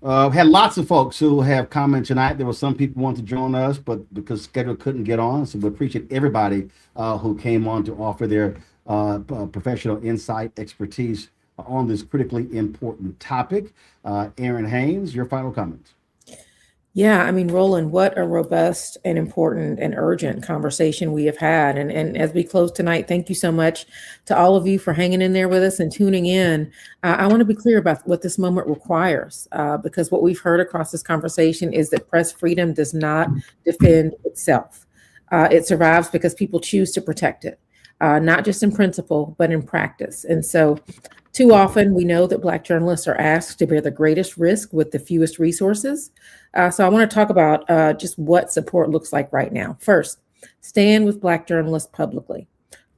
Had lots of folks who have commented tonight. There were some people wanted to join us, but because schedule couldn't get on. So we appreciate everybody who came on to offer their professional insight, expertise on this critically important topic. Aaron Haynes, your final comments. Yeah, I mean, Roland, what a robust and important and urgent conversation we have had. And as we close tonight, thank you so much to all of you for hanging in there with us and tuning in. I want to be clear about what this moment requires, because what we've heard across this conversation is that press freedom does not defend itself. It survives because people choose to protect it, not just in principle, but in practice. And so too often we know that Black journalists are asked to bear the greatest risk with the fewest resources. So I want to talk about just what support looks like right now. First, stand with Black journalists publicly.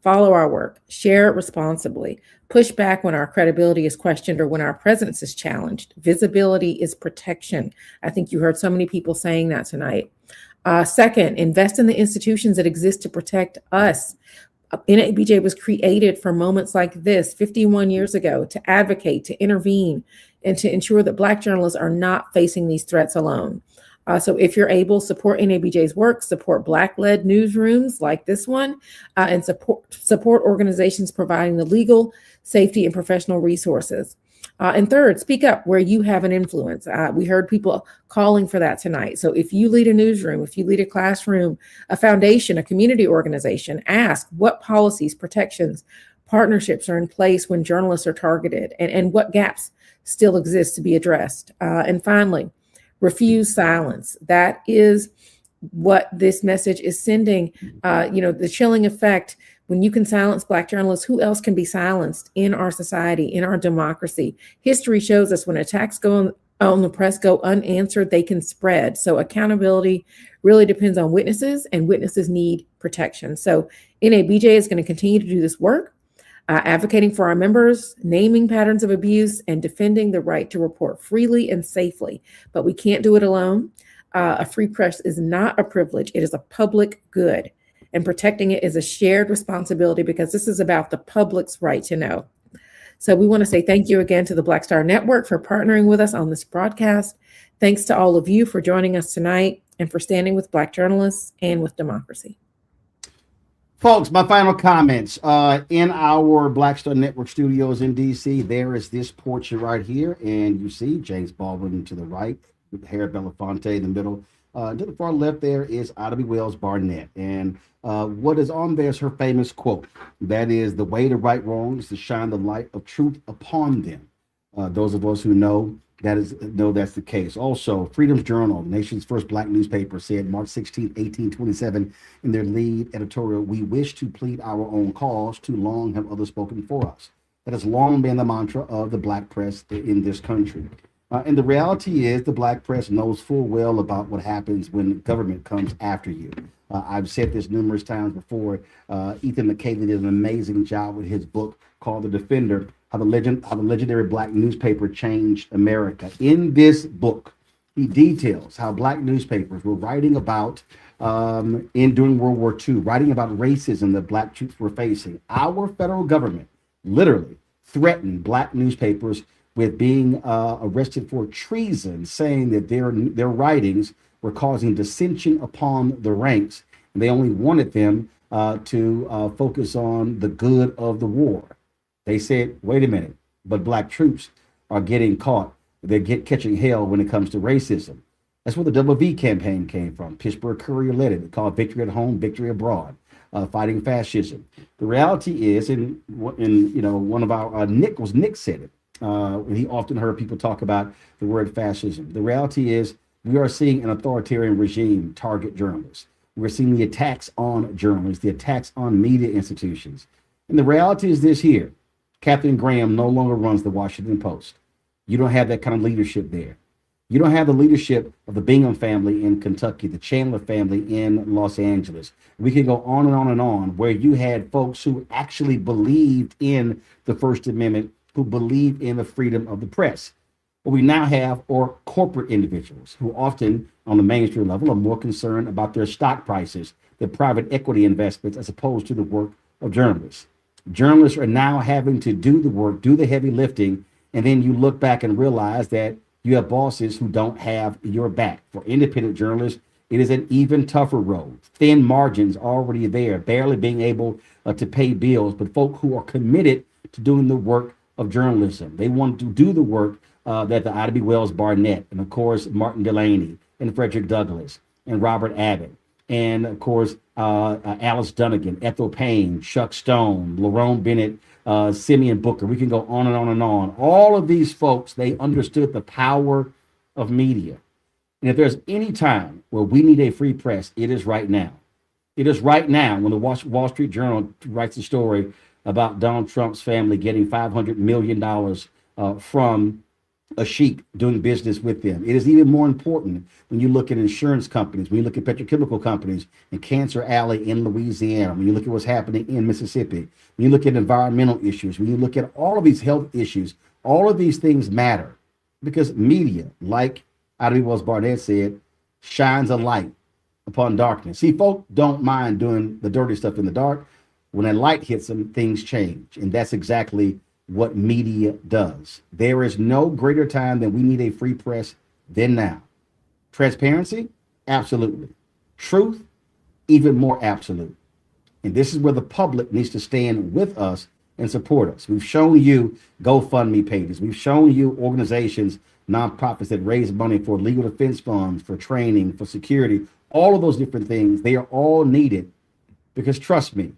Follow our work, share it responsibly, push back when our credibility is questioned or when our presence is challenged. Visibility is protection. I think you heard so many people saying that tonight. Second, invest in the institutions that exist to protect us. NABJ was created for moments like this 51 years ago to advocate, to intervene, and to ensure that Black journalists are not facing these threats alone. So if you're able, support NABJ's work, support Black-led newsrooms like this one, and support organizations providing the legal, safety, and professional resources. And third, speak up where you have an influence. We heard people calling for that tonight. So if you lead a newsroom, if you lead a classroom, a foundation, a community organization, ask what policies, protections, partnerships are in place when journalists are targeted, and what gaps still exist to be addressed. And finally, refuse silence. That is what this message is sending. The chilling effect. When you can silence Black journalists, who else can be silenced in our society, in our democracy? History shows us when attacks go on the press go unanswered, they can spread. So accountability really depends on witnesses, and witnesses need protection. So NABJ is going to continue to do this work, advocating for our members, naming patterns of abuse, and defending the right to report freely and safely. But we can't do it alone. A free press is not a privilege. It is a public good. And protecting it is a shared responsibility because this is about the public's right to know. So we want to say thank you again to the Black Star Network for partnering with us on this broadcast. Thanks to all of you for joining us tonight and for standing with Black journalists and with democracy. Folks, my final comments. In our Black Star Network studios in DC, there is this portrait right here. And you see James Baldwin to the right, with Harry Belafonte in the middle. To the far left there is Ida B. Wells Barnett. And what is on there is her famous quote. That is, the way to right wrongs is to shine the light of truth upon them. Those of us who know that's the case. Also, Freedom's Journal, nation's first Black newspaper, said March 16, 1827, in their lead editorial, "We wish to plead our own cause. Too long have others spoken for us." That has long been the mantra of the Black press in this country. And the reality is the Black press knows full well about what happens when government comes after you. I've said this numerous times before. Ethan McCaley did an amazing job with his book called The Defender, how the legendary Black newspaper changed America. In this book, he details how Black newspapers were writing about, during World War II, writing about racism that Black troops were facing. Our federal government literally threatened Black newspapers with being arrested for treason, saying that their writings were causing dissension upon the ranks. And they only wanted them to focus on the good of the war. They said, wait a minute, but Black troops are getting caught. They're catching hell when it comes to racism. That's where the Double V campaign came from. Pittsburgh Courier led it. They called Victory at Home, Victory Abroad, fighting fascism. The reality is, one of our, Nick said it. He often heard people talk about the word fascism. The reality is we are seeing an authoritarian regime target journalists. We're seeing the attacks on journalists, the attacks on media institutions. And the reality is this here. Katharine Graham no longer runs the Washington Post. You don't have that kind of leadership there. You don't have the leadership of the Bingham family in Kentucky, the Chandler family in Los Angeles. We can go on and on and on, where you had folks who actually believed in the First Amendment, who believe in the freedom of the press. What we now have are corporate individuals who often on the mainstream level are more concerned about their stock prices, their private equity investments, as opposed to the work of journalists. Journalists are now having to do the work, do the heavy lifting, and then you look back and realize that You have bosses who don't have your back. For independent journalists, it is an even tougher road. Thin margins already there, barely being able to pay bills, but folk who are committed to doing the work of journalism. They want to do the work that the Ida B. Wells Barnett, and of course, Martin Delaney, and Frederick Douglass, and Robert Abbott, and of course, Alice Dunnigan, Ethel Payne, Chuck Stone, Lerone Bennett, Simeon Booker. We can go on and on and on. All of these folks, they understood the power of media. And if there's any time where we need a free press, it is right now. It is right now when the Wall Street Journal writes a story about Donald Trump's family getting $500 million from a sheik doing business with them. It is even more important when you look at insurance companies, when you look at petrochemical companies and Cancer Alley in Louisiana, when you look at what's happening in Mississippi, when you look at environmental issues, when you look at all of these health issues, all of these things matter because media, like Ida B. Wells Barnett said, shines a light upon darkness. See, folk don't mind doing the dirty stuff in the dark. When a light hits them, things change. And that's exactly what media does. There is no greater time than we need a free press than now. Transparency? Absolutely. Truth? Even more absolute. And this is where the public needs to stand with us and support us. We've shown you GoFundMe pages. We've shown you organizations, nonprofits that raise money for legal defense funds, for training, for security, all of those different things. They are all needed because trust me,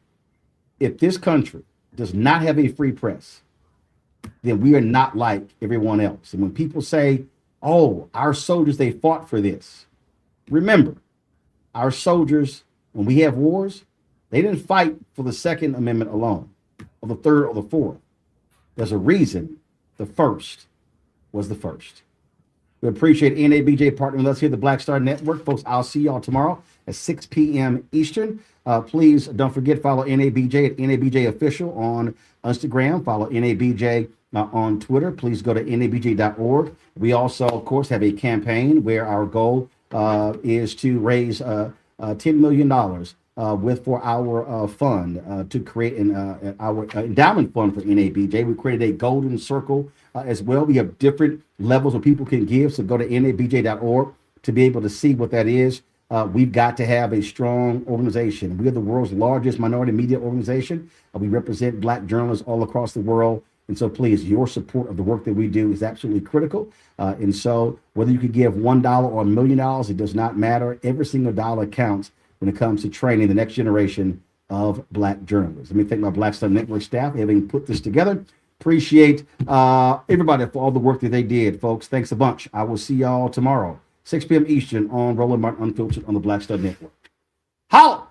if this country does not have a free press, then we are not like everyone else. And when people say, oh, our soldiers, they fought for this. Remember, our soldiers, when we have wars, they didn't fight for the Second Amendment alone, or the third or the fourth. There's a reason the first was the first. We appreciate NABJ partnering with us here at the Black Star Network. Folks, I'll see y'all tomorrow at 6 p.m. Eastern. Please don't forget, follow NABJ at NABJ Official on Instagram. Follow NABJ on Twitter. Please go to nabj.org. We also, of course, have a campaign where our goal is to raise $10 million for our fund to create our endowment fund for NABJ. We created a golden circle as well. We have different levels where people can give. So go to nabj.org to be able to see what that is. We've got to have a strong organization. We are the world's largest minority media organization. We represent Black journalists all across the world. And so please, your support of the work that we do is absolutely critical. And so whether you could give $1 or $1 million, it does not matter. Every single dollar counts when it comes to training the next generation of Black journalists. Let me thank my Black Star Network staff for having put this together. Appreciate everybody for all the work that they did, folks. Thanks a bunch. I will see y'all tomorrow, 6 p.m. Eastern on Roland Martin Unfiltered on the Black Star Network. Holla!